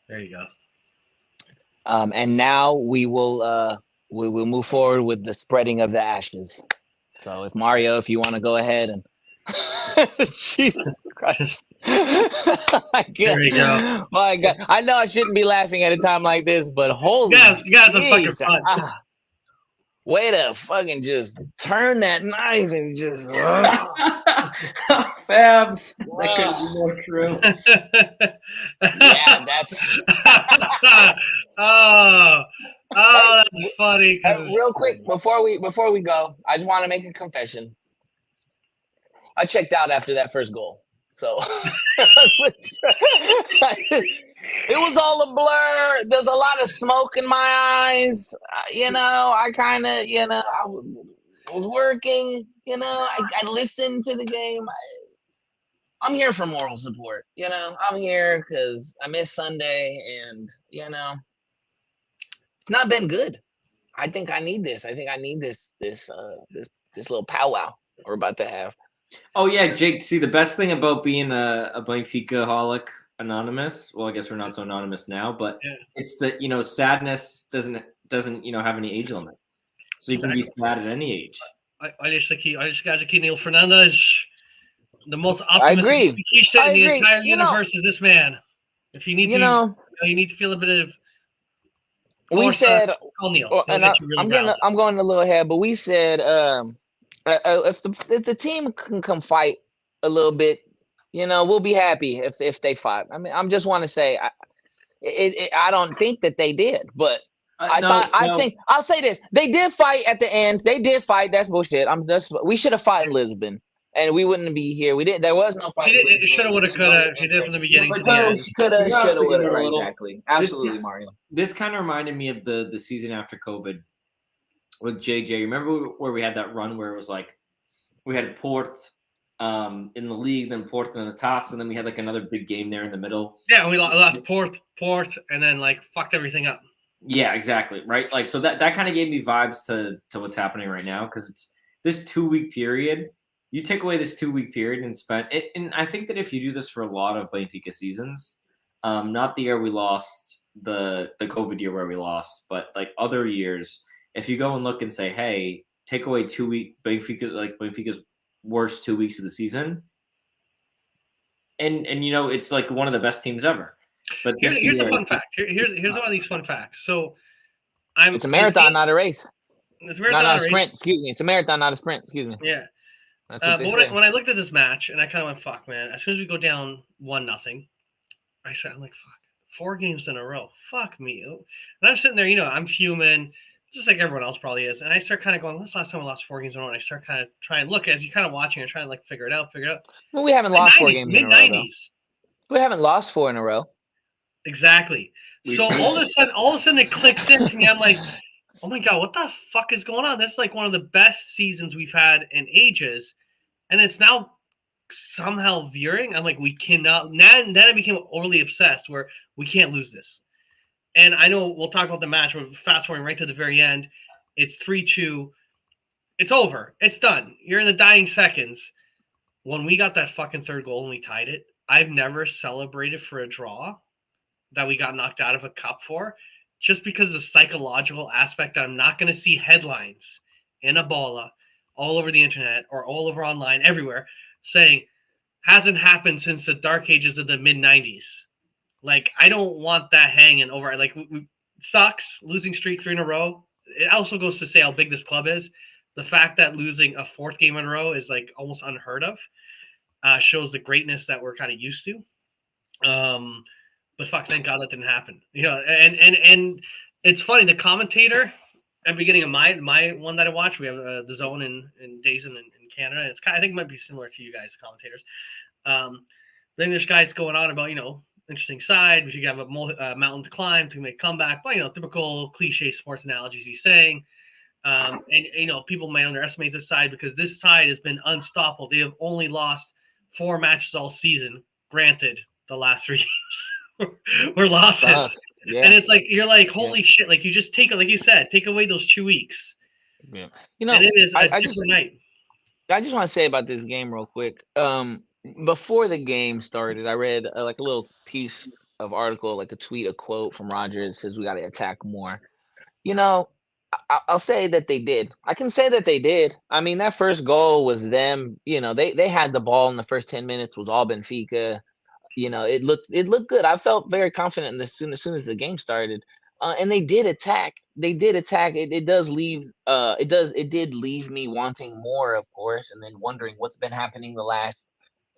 There you go. And now we will move forward with the spreading of the ashes. So if you want to go ahead and Jesus Christ. There you go. My God. I know I shouldn't be laughing at a time like this, but holy you guys are fucking fun. Way to fucking just turn that knife and just Fabs. That couldn't be more true. Yeah, that's oh, that's funny. Real quick before we go, I just want to make a confession. I checked out after that first goal, so it was all a blur. There's a lot of smoke in my eyes. I kind of, I was working. I listened to the game. I'm here for moral support. I'm here because I missed Sunday, and it's not been good. I think I need this. I think I need this little powwow we're about to have. Oh yeah, Jake. See, the best thing about being a Benfica-holic anonymous. Well, I guess we're not so anonymous now, but it's that sadness doesn't have any age limits, so you can be sad at any age. Olha aqui Enzo Fernandez. The most optimistic cliche in the entire universe is this man. If you need to, you need to feel a bit of. We said, and I'm going a little ahead, but we said, if the team can come fight a little bit, we'll be happy if they fight. I mean, I just want to say, I don't think that they did, but I think I'll say this: they did fight at the end. They did fight. That's bullshit. We should have fought in Lisbon, and we wouldn't be here. We didn't. There was no fight. It should have, would have, could have. He did from the beginning to the end. Could have, should have, would have. Exactly. Absolutely, Mario. This kind of reminded me of the season after COVID with JJ. Remember where we had that run where it was like we had Port in the league, then Port in the TAS, and then we had like another big game there in the middle. Yeah, we lost Port, and then like fucked everything up. Yeah, exactly. Right. Like, so that kind of gave me vibes to what's happening right now, because it's this 2-week period. You take away this 2-week period and spend it. And I think that if you do this for a lot of Benfica seasons, not the year we lost, the COVID year where we lost, but like other years, if you go and look and say, hey, take away 2-week Benfica's worst 2 weeks of the season. And it's like one of the best teams ever. But here's a fun fact. Here's one of these fun facts. So it's a marathon, not a race. It's a marathon, not a sprint. Excuse me. It's a marathon, not a sprint. Excuse me. Yeah. That's what they say. When I looked at this match, and I kind of went, fuck, man. As soon as we go down 1-0, I'm like, fuck. 4 games in a row. Fuck me. And I'm sitting there, I'm fuming, just like everyone else probably is. And I start kind of going, when's the last time we lost 4 games in a row? And I start kind of trying to look as you kind of watching and trying to like figure it out. Well, we haven't lost 4 games in a row. Though. We haven't lost 4 in a row. Exactly. So all of a sudden it clicks into me. I'm like, oh my God, what the fuck is going on? This is like one of the best seasons we've had in ages. And it's now somehow veering. I'm like, we cannot. Then I became overly obsessed where we can't lose this. And I know we'll talk about the match. We're fast forwarding right to the very end. It's 3-2. It's over. It's done. You're in the dying seconds. When we got that fucking third goal and we tied it, I've never celebrated for a draw that we got knocked out of a cup for, just because of the psychological aspect that I'm not going to see headlines in a bola all over the internet or all over online everywhere saying hasn't happened since the dark ages of the mid-90s. Like, I don't want that hanging over. Like, we sucks losing streak 3 in a row. It also goes to say how big this club is. The fact that losing a 4th game in a row is like almost unheard of shows the greatness that we're kind of used to. But fuck, thank God that didn't happen. And it's funny. The commentator at the beginning of my one that I watched, we have the Zone in Deja in Canada. It's kind of, I think it might be similar to you guys, commentators. The English guy's going on about interesting side. We should have a mountain to climb to make a comeback. But typical cliche sports analogies he's saying. And people might underestimate this side because this side has been unstoppable. They have only lost 4 matches all season. Granted, the last 3 games were losses. Yeah. And it's like you're like, holy shit! Like you just take it, like you said, take away those 2 weeks. Yeah, and it is a different night. I just want to say about this game real quick. Before the game started, I read like a little piece of article, like a tweet, a quote from Roger that says we got to attack more. I'll say that they did. I can say that they did. I mean, that first goal was them. They had the ball in the first 10 minutes. Was all Benfica. It looked good. I felt very confident as soon as the game started, and they did attack. It did leave me wanting more, of course, and then wondering what's been happening the last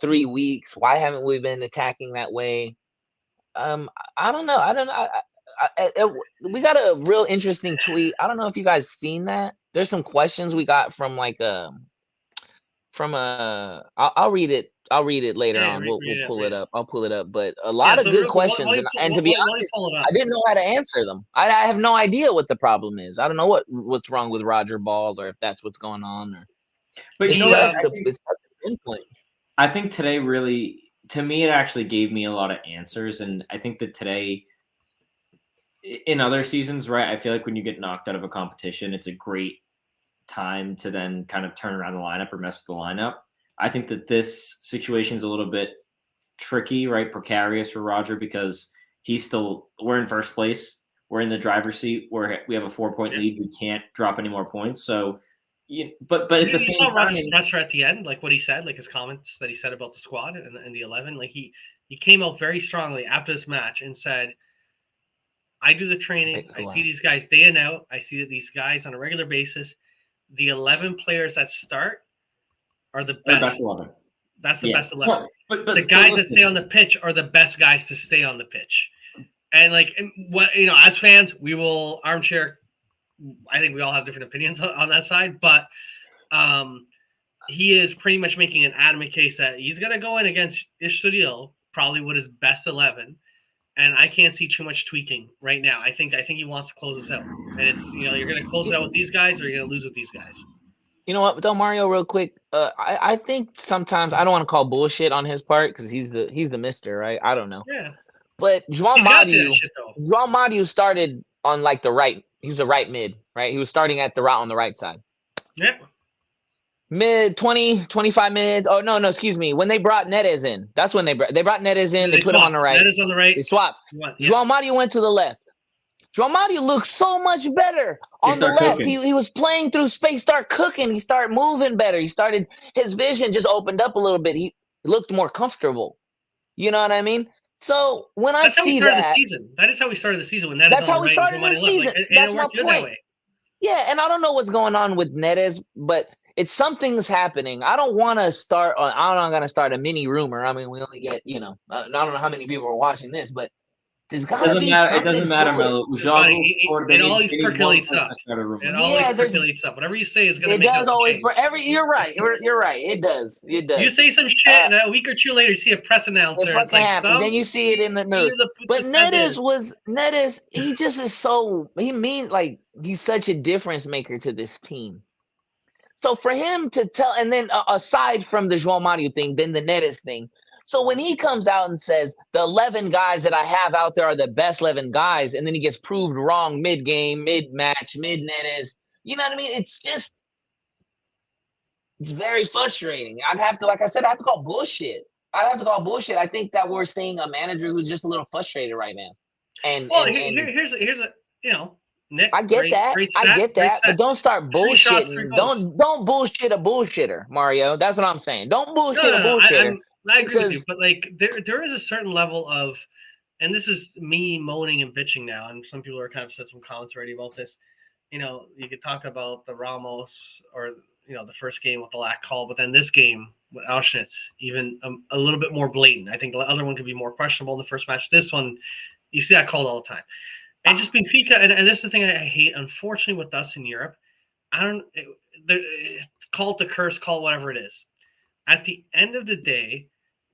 3 weeks. Why haven't we been attacking that way? I don't know. We got a real interesting tweet. I don't know if you guys seen that. There's some questions we got from I'll read it. I'll read it later on. We'll pull it up. I'll pull it up. But a lot of good questions. And to be honest, I didn't know how to answer them. I have no idea what the problem is. I don't know what's wrong with Roger Ball or if that's what's going on. But it's tough to pinpoint. I think today really, to me, it actually gave me a lot of answers. And I think that today, in other seasons, right, I feel like when you get knocked out of a competition, it's a great time to then kind of turn around the lineup or mess with the lineup. I think that this situation is a little bit tricky, right? Precarious for Roger because we're in first place. We're in the driver's seat. We have a 4-point lead. We can't drop any more points. So, but at the same time, Roger's presser at the end, like what he said, like his comments that he said about the squad and the 11, like he came out very strongly after this match and said, I do the training. I see these guys day in out. I see that these guys on a regular basis, the 11 players that start are the best 11. That's the best 11. But the guys that stay on the pitch are the best guys to stay on the pitch. And as fans, we will armchair. I think we all have different opinions on that side, but he is pretty much making an adamant case that he's going to go in against Estoril probably with his best 11. And I can't see too much tweaking right now. I think he wants to close this out. And it's, you're going to close it out with these guys or you're going to lose with these guys. You know what, though, Mario, real quick. I think sometimes I don't want to call bullshit on his part because he's the mister, right? I don't know. Yeah. But João Mario started on like the right. He's a right mid, right? He was starting at the route on the right side. Yeah. Mid 20, 25 mid. Oh no, excuse me. When they brought Neres in, that's when they brought Neres in. They put him on the right. Neres on the right. They swapped. João Mario went to the left. João Mario looked so much better on the left. He was playing through space, start cooking. He started moving better. His vision just opened up a little bit. He looked more comfortable. You know what I mean? So when I see that, that is how we started the season. That's how we started the season. That's my point. Yeah, and I don't know what's going on with Neres, but something's happening. I don't want to start. I'm not going to start a mini rumor. I mean, we only get I don't know how many people are watching this, but there's got to be something. It doesn't matter, Melo. It always percolates up. It always percolates up. Whatever you say is going to make it. It does always for every. You're right. You're right. It does. You say some shit, and a week or two later, you see a press announcer. It's like then you see it in the news. But Neres. He just is so. He's such a difference maker to this team. So for him to tell, and then aside from the João Mario thing, then the Neres thing. So when he comes out and says the 11 guys that I have out there are the best 11 guys, and then he gets proved wrong mid-game, mid-match, mid-Neres, you know what I mean? It's very frustrating. I'd have to, like I said, I have to call bullshit. I think that we're seeing a manager who's just a little frustrated right now. Here's Nick, I get that. But don't start bullshitting. Don't bullshit a bullshitter, Mario. That's what I'm saying. Don't bullshit a bullshitter. I agree with you, but there is a certain level of, and this is me moaning and bitching now, and some people are kind of said some comments already about this. You could talk about the Ramos or the first game with the lack call, but then this game with Auschwitz, even a little bit more blatant. I think the other one could be more questionable in the first match. This one, you see that called all the time. And just Benfica, and this is the thing I hate, unfortunately, with us in Europe. Call it the curse, call it whatever it is. At the end of the day,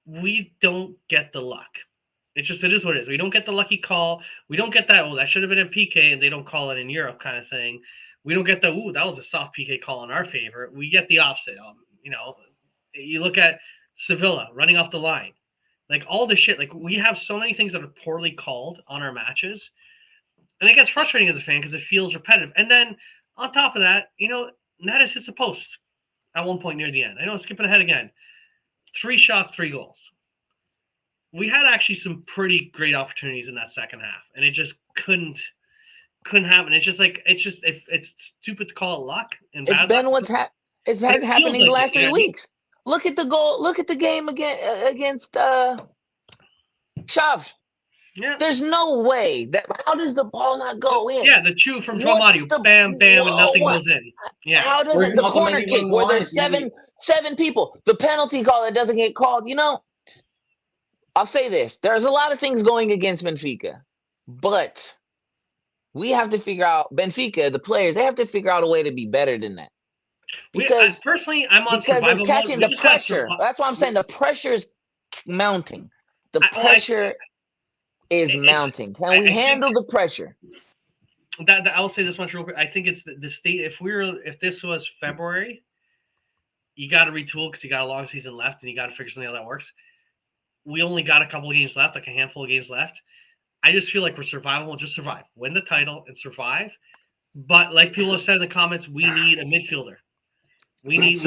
we don't get the luck. It is what it is. We don't get the lucky call. We don't get that, that should have been in PK, and they don't call it in Europe kind of thing. We don't get that was a soft PK call in our favor. We get the opposite. You look at Sevilla running off the line. All the shit. We have so many things that are poorly called on our matches. And it gets frustrating as a fan because it feels repetitive. And then on top of that, Neres hits the post at one point near the end. I know, skipping ahead again. 3 shots, 3 goals. We had actually some pretty great opportunities in that second half, and it just couldn't happen. It's just it's stupid to call it luck. And it's been it's been happening the last 3 weeks. Look at the goal. Look at the game against Xavi. Yeah. There's no way that. How does the ball not go in? Yeah, the chew from João Mario, bam, bam, and nothing goes in. Yeah. How does the corner kick where there's seven people, the penalty call that doesn't get called? I'll say this: there's a lot of things going against Benfica, but we have to figure out Benfica, the players. They have to figure out a way to be better than that. Because personally, I'm on survival it's catching the pressure. That's why I'm saying the pressure is mounting. The pressure is mounting. Can we handle the pressure? That I'll say this much real quick. I think it's the state. If this was February, you got to retool because you got a long season left and you got to figure something out that works. We only got a couple of games left, like a handful of games left. I just feel like we're survival. We'll just survive, win the title, and survive. But like people have said in the comments, we need a midfielder. We need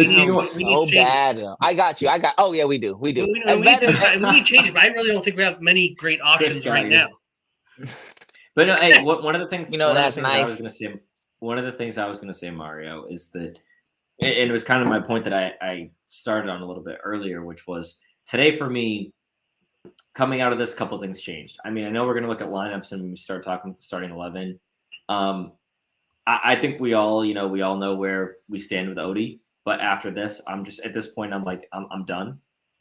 bad. I got you. Oh yeah, we do. We do. We need change, but I really don't think we have many great options right now. But no, hey, one of the things that's nice. One of the things I was going to say, Mario, is that, and it was kind of my point that I started on a little bit earlier, which was today for me. Coming out of this, a couple of things changed. I mean, I know we're going to look at lineups and we start talking starting 11. I think we all know where we stand with Odie. But after this, I'm just at this point, I'm like, I'm done.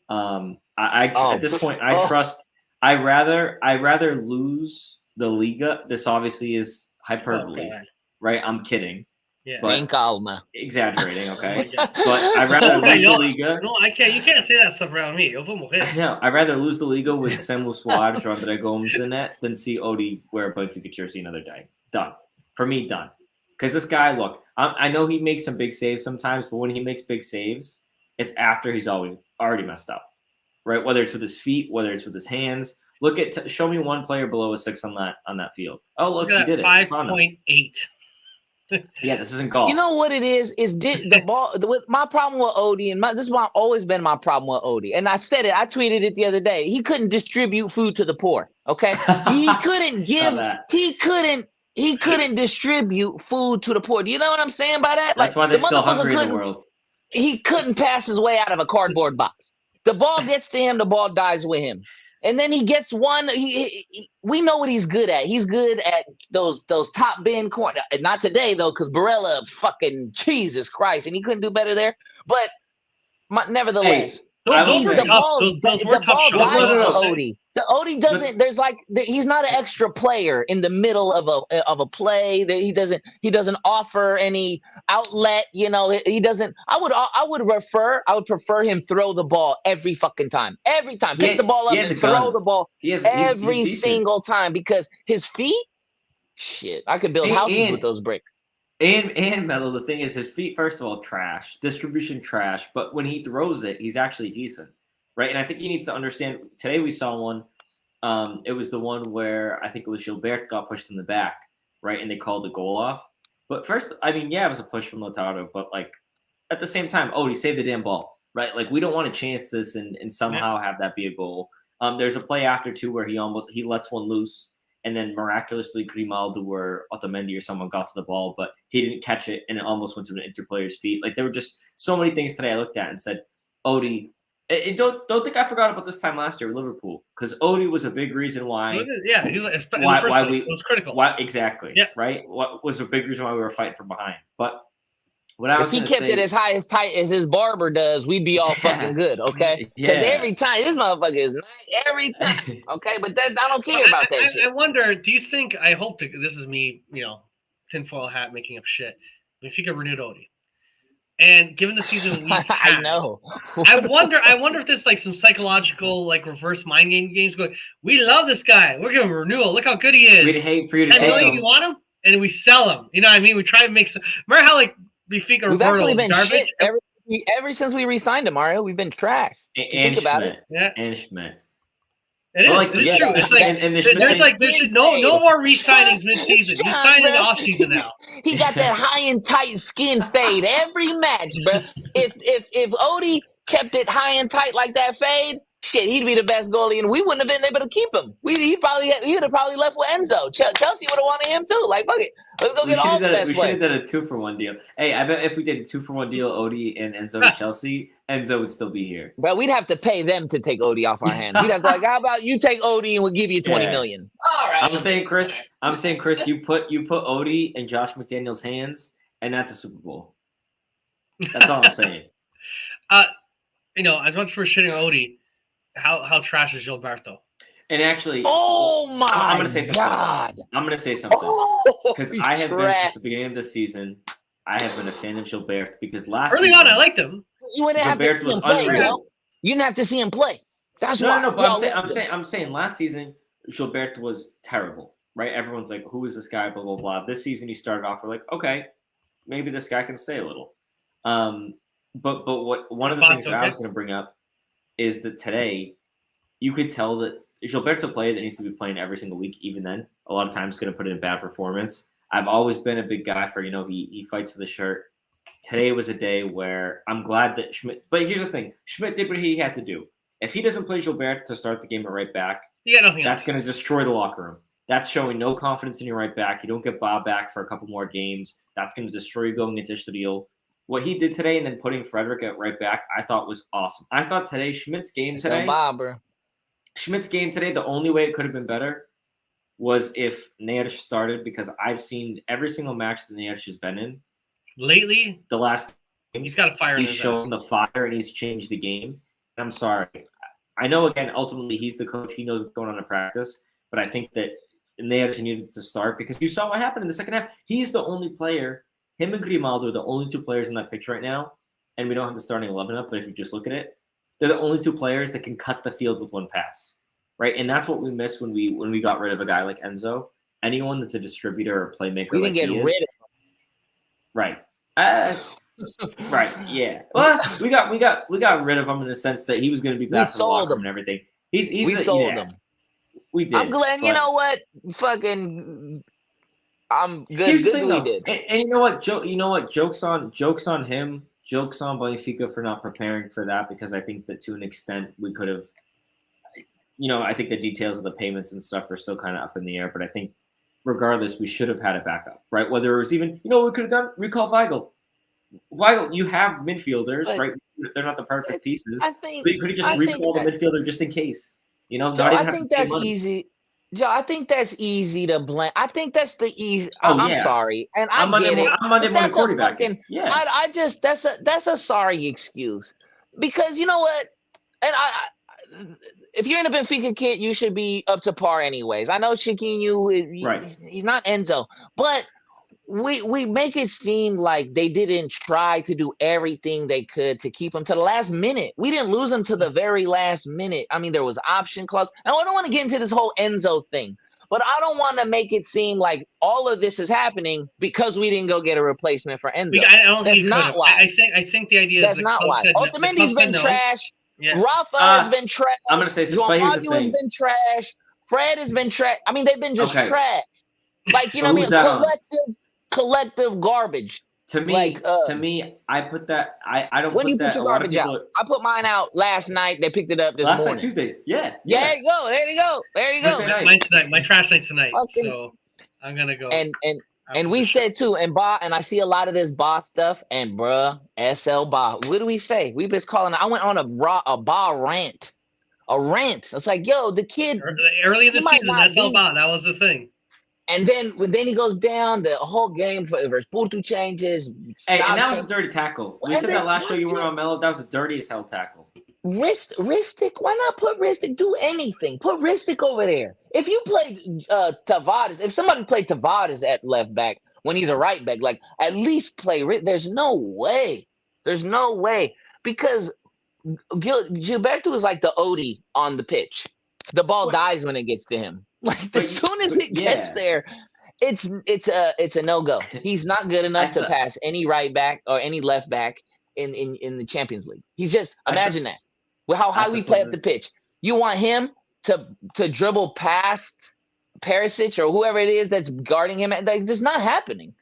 At this point, I rather lose the Liga. This obviously is hyperbole, right? I'm kidding. Yeah. But exaggerating, okay? But I'd rather lose the Liga. No, I can't. You can't say that stuff around me. No, I'd rather lose the Liga with Samuel Suarez or André Gomes in it than see Odie wear a Benfica jersey another day. Done. For me, done. Because this guy, look, I know he makes some big saves sometimes, but when he makes big saves, it's after he's already messed up, right? Whether it's with his feet, whether it's with his hands. Show me one player below a 6 on that field. Oh, look, he did it. 5.8. Yeah, this isn't golf. You know what it is? Is the ball? My problem with Odie, and this is always been my problem with Odie. And I said it. I tweeted it the other day. He couldn't distribute food to the poor. Okay, he couldn't give. He couldn't distribute food to the poor. Do you know what I'm saying by that? That's why they're still hungry in the world. He couldn't pass his way out of a cardboard box. The ball gets to him. The ball dies with him. And then he gets one. We know what he's good at. He's good at those top bin corner. Not today though, because Barella, fucking Jesus Christ, and he couldn't do better there. But nevertheless, the ball dies for Odie. The Odie doesn't. There's he's not an extra player in the middle of a play. That he doesn't offer any outlet. He doesn't. I would prefer him throw the ball every fucking time. Every time, pick the ball up and throw the ball every single time, because his feet. Shit, I could build houses with those bricks. And Melo, the thing is, his feet, first of all, trash. Distribution trash. But when he throws it, he's actually decent, right? And I think he needs to understand. Today we saw one. It was the one where I think it was Gilbert got pushed in the back, right? And they called the goal off. But first, I mean, yeah, it was a push from Lautaro. But, at the same time, Odie, save the damn ball, right? We don't want to chance this and somehow have that be a goal. There's a play after, too, where he lets one loose. And then miraculously, Grimaldo or Otamendi or someone got to the ball, but he didn't catch it, and it almost went to an Inter player's feet. There were just so many things today I looked at and said, Odie. Don't think I forgot about this time last year with Liverpool, because Odie was a big reason why. Yeah, it was critical. Why exactly? Yeah. Right. What was a big reason why we were fighting from behind? But what I was if he kept it as high as tight as his barber does, we'd be all fucking good, okay? Because every time this motherfucker is nice every time, okay? But I don't care about that shit. I wonder. Do you think? I hope this is me, tinfoil hat making up shit. Benfica renewed Odie, and given the season we had, I know. I wonder if there's some psychological reverse mind games going. We love this guy. We're giving him a renewal. Look how good he is. We'd hate for you to take him. You want him, and we sell him. You know what I mean? We try to make some. Remember how Benfica we've actually been shit ever since we re-signed him, Mario. We've been trash. Think about it. Yeah. And Schmidt. It is. It's true. There's no more re-signings mid-season. You signed in the off-season now. He got that high and tight skin fade every match, bro. If Odie kept it high and tight like that fade, shit, he'd be the best goalie, and we wouldn't have been able to keep him. He'd have probably left with Enzo. Chelsea would have wanted him too. Fuck it, let's go get all the best. We should have done a 2-for-1 deal. Hey, I bet if we did a 2-for-1 deal, Odie and Enzo to Chelsea, Enzo would still be here. But we'd have to pay them to take Odie off our hands. We'd have to how about you take Odie and we'll give you $20 million. All right. I'm saying, Chris, you put Odie in Josh McDaniel's hands, and that's a Super Bowl. That's all I'm saying. As much for shitting Odie. How trash is Gilberto? And actually, I'm going to say something. God. I'm going to say something because I have been since the beginning of the season. I have been a fan of Gilberto because early on I liked him. You wouldn't have to see him play. You didn't have to see him play. That's why. No. But I'm saying last season Gilberto was terrible, right? Everyone's like, "Who is this guy?" Blah blah blah. This season he started off. We're like, okay, maybe this guy can stay a little. But one of the things that I was going to bring up is that today you could tell that Gilberto's a player that needs to be playing every single week. Even then, a lot of times going to put in a bad performance. I've always been a big guy for he fights for the shirt. Today was a day where I'm glad that Schmidt. But here's the thing: Schmidt did what he had to do. If he doesn't play Gilberto to start the game at right back, that's going to destroy the locker room. That's showing no confidence in your right back. You don't get Bob back for a couple more games. That's going to destroy you going into the deal. What he did today and then putting Frederick at right back, I thought was awesome. I thought today, Schmidt's game today, the only way it could have been better was if Neres started, because I've seen every single match that Neres has been in. Lately? The last games, he's got a fire in his He's shown the fire and he's changed the game. I'm sorry. I know, again, ultimately he's the coach. He knows what's going on in practice. But I think that Neres needed to start because you saw what happened in the second half. He's the only player. Him and Grimaldo are the only two players in that pitch right now, and we don't have the starting 11 up, but if you just look at it, they're the only two players that can cut the field with one pass, right? And that's what we missed when we got rid of a guy like Enzo. Anyone that's a distributor or playmaker, we didn't get rid of him. Right. Right. Yeah. Well, we got rid of him in the sense that he was going to be back for the locker room and everything. We sold him. We did. I'm glad. You know what? Fucking. I'm good. Here's the thing, though. And you know what? Jokes on him. Jokes on Benfica for not preparing for that, because I think that to an extent we could have. I think the details of the payments and stuff are still kind of up in the air, but I think regardless, we should have had a backup, right? Whether it was even, we could have done recall Weigl. Weigl, you have midfielders, right? They're not the perfect pieces. But you could have just recalled the midfielder just in case. Joe, I think that's easy. Joe, I think that's easy to blame. I think that's the easy. I'm sorry, and I get it. I'm Monday morning quarterbacking. I just that's a sorry excuse, because you know what, and if you're in a Benfica kit, you should be up to par anyways. I know Chiquinho, right? He's not Enzo, but we make it seem like they didn't try to do everything they could to keep him to the last minute. We didn't lose him to the very last minute. I mean, there was option clause. And I don't want to get into this whole Enzo thing, but I don't want to make it seem like all of this is happening because we didn't go get a replacement for Enzo. That's not why. I think the idea that's is not why. Otamendi's been trash. Yeah. Rafa has been trash. I'm gonna say João Mario has been trash. Fred has been trash. I mean, they've been just trash. Like, you know what I mean? Collective garbage. To me, I put that. I don't. When put you put your garbage out, I put mine out last night. They picked it up this morning. Last night, Tuesdays. Yeah. There you go. There you go. Mine's tonight. My trash night's tonight. So I'm gonna go. And we said too, and I see a lot of this Ba stuff, and bruh, SL Ba. What do we say? We've been calling. I went on a Ba rant. A rant. It's like, yo, the kid early in the season, SL Ba. That was the thing. And then when he goes down, the whole game for Porto changes. Hey, and that was a dirty tackle. We said that last show you were on Mello. That was the dirtiest hell tackle. Ristic, why not put Ristic? Do anything. Put Ristic over there. If you played Tavares, if somebody played Tavares at left back when he's a right back, like at least play. There's no way. Because Gilberto is like the Odie on the pitch. The ball dies when it gets to him. Like as soon as it gets there, it's a no-go. He's not good enough to pass any right back or any left back in the Champions League. He's just imagine that. With how high we play up the pitch. You want him to dribble past Perisic or whoever it is that's guarding him. Like, it's not happening.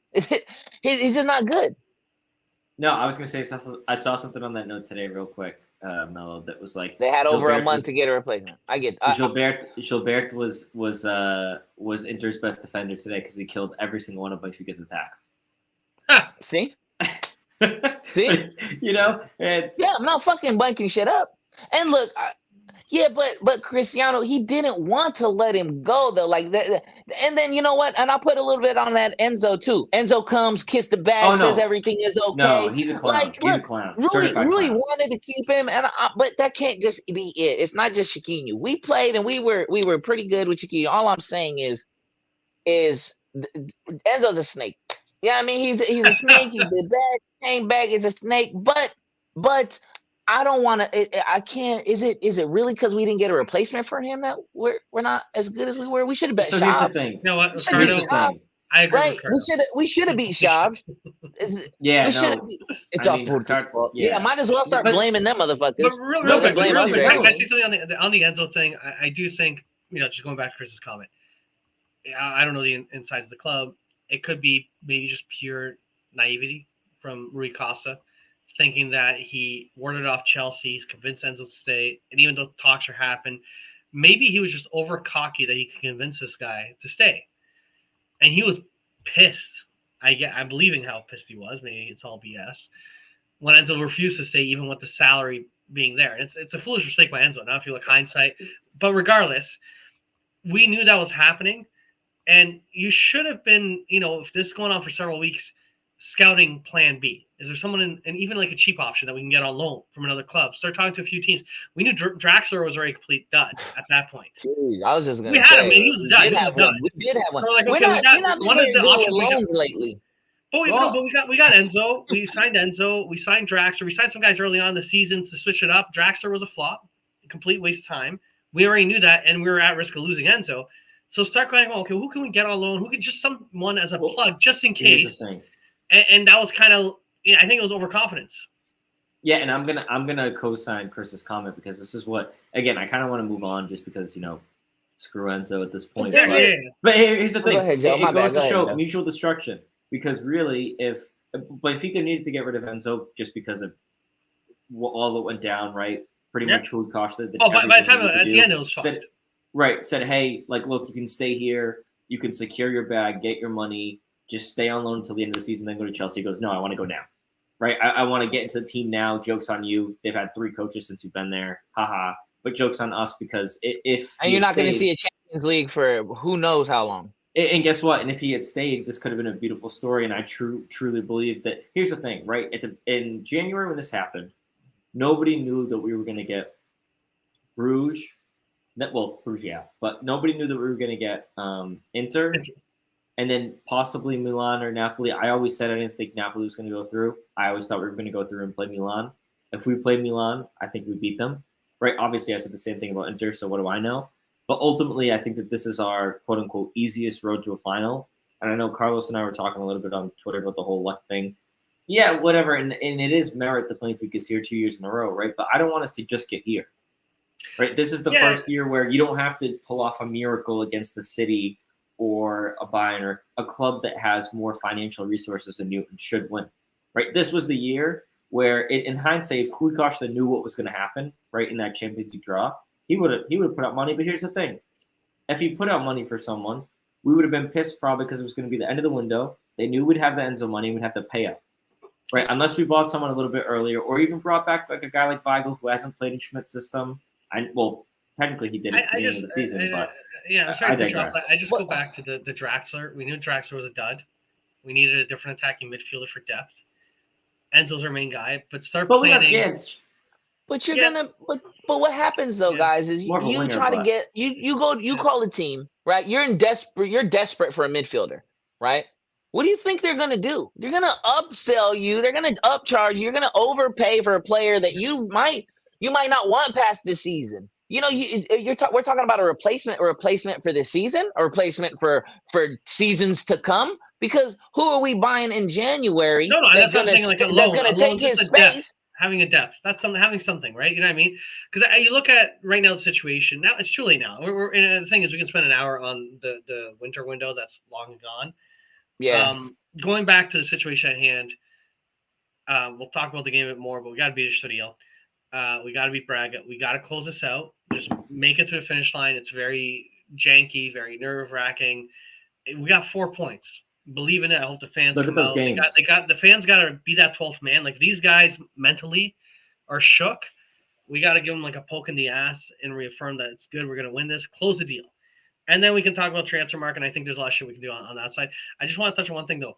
He's just not good. No, I was gonna say something. I saw something on that note today, real quick, Mello. That was like they had over a month to get a replacement. I get. Gilbert was Inter's best defender today because he killed every single one of Benfica's attacks. See, you know, and I'm not fucking bunking shit up. And look, but Cristiano, he didn't want to let him go though. Like that, and then you know what? And I'll put a little bit on that Enzo too. Enzo comes, kiss the bag, says everything is okay. No, he's a clown. Like, he's a clown. Really wanted to keep him, but that can't just be it. It's not just Chiquinho. We played and we were pretty good with Chiquinho. All I'm saying is Enzo's a snake. Yeah, I mean he's a snake. He did that, came back as a snake, but. I don't want to. I can't. Is it really because we didn't get a replacement for him that we're not as good as we were? We should have beat Schaaf. So here's the thing. You know what? I agree. Right? We should have beat Schaaf. It's all Portuguese fault. Yeah, might as well start blaming them motherfuckers. But real quick, I see something on the Enzo thing. I do think, just going back to Chris's comment. I don't know the insides of the club. It could be maybe just pure naivety from Rui Costa, thinking that he warded off Chelsea, he's convinced Enzo to stay, and even though talks are happening, maybe he was just over cocky that he could convince this guy to stay, and he was pissed. I'm believing how pissed he was. Maybe it's all BS when Enzo refused to stay, even with the salary being there. And it's a foolish mistake by Enzo. Now, if you look hindsight, but regardless, we knew that was happening, and you should have been, if this is going on for several weeks, scouting plan B. Is there someone and even like a cheap option that we can get on loan from another club? Start talking to a few teams. We knew Draxler was already a complete dud at that point. Jeez, I was just going to say. We had him. He was a dud. We did have one. So we're like, okay, we got one of the options loans lately. But we got Enzo. We signed Enzo. We signed Draxler. We signed some guys early on in the season to switch it up. Draxler was a flop, a complete waste of time. We already knew that, and we were at risk of losing Enzo. So start going, okay, who can we get on loan? Who can just someone as a plug just in case? And that was kind of, I think it was overconfidence. Yeah, and I'm gonna co-sign Chris's comment because this is what, again, I kind of want to move on just because screw Enzo at this point. But here's the thing: go ahead, Joe. It goes to show mutual destruction. Because really, if Benfica needed to get rid of Enzo just because of all that went down, right? Pretty much who cost it. By the time at the end, it was fucked. Said, hey, look, you can stay here, you can secure your bag, get your money. Just stay on loan until the end of the season, then go to Chelsea. He goes, no, I want to go now. Right? I want to get into the team now. Joke's on you. They've had 3 coaches since you've been there. Haha. but joke's on us because if you're not going to see a Champions League for who knows how long. And guess what? And if he had stayed, this could have been a beautiful story. And I truly believe that. Here's the thing, right? In January when this happened, nobody knew that we were going to get Bruges. Bruges, yeah, but nobody knew that we were going to get Inter, and then possibly Milan or Napoli. I always said I didn't think Napoli was going to go through. I always thought we were going to go through and play Milan. If we played Milan, I think we beat them. Right? Obviously, I said the same thing about Inter, so what do I know? But ultimately, I think that this is our quote-unquote easiest road to a final. And I know Carlos and I were talking a little bit on Twitter about the whole luck thing. Yeah, whatever. And it is merit that Benfica is here 2 years in a row, right? But I don't want us to just get here. Right? This is the first year where you don't have to pull off a miracle against the City or a Bayern or a club that has more financial resources than you and should win. Right? This was the year where, in hindsight, if Kuikoc knew what was going to happen, right, in that Champions League draw, he would have put out money. But here's the thing. If he put out money for someone, we would have been pissed probably because it was going to be the end of the window. They knew we'd have the Enzo money. We'd have to pay up. Right? Unless we bought someone a little bit earlier or even brought back like a guy like Weigl who hasn't played in Schmidt's system. Technically he did at the beginning of the season. But I digress. I just go back to the Draxler. We knew Draxler was a dud. We needed a different attacking midfielder for depth. Enzo's our main guy. But planning. But you're gonna, but what happens though, guys, is you try to get you call a team, right? You're desperate for a midfielder, right? What do you think they're gonna do? They're gonna upsell you. They're gonna upcharge you. You're gonna overpay for a player that you might not want past this season. You know, we're talking about a replacement for this season, a replacement for seasons to come. Because who are we buying in January? No, that's what I'm saying. Like that's gonna take his space. Having a depth, that's something. Having something, right? You know what I mean? Because you look at right now the situation. Now it's too late. Now we're and the thing is, we can spend an hour on the winter window that's long gone. Yeah. Going back to the situation at hand, we'll talk about the game a bit more, but we got to beat Estoril. We got to beat Braga. We got to close this out. Just make it to the finish line. It's very janky, very nerve-wracking. We got 4 points. Believe in it. I hope the fans look at those games. The fans got to be that 12th man. Like these guys mentally are shook. We got to give them like a poke in the ass and reaffirm that it's good. We're going to win this. Close the deal. And then we can talk about transfer market. And I think there's a lot of shit we can do on that side. I just want to touch on one thing though.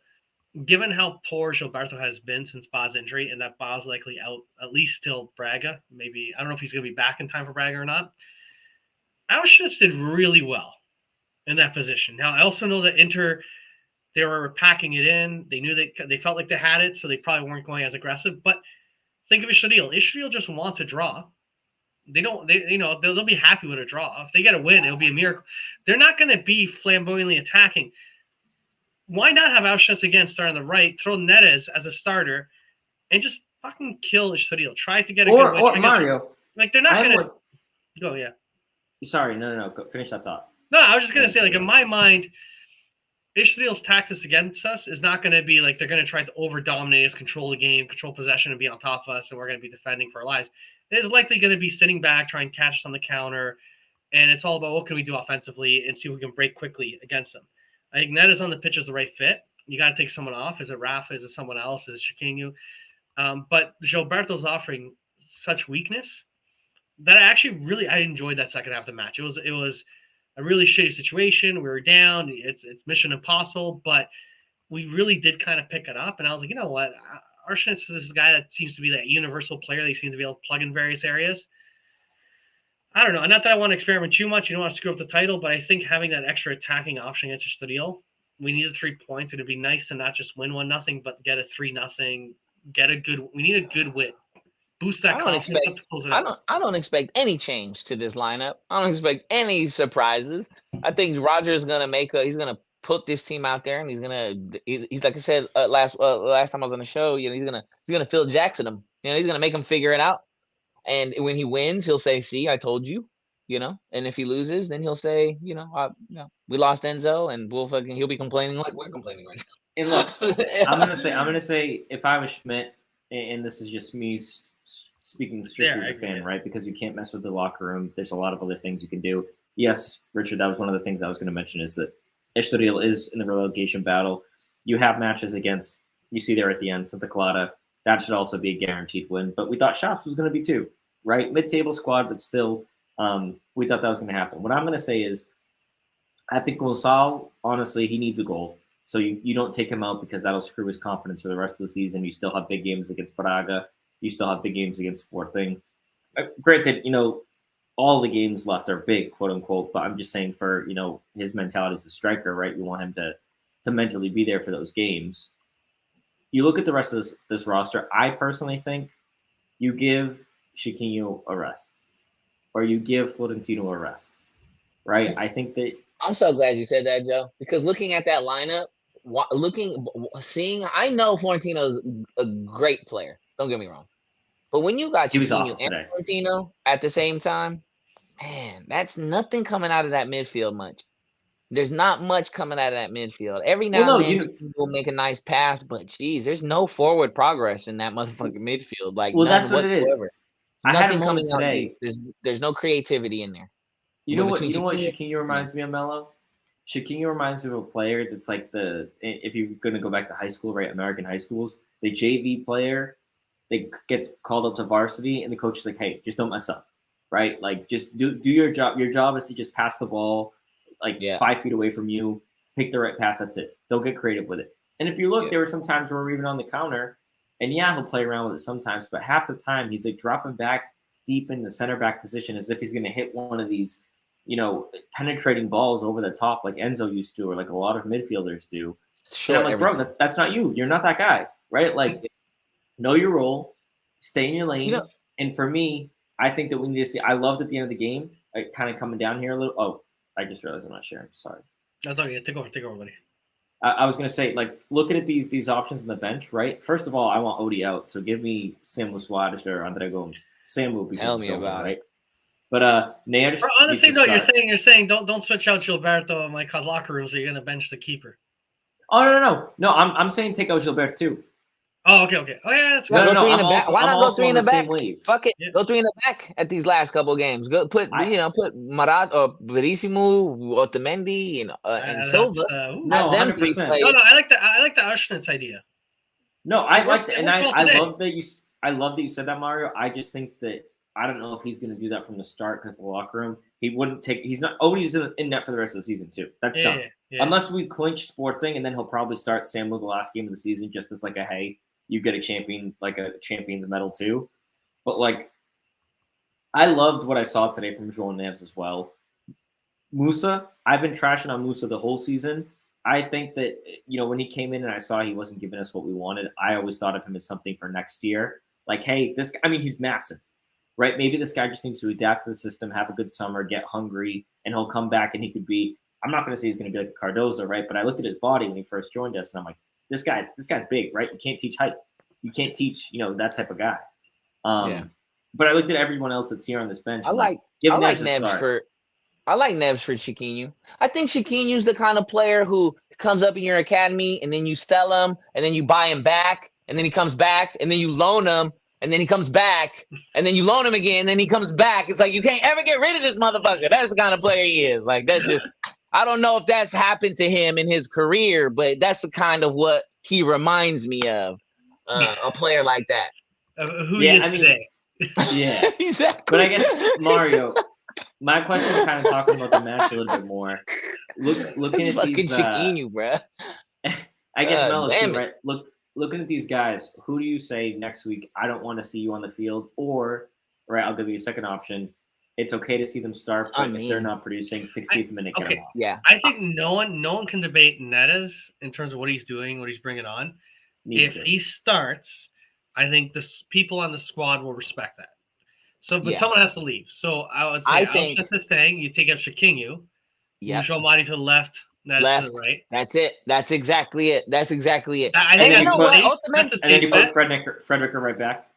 Given how poor Gilberto has been since Ba's injury, and that Ba's likely out at least till Braga, maybe I don't know if he's going to be back in time for Braga or not. Auschwitz did really well in that position. Now I also know that Inter, they were packing it in. They knew they felt like they had it, so they probably weren't going as aggressive. But think of Estoril. Estoril just wants a draw. They'll be happy with a draw. If they get a win, it'll be a miracle. They're not going to be flamboyantly attacking. Why not have Auschwitz again start on the right, throw Neres as a starter, and just fucking kill Estoril? Try to get a good win. Or Mario. Like, they're not going to – go, yeah. Sorry, no. Go, finish that thought. No, I was just going to say, like, in my mind, Estorил's tactics against us is not going to be like they're going to try to over-dominate us, control the game, control possession, and be on top of us, and we're going to be defending for our lives. It is likely going to be sitting back, trying to catch us on the counter, and it's all about what can we do offensively and see if we can break quickly against them. I think Neres on the pitch is the right fit. You got to take someone off. Is it Rafa? Is it someone else? Is it Chiquinho? But Gilberto's offering such weakness that I enjoyed that second half of the match. It was a really shitty situation. We were down. It's mission impossible, but we really did kind of pick it up. And I was like, you know what? Arsene is this guy that seems to be that universal player. They seem to be able to plug in various areas. I don't know. Not that I want to experiment too much. You don't want to screw up the title, but I think having that extra attacking option against Estoril, we needed 3 points. It'd be nice to not just win 1-0, but get a 3-0. We need a good win. Boost that confidence up to close it out. I don't expect any change to this lineup. I don't expect any surprises. I think Roger's he's gonna put this team out there, and he's like I said last time I was on the show. You know, he's gonna Phil Jackson them. You know, he's gonna make them figure it out. And when he wins, he'll say, "See, I told you." You know, and if he loses, then he'll say, we lost Enzo, and he'll be complaining like we're complaining right now. And look, I'm gonna say, if I was Schmidt, and this is just me speaking strictly as a fan, right? Because you can't mess with the locker room. There's a lot of other things you can do. Yes, Richard, that was one of the things I was going to mention is that Estoril is in the relegation battle. You have matches against, you see there at the end, Santa Clara. That should also be a guaranteed win. But we thought Shops was going to be too, right? Mid-table squad, but still We thought that was going to happen. What I'm going to say is, I think Gonçalo, honestly, he needs a goal. So you don't take him out because that'll screw his confidence for the rest of the season. You still have big games against Braga. You still have big games against Sporting. Granted, all the games left are big, quote unquote. But I'm just saying, for his mentality as a striker, right? You want him to mentally be there for those games. You look at the rest of this roster. I personally think you give Chiquinho a rest, or you give Florentino a rest, right? I think that. I'm so glad you said that, Joe, because looking at that lineup, I know Florentino's a great player. Don't get me wrong. But when you got Chiquinho and Florentino at the same time, man, that's nothing coming out of that midfield much. There's not much coming out of that midfield. Every now and then will make a nice pass, but geez, there's no forward progress in that motherfucking midfield. Like, that's what whatsoever. it is. Nothing coming out deep. There's no creativity in there. You know what Chiquinho reminds me of, Mello? Chiquinho reminds me of a player that's like if you're going to go back to high school, right? American high schools, the JV player that gets called up to varsity, and the coach is like, hey, just don't mess up, right? Like, just do your job. Your job is to just pass the ball, 5 feet away from you, pick the right pass. That's it. Don't get creative with it. And if you look, there were some times where we're even on the counter, and he'll play around with it sometimes, but half the time he's like dropping back deep in the center back position as if he's going to hit one of these, penetrating balls over the top like Enzo used to, or like a lot of midfielders do. And I'm like, bro, that's not you. You're not that guy, right? Like, know your role, stay in your lane. And for me, I think that we need to see. I loved at the end of the game, kind of coming down here a little. Oh, I just realized I'm not sharing. Sorry. That's okay. Take over, buddy. I was gonna say, looking at these options on the bench, right? First of all, I want Odie out, so give me Samu Suarez or Andre Gomes. Samu, tell me about it. But Neres. Honestly, though, you're saying don't switch out Gilberto and cause locker rooms. So you're gonna bench the keeper. Oh no! I'm saying take out Gilberto too. Oh, okay. Oh yeah, that's right. Why not go 3 in the back? Fuck it, go 3 in the back at these last couple of games. Go put Marat or Verissimo, Otamendi, and Silva. No, them 3 players. No, I like the Auschwitz idea. No, I like that, and I love that you said that, Mario. I just think that I don't know if he's going to do that from the start because the locker room. He wouldn't take. He's not. He's in net for the rest of the season too. That's done. Yeah. Unless we clinch Sporting, and then he'll probably start Samuel the last game of the season, just as you get a champion, a champion's medal too. But I loved what I saw today from João Neves as well. Musa, I've been trashing on Musa the whole season. I think that when he came in and I saw he wasn't giving us what we wanted, I always thought of him as something for next year. Hey, this guy, he's massive, right? Maybe this guy just needs to adapt to the system, have a good summer, get hungry, and he'll come back and he could be. I'm not going to say he's going to be like a Cardozo, right? But I looked at his body when he first joined us, and I'm like, this guy's big, right? You can't teach height. You can't teach, that type of guy. But I looked at everyone else that's here on this bench. I like Neves for Chiquinho. I think Chiquinho's the kind of player who comes up in your academy, and then you sell him, and then you buy him back, and then he comes back, and then you loan him, and then he comes back, and then you loan him again, and then he comes back. It's like you can't ever get rid of this motherfucker. That's the kind of player he is. That's just. I don't know if that's happened to him in his career, but that's the kind of what he reminds me of. A player like that. Who is today? Yeah, exactly. But I guess, Mario, my question is kind of talking about the match a little bit more. Looking at fucking these, Chiquinho, bro. I guess Melo too, right? Looking at these guys, who do you say next week? I don't want to see you on the field, or right? I'll give you a second option. It's okay to see them start, but if they're not producing, 60th minute, get them off. Yeah, I think no one can debate Neres in terms of what he's doing, what he's bringing on. If he starts, I think the people on the squad will respect that. So, but someone has to leave. So I would say Auschwitz is staying. You take out Chiquinho. You show Mari to the left. Left. To the right. That's it. That's exactly it. I think and then you put Frederick right back.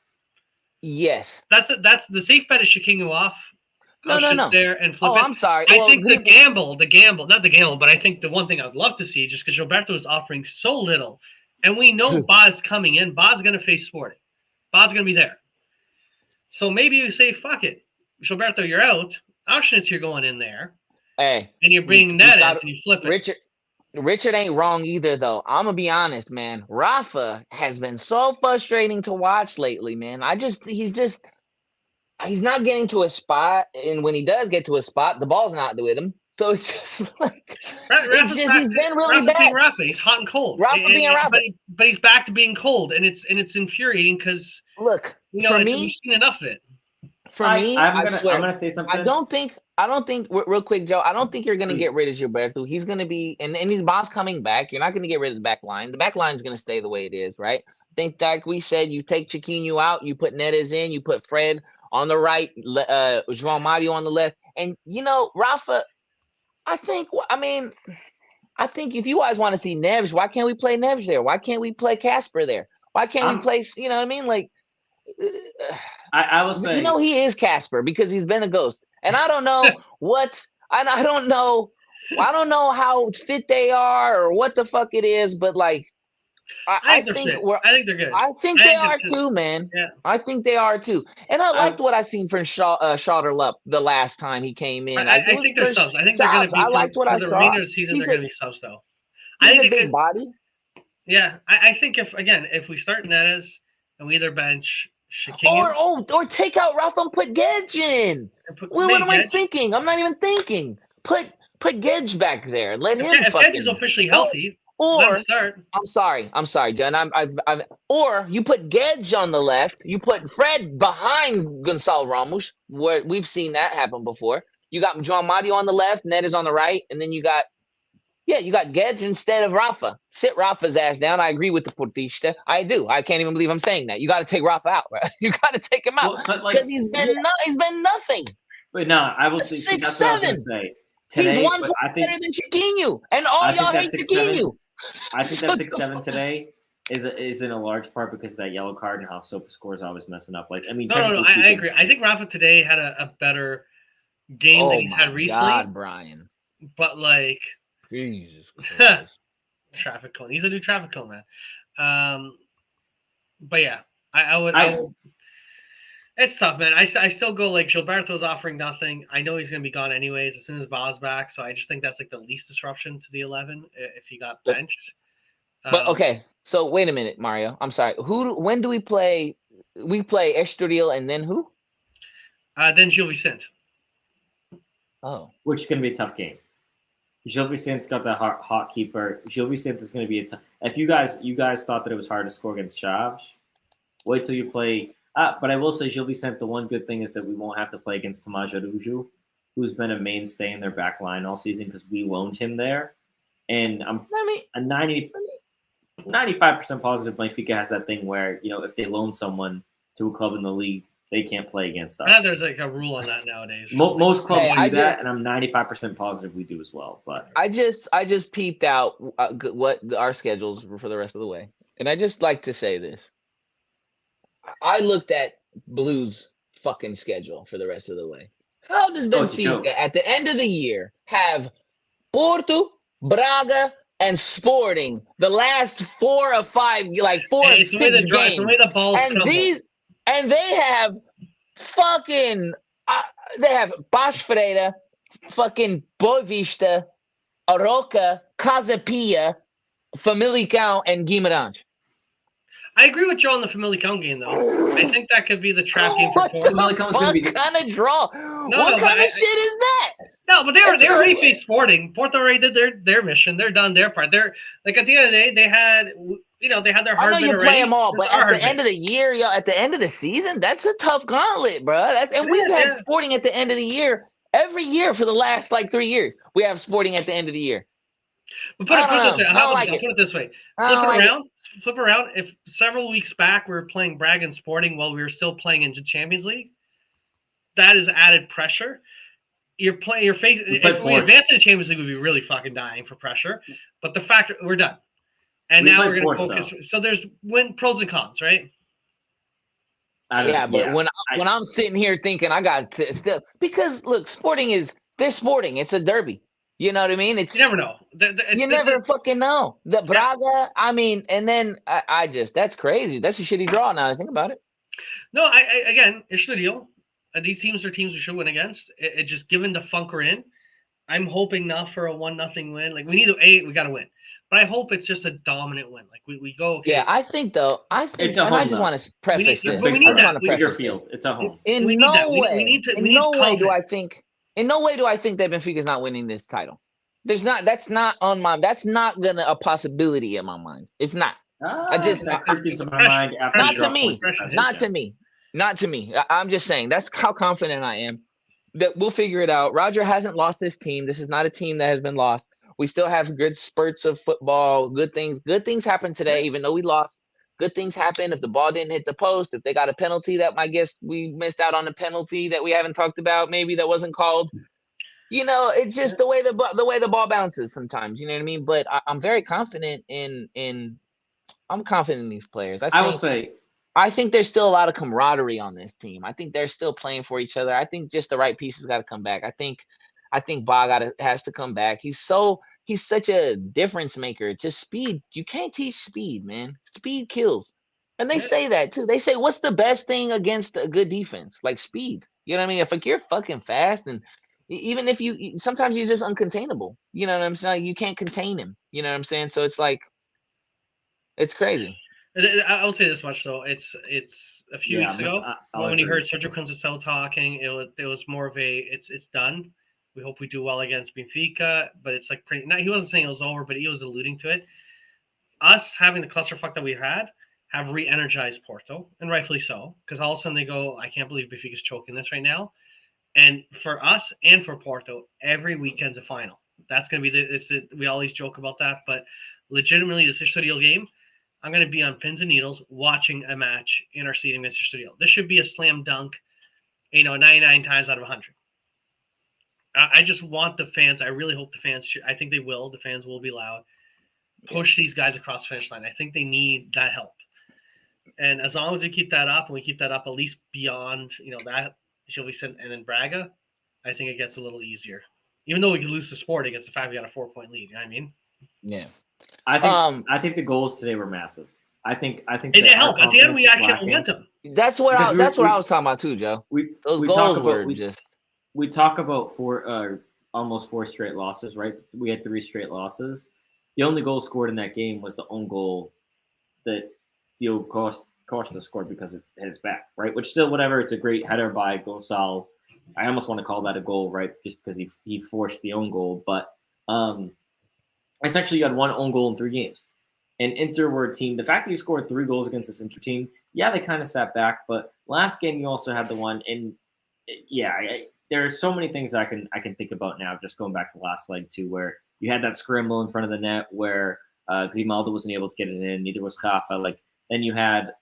Yes. That's the safe bet is Chiquinho off. No. There and flip it. I'm sorry. I think the gamble, not the gamble, but I think the one thing I'd love to see, just because Gilberto is offering so little, and we know Ba's coming in. Ba's going to face Sporting. Ba's going to be there. So maybe you say, fuck it. Gilberto, you're out. Auschwitz, you're going in there. Hey. And you're bringing Neres and you flip it. Richard ain't wrong either, though. I'm going to be honest, man. Rafa has been so frustrating to watch lately, man. he's not getting to a spot, and when he does get to a spot, the ball's not with him. So it's just like he's been really bad. Being Rafa. He's hot and cold. Rafa. But he's back to being cold, and it's infuriating because look, for me, we've seen enough of it. For me, I swear, I'm gonna say something. I don't think real quick, Joe. I don't think you're gonna get rid of Gilberto. He's gonna be and his boss coming back. You're not gonna get rid of the back line. The back line's gonna stay the way it is, right? I think like we said, you take Chiquinho out, you put Neres in, you put Fred on the right, João Mario on the left, and Rafa. I think if you guys want to see Neves, why can't we play Neves there? Why can't we play Casper there? Why can't we play? You know what I mean? Like, I will say, he is Casper because he's been a ghost, and I don't know I don't know how fit they are or what the fuck it is, but like, I think they're good. I think they are too, man. Yeah. I think they are too. And I liked what I seen from Schauderlup the last time he came in. I think they're subs. I think they're going to be. I liked what I saw. For the remainder of the season, they're going to be subs, though. He's a big body. Yeah, I think if we start Neres and we either bench Chiquinho or take out Rafa and put Gedge in. What am I thinking? I'm not even thinking. Put Gedge back there. Let him. If Gedge is officially healthy. Or I'm sorry, John. Or you put Gedge on the left, you put Fred behind Gonçalo Ramos, where we've seen that happen before. You got João Mario on the left, Ned is on the right, and then you got Gedge instead of Rafa. Sit Rafa's ass down. I agree with the Portista. I do. I can't even believe I'm saying that. You got to take Rafa out, right? You got to take him out because he's been nothing. Wait, no, I will say 6'7". He's 1 point better than Chiquinho, and all y'all hate Chiquinho. I think that 6'7" today is in a large part because of that yellow card and how SofaScore is always messing up. Like, I mean, no, I agree. I think Rafa today had a better game than he's had recently. God, Brian. But like, Jesus Christ. Traffic cone. He's a new traffic cone, man. But yeah, I would. It's tough, man. I still go like Gilberto's offering nothing. I know he's going to be gone anyways as soon as Bob's back. So I just think that's like the least disruption to the 11 if he got benched. But okay, so wait a minute, Mario. I'm sorry. When do we play? We play Estoril and then who? Then Gil Vicente. Oh, which is going to be a tough game. Gil Vicente's got that hot keeper. Gil Vicente is going to be a tough. If you guys thought that it was hard to score against Chaves, wait till you play. But I will say, Gil Vicente, the one good thing is that we won't have to play against Tomás Araújo, who's been a mainstay in their back line all season because we loaned him there. And I'm 95% positive Benfica has that thing where, if they loan someone to a club in the league, they can't play against us. I know there's like a rule on that nowadays. Most clubs do that, and I'm 95% positive we do as well. But I just peeped out what our schedules were for the rest of the way. And I just like to say this. I looked at Blues' fucking schedule for the rest of the way. How does Benfica at the end of the year have Porto, Braga, and Sporting the last 4 or 5, like 4 or 6 games? And they have fucking they have Paços Ferreira, fucking Boa Vista, Aroca, Casa Pia, Famalicão, and Guimarães. I agree with Joe on the Famalicão game, though. I think that could be the trap game for Porto. What kind of draw? What kind of shit is that? No, but they already faced Sporting. Porto already did their mission. They're done their part. They're like at the end of the day, they had their hard. I know you play them all, but at the end of the year, at the end of the season, that's a tough gauntlet, bro. We've had Sporting at the end of the year every year for the last 3 years. We have Sporting at the end of the year. But put it this way. Flip around. If several weeks back we were playing Braga and Sporting while we were still playing in the Champions League, that is added pressure. If we advance in the Champions League, we'd be really fucking dying for pressure. But the fact that we're done, and now we're going to focus. Though. So there's pros and cons, right? When I'm sitting here thinking I got still because look, they're Sporting. It's a derby. You know what I mean? You never know. You never fucking know. The Braga, and then I just, that's crazy. That's a shitty draw now I think about it. No, again, Estoril. These teams are teams we should win against. It just given the funk we're in, I'm hoping not for a 1-0 win. Like we got to win. but I hope it's just a dominant win. Like we go. Okay, yeah, I think it's a home. I just want to preface this. We need that. Bigger field. It's a home. In no way do I think that Benfica's not winning this title. That's not on my. That's not a possibility in my mind. It's not. That crept into my mind after Not to me. I'm just saying that's how confident I am that we'll figure it out. Roger hasn't lost this team. This is not a team that has been lost. We still have good spurts of football. Good things happen today, even though we lost. Good things happen if the ball didn't hit the post. If they got a penalty, that I guess we missed out on a penalty that we haven't talked about. Maybe that wasn't called. It's just the way the ball bounces sometimes. You know what I mean? But I'm very confident I'm confident in these players. I think there's still a lot of camaraderie on this team. I think they're still playing for each other. I think just the right pieces got to come back. I think Ba has to come back. He's such a difference maker. Just speed. You can't teach speed, man. Speed kills. And they say that too. They say, what's the best thing against a good defense? Like speed. You know what I mean? If you're fucking fast, and even if sometimes you're just uncontainable. You know what I'm saying? You can't contain him. You know what I'm saying? So it's like, it's crazy. I'll say this much though. It's a few weeks ago when you heard Sergio Conceição talking, it was more of a it's done. We hope we do well against Benfica, but it's like he wasn't saying it was over, but he was alluding to it. Us having the clusterfuck that we had have re-energized Porto, and rightfully so, because all of a sudden they go, I can't believe Benfica's choking this right now. And for us and for Porto, every weekend's a final. That's going to be we always joke about that, but legitimately this Estoril game, I'm going to be on pins and needles watching a match in our stadium against Estoril. This should be a slam dunk, 99 times out of 100. I just want the fans. I really hope the fans I think they will. The fans will be loud. Push these guys across the finish line. I think they need that help. And as long as we keep that up, and we keep that up at least beyond, that, Gil Vicente and then Braga, I think it gets a little easier. Even though we could lose the sport against the fact we got a 4-point lead. You know what I mean? Yeah. I think the goals today were massive. I think it helped. At the end, we actually had momentum. That's what I was talking about too, Joe. Those goals were just. We talk about almost 4 straight losses, right? We had 3 straight losses. The only goal scored in that game was the own goal that Diogo Costa scored because it hit his back, right? Which still, whatever, it's a great header by Gonçalo. I almost want to call that a goal, right? Just because he forced the own goal. But essentially, you had 1 own goal in 3 games. And Inter were a team. The fact that you scored 3 goals against this Inter team, yeah, they kind of sat back. But last game, you also had the one. And there are so many things that I can think about now, just going back to the last leg too, where you had that scramble in front of the net where Grimaldo wasn't able to get it in, neither was Rafa. Then you had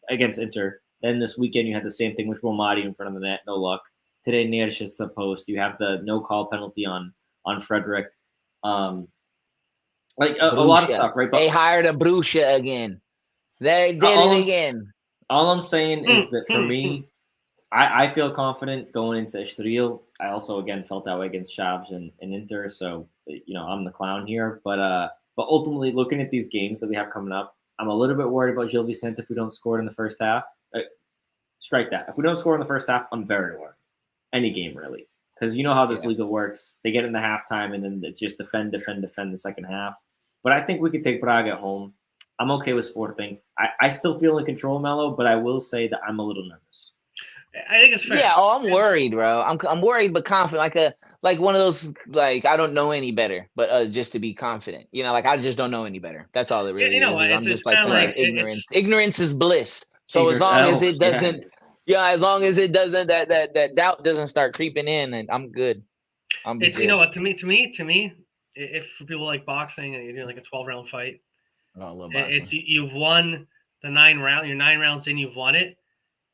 against Inter. Then this weekend you had the same thing with Romario in front of the net, no luck. Today Neres is the post. You have the no call penalty on Frederick. A lot of stuff, right? But they hired a Brucia again. They did it again. All I'm saying is that for me, I feel confident going into Estoril. I also, again, felt that way against Chaves and Inter. So, I'm the clown here. But ultimately, looking at these games that we have coming up, I'm a little bit worried about Gil Vicente if we don't score in the first half. Strike that. If we don't score in the first half, I'm very worried. Any game, really. Because you know how this Liga works. They get in the halftime, and then it's just defend the second half. But I think we could take Braga at home. I'm okay with Sporting. I still feel in control, Mello, but I will say that I'm a little nervous. I think it's fair. Yeah, I'm worried, bro. I'm worried but confident, like one of those, I don't know any better, but just to be confident. I just don't know any better. That's all it really is. I'm just ignorance. Ignorance is bliss. So as long as it doesn't, as long as it doesn't, that doubt doesn't start creeping in, and I'm good. It's good. What, to me, if for people like boxing and you're doing like a 12-round fight, I love boxing. It's you've won the 9 round. You're 9 rounds in, you've won it.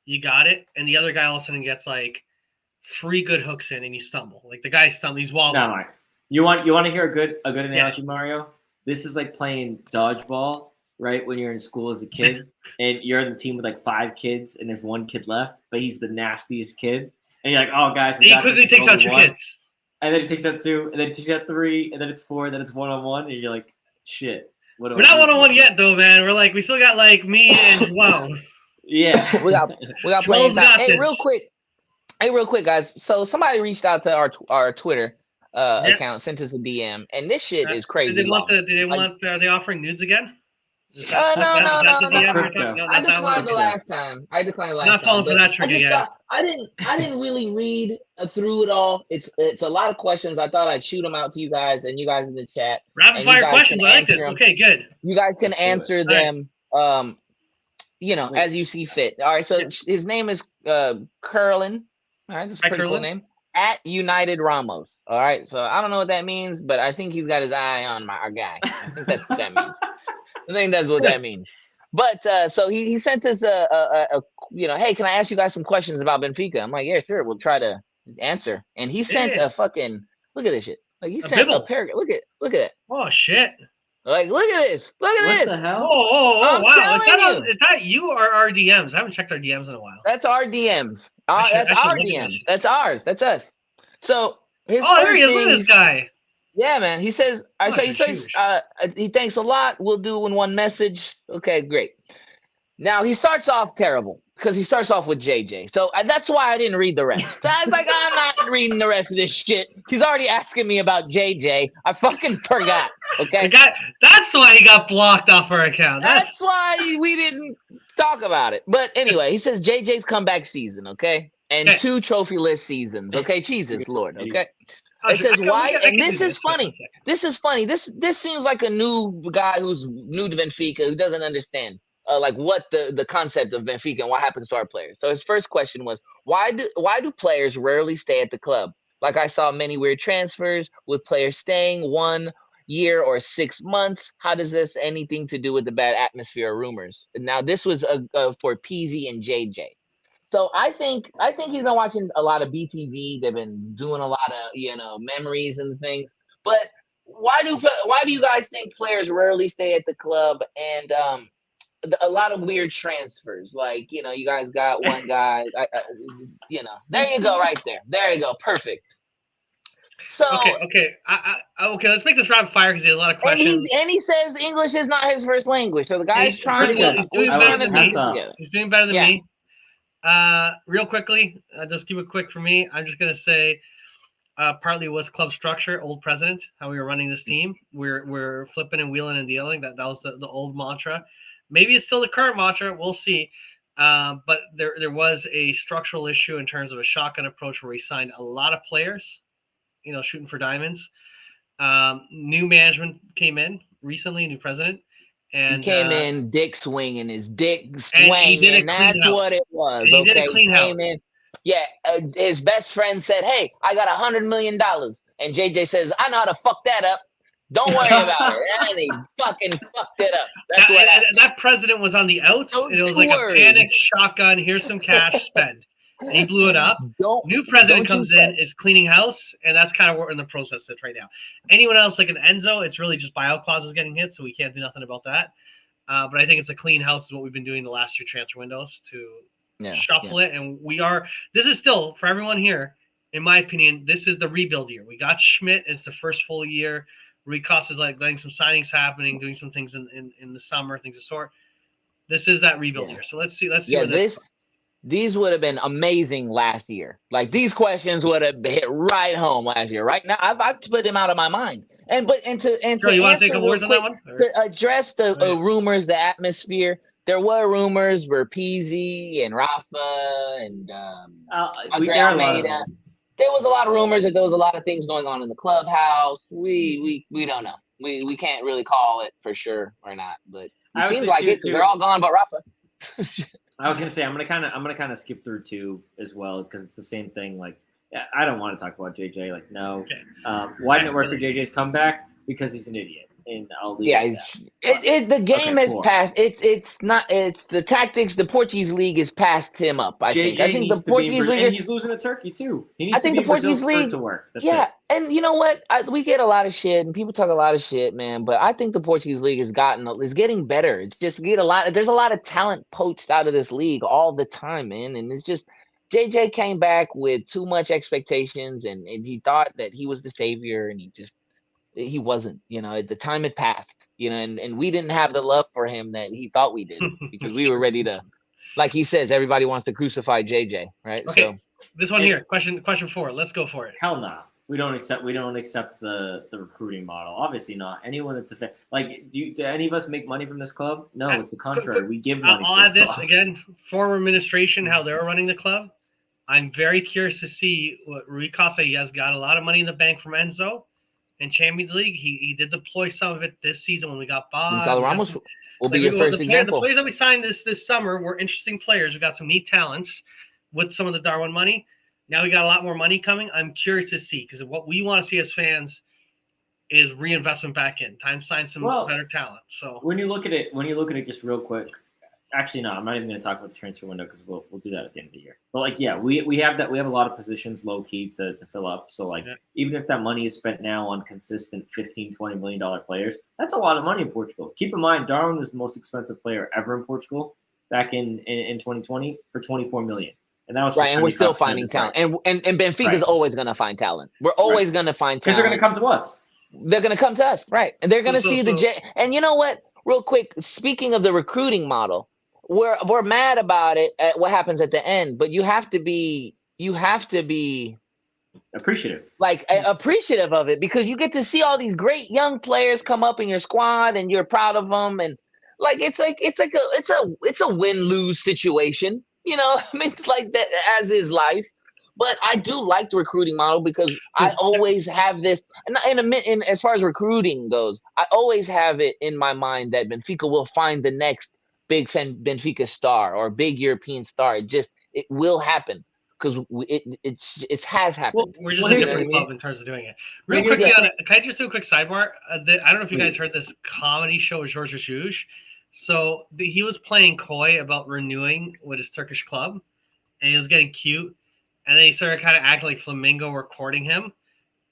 You got it, and the other guy all of a sudden gets 3 good hooks in, and you stumble. The guy stumbles, he's wobbling. No, you want to hear a good analogy, Mario? This is like playing dodgeball, right? When you're in school as a kid, and you're in the team with 5 kids, and there's 1 kid left, but he's the nastiest kid, and you're like, "Oh, guys!" He quickly takes out 2 kids, and then he takes out 2, and then he takes out 3, and then it's 4, and then it's 1-on-1, and you're like, "Shit." We're not 1-on-1 yet, though, man. We're we still got me and wow. Yeah, we got plenty of time. Hey, real quick, guys. So somebody reached out to our Twitter. account sent us a DM, and this shit is crazy. Did they want? Are they offering nudes again? No. I declined the last time. Not falling for that trick again. I didn't really read through it all. It's a lot of questions. I thought I'd shoot them out to you guys and you guys in the chat. Rapid fire questions. I like this. Okay, good. You guys can answer them. As you see fit. All right. So his name is Curlin. All right, this is a pretty cool name. At United Ramos. All right. So I don't know what that means, but I think he's got his eye on our guy. I think that's what that means. I think that's what that means. But so he sent us hey, can I ask you guys some questions about Benfica? I'm like, yeah, sure. We'll try to answer. And he sent a fucking, look at this shit. Like he sent a paragraph. Look at it. Oh shit. Like, look at this. Look at what this. The hell? Oh, wow. Is that you or our DMs? I haven't checked our DMs in a while. That's our DMs. That's our DMs. That's ours. That's us. So his there he is. Look at this guy. Yeah, man. He says, he thanks a lot. We'll do in one message. Okay, great. Now he starts off terrible because he starts off with JJ. So that's why I didn't read the rest. So I was like, I'm not reading the rest of this shit. He's already asking me about JJ. I fucking forgot. Okay. That's why he got blocked off our account. That's why we didn't talk about it. But anyway, he says JJ's comeback season. Okay. And 2 trophyless seasons. Okay. Jesus Lord. Okay. It says why, and this is funny. This is funny. This seems like a new guy who's new to Benfica who doesn't understand like what the concept of Benfica and what happens to our players. So his first question was, why do players rarely stay at the club? Like I saw many weird transfers with players staying 1 year or 6 months. How does this anything to do with the bad atmosphere or rumors? Now this was for PZ and JJ. So I think he's been watching a lot of BTV. They've been doing a lot of memories and things. But why do you guys think players rarely stay at the club and a lot of weird transfers? Like you guys got one guy. There you go, right there. There you go, perfect. So okay. Let's make this rapid fire because he has a lot of questions. And he says English is not his first language. So the guy's trying to. He's doing better than me. He's doing better than me. Real quickly, just keep it quick for me. I'm just gonna say, partly was club structure, old president, how we were running this team. We're flipping and wheeling and dealing. That was the old mantra. Maybe it's still the current mantra. We'll see. But there was a structural issue in terms of a shotgun approach where we signed a lot of players, shooting for diamonds. New management came in recently, new president. And he came in dick swinging, his dick swinging, and that's what it was. And he did a clean house. His best friend said, "Hey, I got $100 million," and JJ says, "I know how to fuck that up. Don't worry about it." And he fucking fucked it up. That's what that president was on the outs, and it was like a panic shotgun. Here's some cash, spend. And he blew it up. New president comes in, is cleaning house, and that's kind of what we're in the process of right now. Anyone else like an Enzo, it's really just buyout clauses getting hit, so we can't do nothing about that. But I think it's a clean house is what we've been doing the last 2 transfer windows to shuffle it. And this is still, for everyone here, in my opinion, this is the rebuild year. We got Schmidt. It's the first full year. Rui Costa is like letting some signings happening, doing some things in the summer, things of sort. This is that rebuild year. So let's see. These would have been amazing last year. Like these questions would have hit right home last year. Right now, I've put them out of my mind. To you want to take a words on that one? To address the rumors, the atmosphere. There were rumors where PZ and Rafa and Almeida. There was a lot of rumors that there was a lot of things going on in the clubhouse. We don't know. We can't really call it for sure or not. But it seems like it because they're all gone but Rafa. I was gonna say I'm gonna kind of skip through 2 as well because it's the same thing. Like, I don't want to talk about JJ. Like, no. Okay. Why didn't it work for JJ's comeback? Because he's an idiot, and I'll leave. Yeah, the game has passed. It's not. It's the tactics. The Portuguese league has passed him up. I think the Portuguese league. And he's losing to Turkey too. I think the Portuguese league to work. And you know what? We get a lot of shit, and people talk a lot of shit, man. But I think the Portuguese league is getting better. It's just there's a lot of talent poached out of this league all the time, man. And it's just JJ came back with too much expectations, and he thought that he was the savior, and he wasn't. At the time it passed. And we didn't have the love for him that he thought we did because we were ready to. Like he says, everybody wants to crucify JJ, right? Okay. So this one here, question 4. Let's go for it. Hell no. We don't accept the recruiting model. Obviously not. Anyone that's do any of us make money from this club? No, it's the contrary. We give money. I'll add this again. Former administration, how they're running the club. I'm very curious to see what Rui Costa. He has got a lot of money in the bank from Enzo in Champions League. He did deploy some of it this season when we got Bob. Gonzalo Ramos will be your first example. The players that we signed this summer were interesting players. We got some neat talents with some of the Darwin money. Now we got a lot more money coming. I'm curious to see, because what we want to see as fans is reinvestment back in. Time to sign some better talent. So when you look at it just real quick, actually no, I'm not even going to talk about the transfer window because we'll do that at the end of the year. But we have that. We have a lot of positions low key to fill up. So even if that money is spent now on consistent $15-20 million players, that's a lot of money in Portugal. Keep in mind, Darwin was the most expensive player ever in Portugal back in 2020 for $24 million. And that was right, and we're still finding talent. And Benfica is always going to find talent. We're always going to find talent. Because they're going to come to us. They're going to come to us, right? And they're going to see and you know what? Real quick, speaking of the recruiting model, we're mad about it at what happens at the end, but you have to be appreciative. Appreciative of it, because you get to see all these great young players come up in your squad and you're proud of them, and it's a win-lose situation. You know, I mean, like that, as is life. But I do like the recruiting model because I always have this, and as far as recruiting goes, I always have it in my mind that Benfica will find the next big Benfica star or big European star. It will happen because it has happened. We're just a different club in terms of doing it. Real quickly, can I just do a quick sidebar? I don't know if you guys heard this comedy show with Jorge Jesus. So he was playing coy about renewing with his Turkish club, and he was getting cute, and then he started kind of acting like Flamingo were courting him,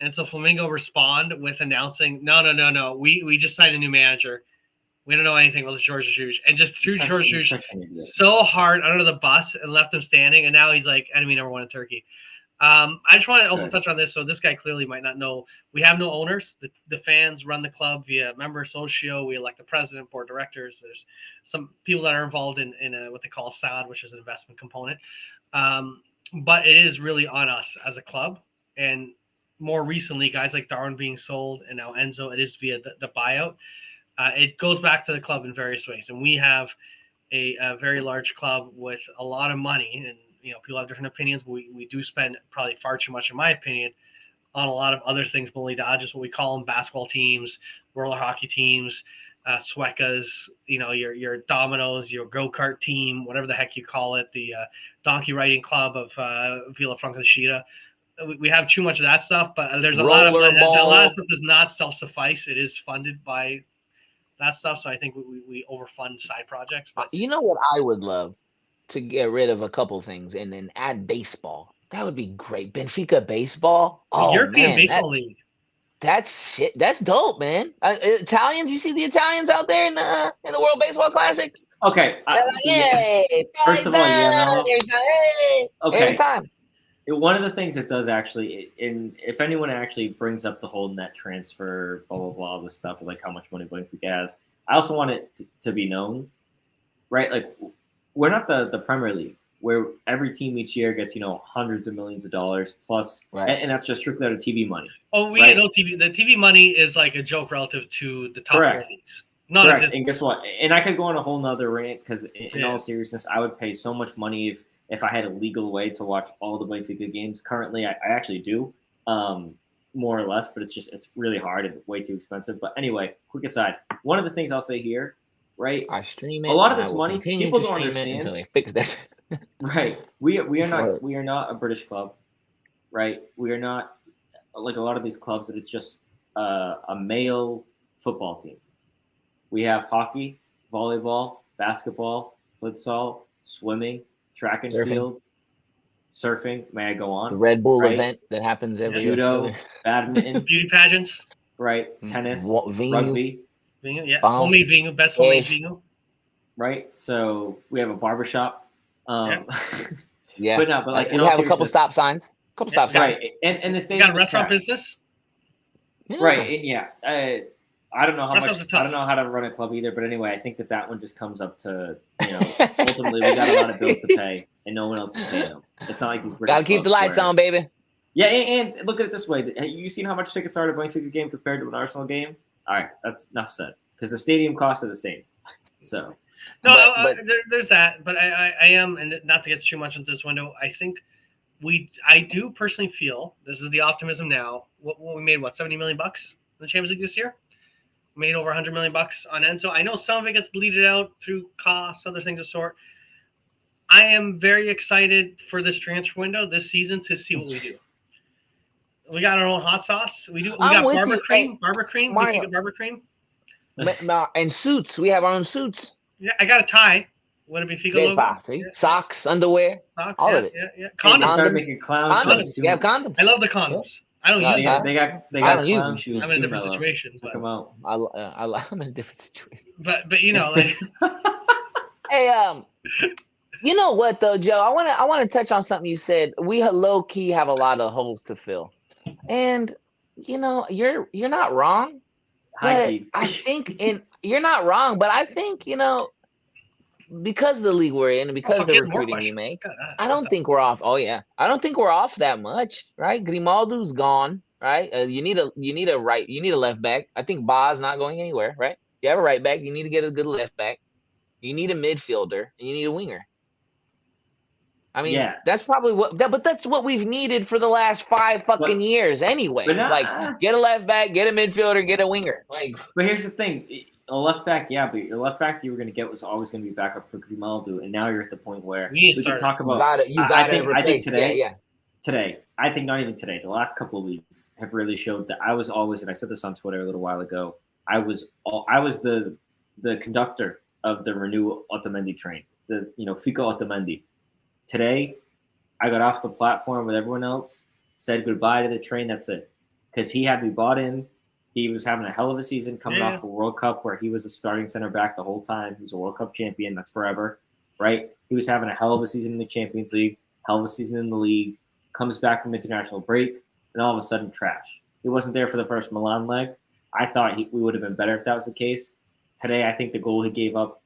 and so Flamingo respond with announcing, no, we just signed a new manager. We don't know anything about Jorge Jesus, and just threw Jorge Jesus so hard under the bus and left him standing, and now he's like enemy number one in Turkey. I just want to also touch on this. So this guy clearly might not know. We have no owners. The fans run the club via member socio. We elect the president, board directors. There's some people that are involved in what they call SAD, which is an investment component. But it is really on us as a club. And more recently, guys like Darwin being sold and now Enzo, it is via the buyout. It goes back to the club in various ways. And we have a very large club with a lot of money, and people have different opinions, but we do spend probably far too much, in my opinion, on a lot of other things. Just what we call them, basketball teams, roller hockey teams, Suecas, your dominoes, your go-kart team, whatever the heck you call it, the donkey riding club of Villafranca de Xira. We have too much of that stuff, but there's a lot of stuff does not self-suffice. It is funded by that stuff, so I think we overfund side projects. But you know what I would love? To get rid of a couple things and then add baseball. That would be great. Benfica baseball. Oh, European baseball league. That's shit. That's dope, man. Italians, you see the Italians out there in the World Baseball Classic? Okay. First of all, every time. One of the things it does actually, if anyone actually brings up the whole net transfer, blah blah blah, this stuff, like how much money Benfica has, I also want it to be known, right? Like, we're not the Premier League where every team each year gets, hundreds of millions of dollars plus, and that's just strictly out of TV money. Oh, we get no TV. The TV money is like a joke relative to the top leagues. Correct. And guess what? And I could go on a whole nother rant because, in all seriousness, I would pay so much money if I had a legal way to watch all the Benfica games. Currently, I actually do, more or less, but it's really hard and way too expensive. But anyway, quick aside. One of the things I'll say here. Right, I stream it. A lot of this money, people don't understand until they fix that. Right, we are not a British club, right? We are not like a lot of these clubs that it's just a male football team. We have hockey, volleyball, basketball, futsal, swimming, track and field, surfing. May I go on? The Red Bull event that happens every judo, badminton, beauty pageants, right? Tennis, rugby. Vinho, yeah. Homemade Vinho, best homemade Vinho. Right. So we have a barbershop. Yeah. But like, we have a couple stop signs. Right. And the state got a restaurant business. Yeah. Right. And I don't know how much. I don't know how to run a club either. But anyway, I think that one just comes up to ultimately we got a lot of bills to pay and no one else is paying them. It's not like these British. Gotta keep the lights on, baby. Yeah, and look at it this way. Have you seen how much tickets are at a Benfica game compared to an Arsenal game? All right, that's enough said. Because the stadium costs are the same. So. No, there's that. But I am, and not to get too much into this window, I think I do personally feel, this is the optimism now, what we made, $70 million in the Champions League this year? Made over $100 million on Enzo. I know some of it gets bleeded out through costs, other things of sort. I am very excited for this transfer window this season to see what we do. We got our own hot sauce. We got barber cream. Mario. Barber cream. And suits. We have our own suits. Yeah, I got a tie. What a Benfica logo. Yeah. Socks, underwear, all of it. Yeah. Condoms. Condoms. You have condoms. I love the condoms. I don't use them. They got clown shoes. I'm in a different situation. Come out. I'm in a different situation. But like. Hey, you know what though, Joe? I want to touch on something you said. We low key have a lot of holes to fill, and you're not wrong. But I think you're not wrong. But I think because of the league we're in and because of the recruiting we make, I don't think we're off. Oh yeah, I don't think we're off that much, right? Grimaldo's gone, right? You need a left back. I think Ba's not going anywhere, right? You have a right back. You need to get a good left back. You need a midfielder and you need a winger. I mean, that's probably but that's what we've needed for the last 5 fucking years anyway. It's like, get a left back, get a midfielder, get a winger. Like, but here's the thing. A left back, but your left back you were going to get was always going to be backup for Grimaldo, and now you're at the point where we can talk about. I think today, today, I think not even today. The last couple of weeks have really showed that I was always, and I said this on Twitter a little while ago. I was the conductor of the Renew Otamendi train, Fico Otamendi. Today, I got off the platform with everyone else, said goodbye to the train. That's it, because he had me bought in. He was having a hell of a season coming off a World Cup where he was a starting center back the whole time. He was a World Cup champion. That's forever, right? He was having a hell of a season in the Champions League, hell of a season in the league, comes back from international break, and all of a sudden trash. He wasn't there for the first Milan leg. I thought we would have been better if that was the case. Today, I think the goal he gave up,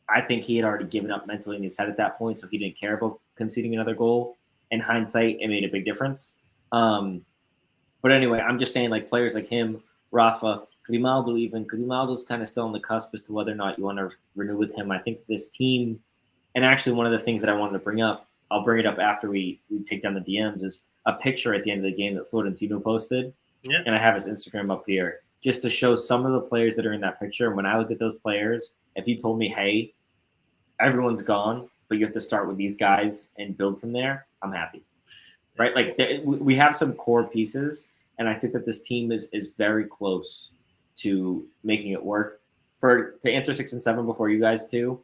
I think he had already given up mentally in his head at that point, so he didn't care about conceding another goal. In hindsight, it made a big difference. But anyway, I'm just saying, like, players like him, Rafa, Grimaldo even. Grimaldo's kind of still on the cusp as to whether or not you want to renew with him. I think this team, and actually one of the things that I wanted to bring up, I'll bring it up after we take down the DMs, is a picture at the end of the game that Florentino posted. Yeah. And I have his Instagram up here just to show some of the players that are in that picture. And when I look at those players, if you told me, hey, everyone's gone, but you have to start with these guys and build from there, I'm happy. Right? Like, we have some core pieces, and I think that this team is very close to making it work. To answer 6 and 7 before you guys too,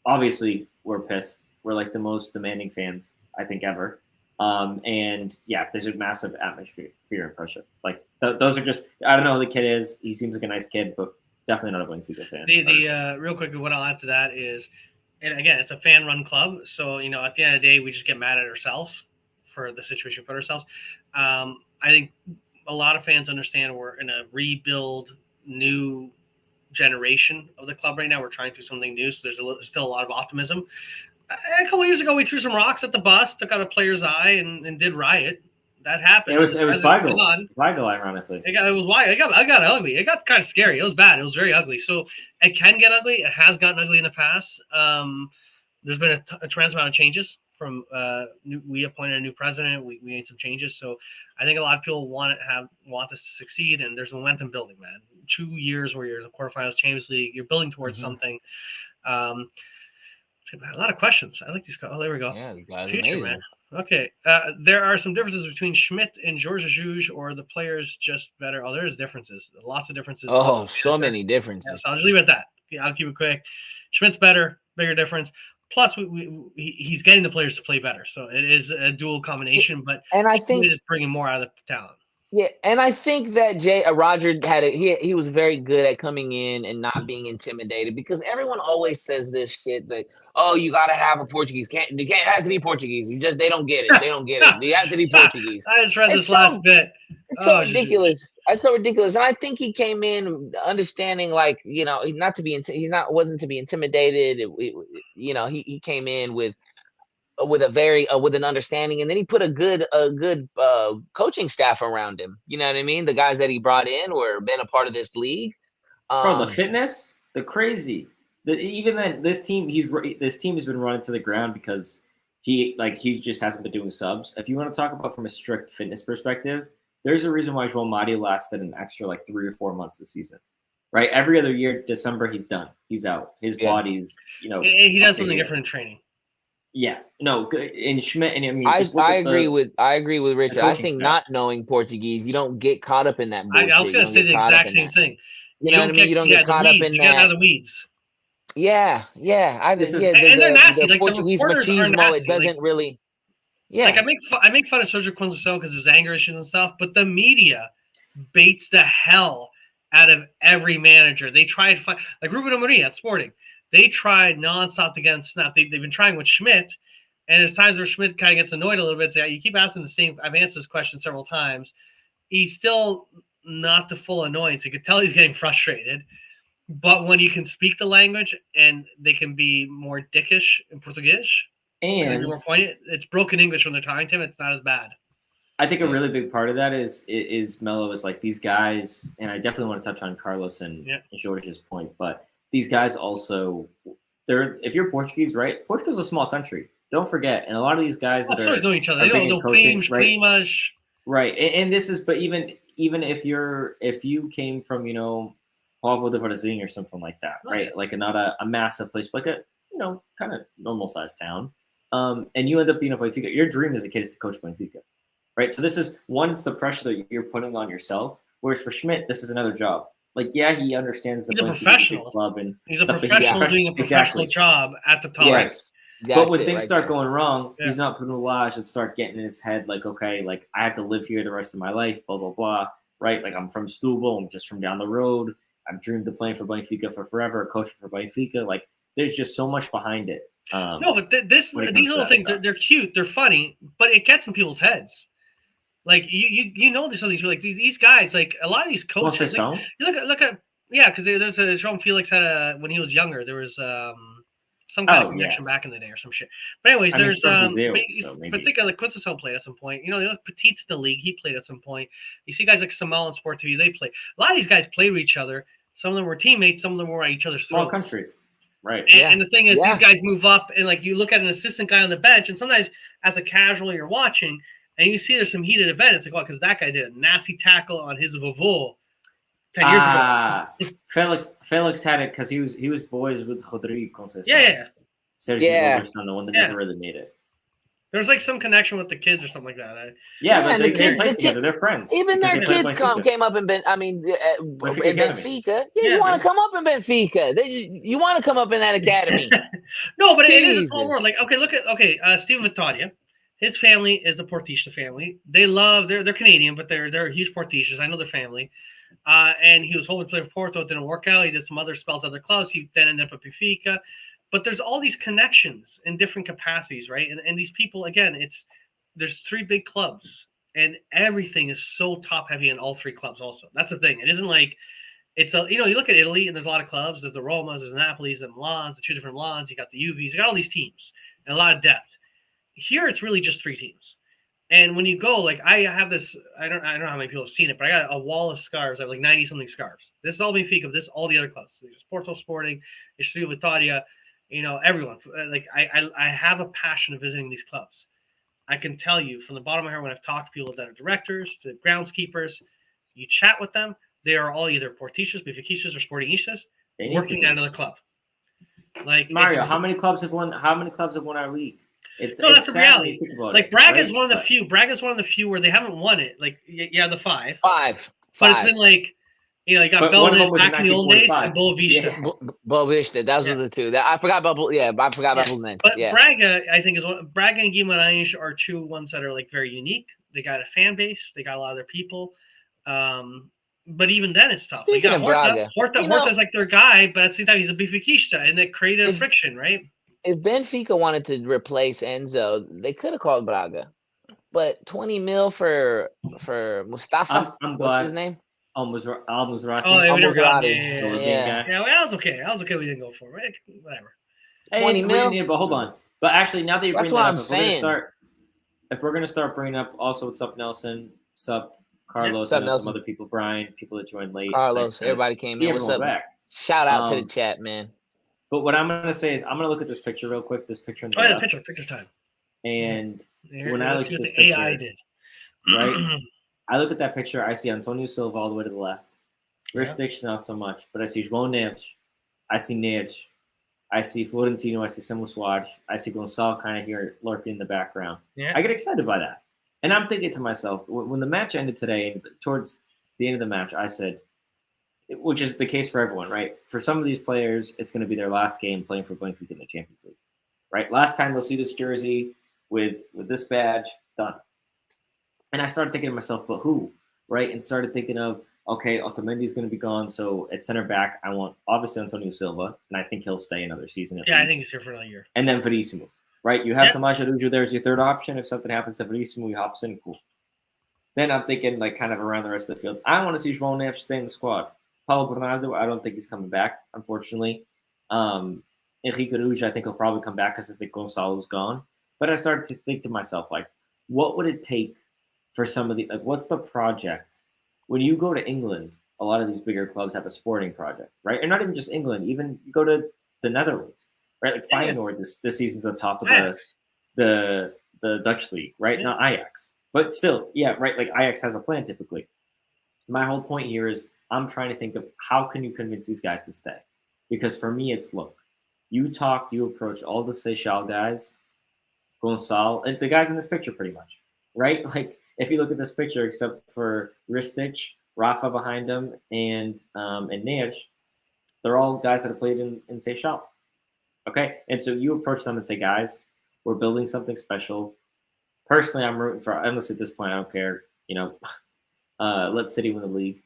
obviously we're pissed. We're like the most demanding fans I think ever. And yeah, there's a massive atmosphere and pressure. Like those are just, I don't know who the kid is. He seems like a nice kid, but definitely not a Benfica fan. The real quick, what I'll add to that is, and again, it's a fan-run club, so at the end of the day, we just get mad at ourselves for the situation we put ourselves. I think a lot of fans understand we're in a rebuild, new generation of the club right now. We're trying to do something new, so there's still a lot of optimism. A couple of years ago, we threw some rocks at the bus, took out a player's eye, and did riot. That happened. It was Weigl, ironically. It was why I got ugly. It got kind of scary. It was bad. It was very ugly. So it can get ugly. It has gotten ugly in the past. There's been a tremendous amount of changes. We appointed a new president. We made some changes. So I think a lot of people want this to succeed, and there's momentum building, man. 2 years where you're in the quarterfinals, Champions League, you're building towards something. A lot of questions. I like these. Oh, there we go. Yeah, you guys Future, amazing. Man. Okay. There are some differences between Schmidt and George Jesus, or the players just better. Oh, there's differences. Lots of differences. Oh, so many differences. Yeah, so I'll just leave it at that. I'll keep it quick. Schmidt's better, bigger difference. Plus, he's getting the players to play better. So it is a dual combination, but I think Schmidt is bringing more out of the talent. Yeah, and I think that Roger he was very good at coming in and not being intimidated, because everyone always says this shit that, oh, you got to have a Portuguese. It has to be Portuguese. They don't get it. They don't get it. You have to be Portuguese. I just read this last bit. It's so ridiculous. It's so ridiculous. And I think he came in understanding, like, he wasn't to be intimidated. He came in with with a very with an understanding, and then he put a good coaching staff around him. You know what I mean? The guys that he brought in were been a part of this league. Bro, the fitness, the crazy, even then this team has been running to the ground because he just hasn't been doing subs. If you want to talk about from a strict fitness perspective, there's a reason why João Mario lasted an extra 3 or 4 months this season. Right, every other year, December, he's done. He's out. His body's, he does something different in training. Yeah, no, in Schmidt, and I mean, I agree with Richard. I think not knowing Portuguese, you don't get caught up in that bullshit. I was going to say the exact same thing. You know what I mean? You don't get caught up in that. You get out of the weeds. Yeah. And they're nasty. The Portuguese machismo, it doesn't really. Yeah. I make fun of Sergio Conceição because of his anger issues and stuff, but the media baits the hell out of every manager. They tried Ruben Amorim at Sporting. They tried nonstop to get him snapped. They've been trying with Schmidt, and there's times where Schmidt kind of gets annoyed a little bit. You keep asking the same. I've answered this question several times. He's still not the full annoyance. You could tell he's getting frustrated. But when you can speak the language and they can be more dickish in Portuguese, and more pointed, it's broken English when they're talking to him. It's not as bad. I think a really big part of that is Melo is these guys, and I definitely want to touch on Carlos and George's point, but these guys also, if you're Portuguese, right? Portugal's a small country. Don't forget, and a lot of these guys that are know each other. They don't coaching, primas. Right, and this is, but even if you came from Povo de Varzim or something like that, right? Not a massive place, but a kind of normal sized town, and you end up being a Benfica. Your dream as a kid is to coach Benfica. Right, so this is it's the pressure that you're putting on yourself. Whereas for Schmidt, this is another job. He understands he's a professional club and he's a professional doing a professional job at the top. Yes. But when things start going wrong, he's not putting a lodge and start getting in his head okay, I have to live here the rest of my life, blah blah blah. Right, I'm from Setúbal, I'm just from down the road. I've dreamed of playing for Benfica for forever, coaching for Benfica. There's just so much behind it. No, but these little things, they're cute, they're funny, but it gets in people's heads. There's some of these guys, a lot of these coaches. You look at because there's a João Felix had when he was younger. There was some kind of connection back in the day or some shit. But anyways, but think of Conceição played at some point. Petit's the league. He played at some point. You see guys like Samal and Sport TV. They play. A lot of these guys play with each other. Some of them were teammates. Some of them were at each other's throats. Small country. Right. And the thing is, these guys move up, and you look at an assistant guy on the bench, and sometimes as a casual you're watching. And you see there's some heated event. It's because that guy did a nasty tackle on his vovô 10 years ago. Felix had it because he was boys with Rodrigo Conceição. Yeah. Sergio's older son, the one that never really made it. There's some connection with the kids or something like that. But they play together. They're friends. Even their kids came up in Benfica. You want to come up in Benfica. You want to come up in that academy. No, but it is a small world. Look at Steven Vitória. His family is a Portista family. They're Canadian, but they're huge Portistas. I know their family. And he was hoping to play for Porto. It didn't work out. He did some other spells at other clubs. He then ended up at Benfica. But there's all these connections in different capacities, right? And these people, again, there's 3 big clubs, and everything is so top heavy in all 3 clubs. Also, that's the thing. It isn't you look at Italy, and there's a lot of clubs. There's the Romas, there's the Napolis, and Milans, the 2 different Milans. You got the Juves. You got all these teams and a lot of depth. Here, it's really just 3 teams. And when you go, I have this, I don't know how many people have seen it, but I got a wall of scarves. I have 90-something scarves. This is all Benfica. This is all the other clubs. There's Porto Sporting, there's Vitória, everyone. I have a passion of visiting these clubs. I can tell you from the bottom of my heart when I've talked to people that are directors, to groundskeepers, you chat with them, they are all either Portistas, Benfiquistas, or Sportingistas working at another club. Mario, how many clubs have won our league? That's the reality. Braga is one of the few. Braga's one of the few where they haven't won it. The 5. But it's been you got Belenenses back in the old days and Boa Vista. Boa Vista. Those are the 2. I forgot about Belenenses. But Braga, I think, is one. Braga and Guimarães are 2 ones that are very unique. They got a fan base. They got a lot of their people. But even then, it's tough. Speaking of Braga, Horta's their guy, but at the same time, he's a Benfiquista, and that created a friction, right? If Benfica wanted to replace Enzo, they could have called Braga, but 20 mil for Mustafa. What's his name? Al-Musrati. Yeah. Well, that was okay. We didn't go for it. Whatever. 20 mil. But hold on. But actually, now that you bring That's what that I'm up, saying. if we're gonna start bringing up also what's up, Nelson, what's up, Carlos, What's up, I know some Nelson? other people, Brian, people that joined late. Carlos, everybody came in. What's up? Back. Shout out to the chat, man. But what I'm gonna say is I'm gonna look at this picture real quick. This picture on the left. Picture time. And when I look at this picture, AI did. Right? I look at that picture. I see Antonio Silva all the way to the left. Ristich, not so much, but I see João Neves. I see Neves. I see Florentino. I see Samu Suárez. I see Gonçalo kind of here lurking in the background. Yeah. I get excited by that. And I'm thinking to myself, when the match ended today, and towards the end of the match, I said, which is the case for everyone, right? For some of these players, it's going to be their last game playing for Benfica in the Champions League, right? Last time they'll see this jersey with this badge, done. And I started thinking to myself, but who, right? And started thinking of, okay, Otamendi is going to be gone, so at center back, I want obviously Antonio Silva, and I think he'll stay another season at least. I think he's here for another year. And then Verissimo, right? You have Tomás Araújo there as your third option. If something happens to Verissimo, he hops in, cool. Then I'm thinking, like, kind of around the rest of the field. I want to see João Neves stay in the squad. Paulo Bernardo, I don't think he's coming back, unfortunately. Henrique Araújo, I think he'll probably come back because I think Gonçalo's gone. But I started to think to myself, like, what would it take for some of the, like, what's the project? When you go to England, a lot of these bigger clubs have a sporting project, right? And not even just England, even you go to the Netherlands, right? Like Feyenoord this season's on top of the Dutch league, right? Not Ajax. But still, right? Like Ajax has a plan typically. My whole point here is I'm trying to think of how can you convince these guys to stay? Because for me, it's look, you approach all the Seychelles guys, Gonçalo, and the guys in this picture pretty much, right? Like if you look at this picture, except for Ristich, Rafa behind him, and Neves, they're all guys that have played in Seychelles. Okay? And so you approach them and say, guys, we're building something special. Personally, I'm rooting for, unless at this point I don't care, let City win the league.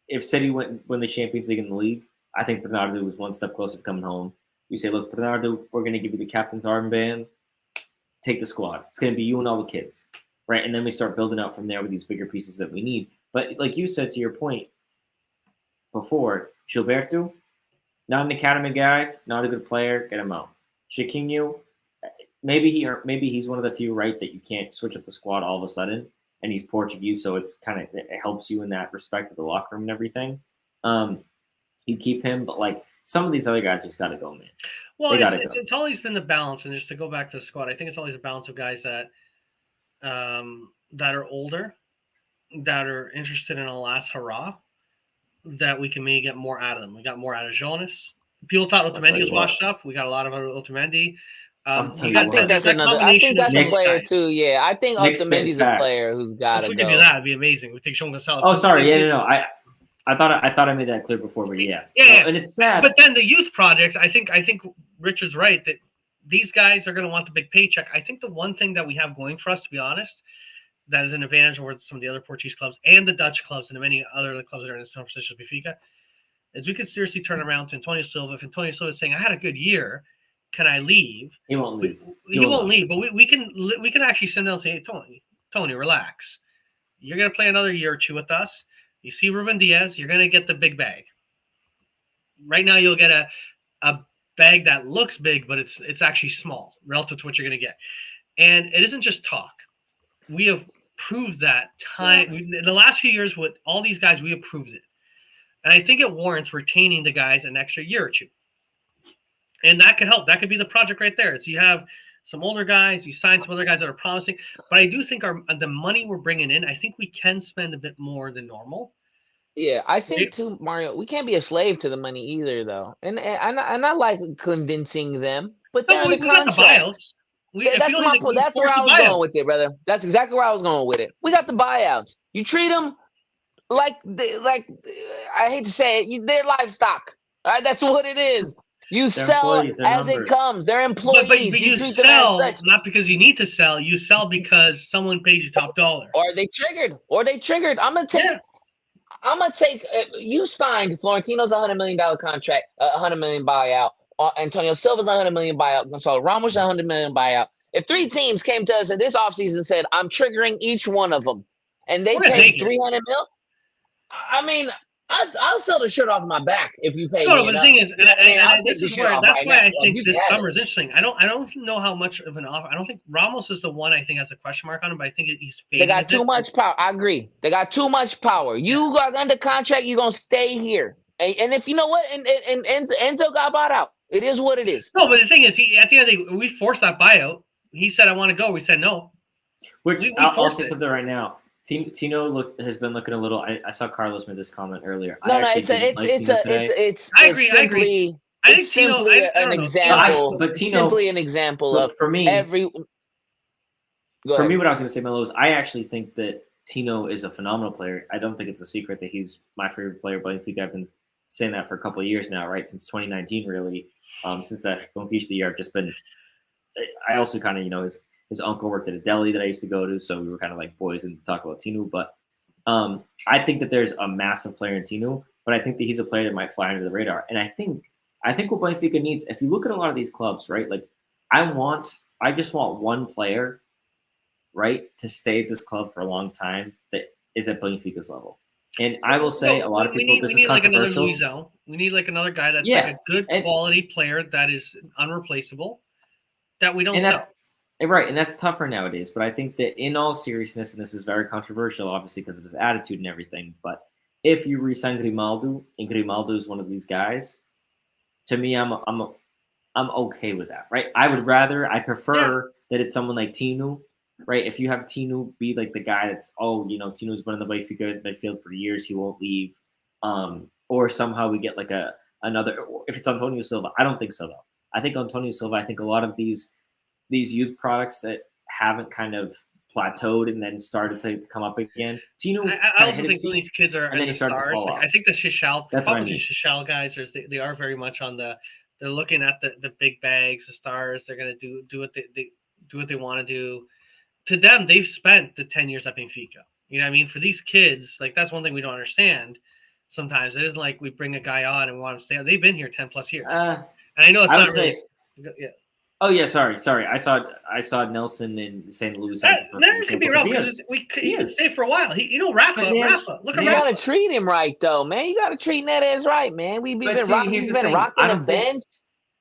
If City win the Champions League in the league, I think Bernardo was one step closer to coming home. You say, look, Bernardo, we're going to give you the captain's armband. Take the squad. It's going to be you and all the kids, right? And then we start building out from there with these bigger pieces that we need. But like you said, to your point before, Gilberto, not an academy guy, not a good player, get him out. Chiquinho, maybe he's one of the few, right, that you can't switch up the squad all of a sudden, and he's Portuguese, so it helps you in that respect of the locker room and everything. You keep him, but like some of these other guys just got to go, man. Well, it's always been the balance, and just to go back to the squad, I think it's always a balance of guys that are older, that are interested in a last hurrah, that we can maybe get more out of them. We got more out of Jonas. People thought Otamendi was washed up. We got a lot of Otamendi. I think that's a player too. Yeah, I think Otamendi's a player who's got to go. If we could do that, it'd be amazing. We think João Gonçalo. Oh, sorry. No. I thought I made that clear before, but yeah. And it's sad. But then the youth projects, I think Richard's right that these guys are going to want the big paycheck. I think the one thing that we have going for us, to be honest, that is an advantage over some of the other Portuguese clubs and the Dutch clubs and many other clubs that are in the same position as Benfica, is we could seriously turn around to Antonio Silva. If Antonio Silva is saying, I had a good year, can I leave? He won't leave. He won't leave, but we can actually send down and say, hey, Tony, relax. You're going to play another year or two with us. You see Ruben Diaz, you're going to get the big bag. Right now, you'll get a bag that looks big, but it's actually small relative to what you're going to get. And it isn't just talk. We have proved that time. In the last few years with all these guys, we have proved it. And I think it warrants retaining the guys an extra year or two. And that could help. That could be the project right there. So you have some older guys, you sign some other guys that are promising. But I do think the money we're bringing in, I think we can spend a bit more than normal. Yeah, I think too, Mario, we can't be a slave to the money either, though. And I like convincing them, but they're in the contract. That's my point. That's where I was going with it, brother. That's exactly where I was going with it. We got the buyouts. You treat them like I hate to say it, they're livestock. All right, that's what it is. You sell as it comes. They're employees. But you treat sell them as such. Not because you need to sell. You sell because someone pays you top dollar. Or they triggered. I'm gonna take. You signed Florentino's $100 million contract, $100 million buyout. Antonio Silva's $100 million buyout. Gonçalo Ramos $100 million buyout. If 3 teams came to us in this offseason and said, "I'm triggering each one of them," and they paid $300 million, I mean, I'll sell the shirt off my back if you pay me. No, but the thing is, that's why I think this summer is interesting. I don't know how much of an offer. I don't think Ramos is the one I think has a question mark on him, but I think he's fading. They got too much power. I agree. They got too much power. You got under contract. You're gonna stay here. And if you know what, and Enzo got bought out. It is what it is. No, but the thing is, at the end of the day, we forced that buyout. He said, "I want to go." We said no. I'll say something right now. Tino has been looking a little. I saw Carlos made this comment earlier. It's I agree. I think simply an example. But Tino, simply an example of for me. Every. For me, what I was going to say, Melo, is I actually think that Tino is a phenomenal player. I don't think it's a secret that he's my favorite player. But I think I've been saying that for a couple of years now, right? Since 2019, really. Since that Conquista year, I've just been. I also kind of, his uncle worked at a deli that I used to go to, so we were kind of like boys and talk about Tino. But I think that there's a massive player in Tino, but I think that he's a player that might fly under the radar. And I think what Benfica needs, if you look at a lot of these clubs, right? Like I just want one player, right, to stay at this club for a long time that is at Benfica's level. And I will say a lot of people, this is controversial. Like another Luizão. We need like another guy that's like a good quality player that is unreplaceable that we don't sell. Right, and that's tougher nowadays. But I think that in all seriousness, and this is very controversial, obviously, because of his attitude and everything, but if you re-sign Grimaldo, and Grimaldo is one of these guys, to me, I'm okay with that, right? I prefer that it's someone like Tino, right? If you have Tino be like the guy that's, Tino's been in the Benfica midfield for years, he won't leave, or somehow we get like another. If it's Antonio Silva, I don't think so though. I think Antonio Silva. I think a lot of these youth products that haven't kind of plateaued and then started to come up again. Tino, I also think these kids are and then he started to fall off. I think the Shishal, that's what I mean. Shishal guys they are very much on they're looking at the big bags, the stars. They're gonna do what they want to do. To them, they've spent the 10 years at Benfica. You know what I mean? For these kids, like that's one thing we don't understand. Sometimes it isn't like we bring a guy on and we want him to stay on. They've been here 10 plus years. And I know it's not really. Yeah. Oh yeah, sorry. I saw Nelson in St. Louis. That could be wrong because he can stay for a while. Rafa. Look at Rafa. You gotta treat him right though, man. You gotta treat Neres right, man. We've been rocking the bench.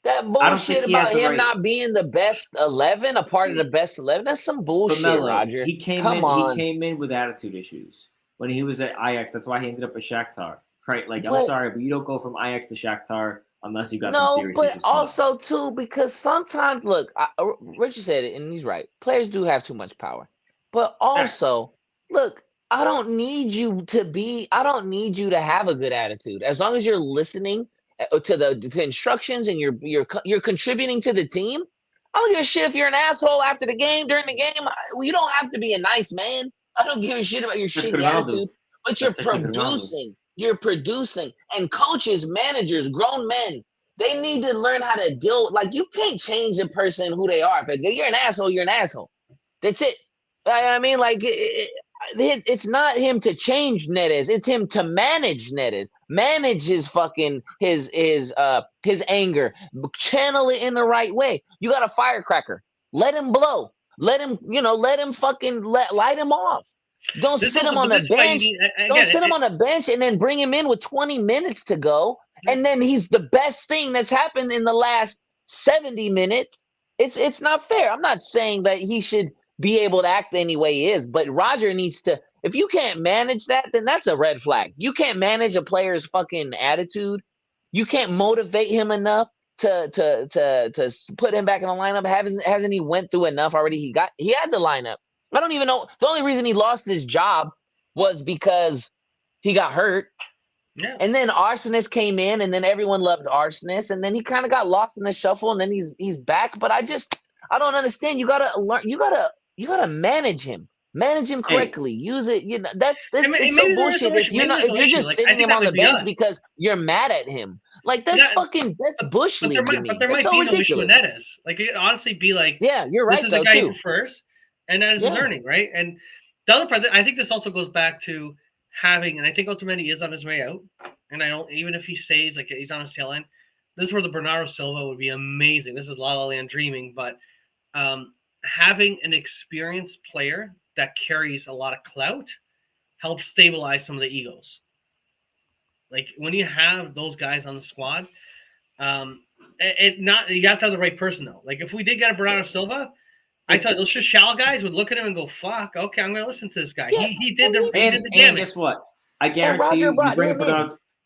That bullshit about him not being the best 11, a part of the best 11. That's some bullshit, Melo, Roger. He came in with attitude issues when he was at Ajax. That's why he ended up at Shakhtar. Right? Like, I'm sorry, but you don't go from Ajax to Shakhtar unless you got some serious issues. But also too, because sometimes, look, Richard said it, and he's right. Players do have too much power, but also, look, I don't need you to have a good attitude as long as you're listening to the instructions and you're contributing to the team. I don't give a shit if you're an asshole after the game, during the game. You don't have to be a nice man. I don't give a shit about your shitty attitude, but you're producing. And coaches, managers, grown men, they need to learn how to deal. Like, you can't change a person who they are. If you're an asshole, you're an asshole. That's it. I mean, like, it's not him to change Neres. It's him to manage Neres. Manage his fucking his anger. Channel it in the right way. You got a firecracker. Let him blow. Let him fucking light him off. Don't sit him on the bench. Don't sit him on the bench and then bring him in with 20 minutes to go. And then he's the best thing that's happened in the last 70 minutes. It's not fair. I'm not saying that he should be able to act any way he is, but Roger needs to. If you can't manage that, then that's a red flag. You can't manage a player's fucking attitude. You can't motivate him enough to put him back in the lineup. Hasn't he went through enough already? He had the lineup. I don't even know. The only reason he lost his job was because he got hurt. Yeah. And then Arsonist came in, and then everyone loved Arsonist, and then he kind of got lost in the shuffle, and then he's back. But I don't understand. You gotta learn. You gotta manage him. Manage him correctly. Use it. That's so bullshit. If you're just sitting him on the bench because you're mad at him, like that's bush league to me. But there might be no issue with Neres. Like, it honestly be like, you're right. This is the guy who first, and that is his earning, right? And the other part, I think this also goes back to having, and I think Otamendi is on his way out, and I don't, even if he stays, like he's on his tail end, this is where the Bernardo Silva would be amazing. This is La La Land dreaming, but having an experienced player that carries a lot of clout helps stabilize some of the egos. Like when you have those guys on the squad, you have to have the right person though. Like if we did get a Bernardo Silva, I thought those Shishal guys would look at him and go, "Fuck, okay, I'm gonna listen to this guy." Yeah, He did the and guess what? I guarantee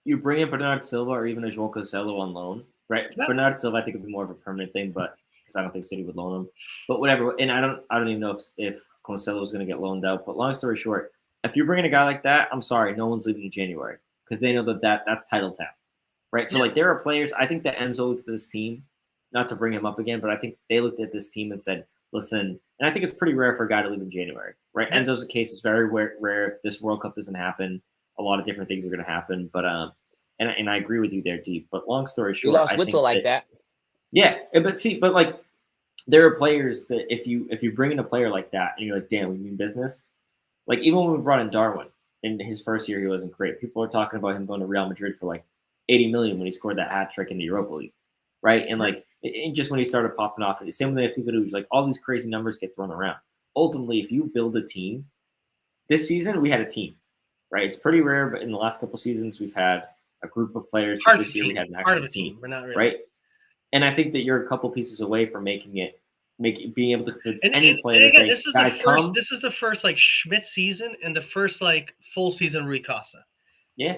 you bring in Bernardo Silva or even a João Cancelo on loan, right? Yeah. Bernardo Silva, I think, would be more of a permanent thing, but because I don't think City would loan him. But whatever. And I don't even know if Cancelo is going to get loaned out. But long story short, if you're bringing a guy like that, I'm sorry, no one's leaving in January because they know that's title tap, right? So like there are players. I think that Enzo looked at this team, not to bring him up again, but I think they looked at this team and said, listen, and I think it's pretty rare for a guy to leave in January, right? Yeah. Enzo's case is very rare. This World Cup doesn't happen. A lot of different things are going to happen, but and I agree with you there, Deep. But long story short, you lost Witzel like that. Yeah, but like there are players that if you bring in a player like that and you're like, damn, we mean business. Like even when we brought in Darwin in his first year, he wasn't great. People are talking about him going to Real Madrid for like 80 million when he scored that hat trick in the Europa League, right? And like just when he started popping off, the same way that people do, like all these crazy numbers get thrown around. Ultimately, if you build a team, this season we had a team. Right, it's pretty rare, but in the last couple of seasons, we've had a group of players. But this year, we had an actual team, but not really. Right? And I think that you're a couple pieces away from being able to convince any player to say, "Guys, come." This is the first like Schmidt season and the first like full season Rui Costa. Yeah,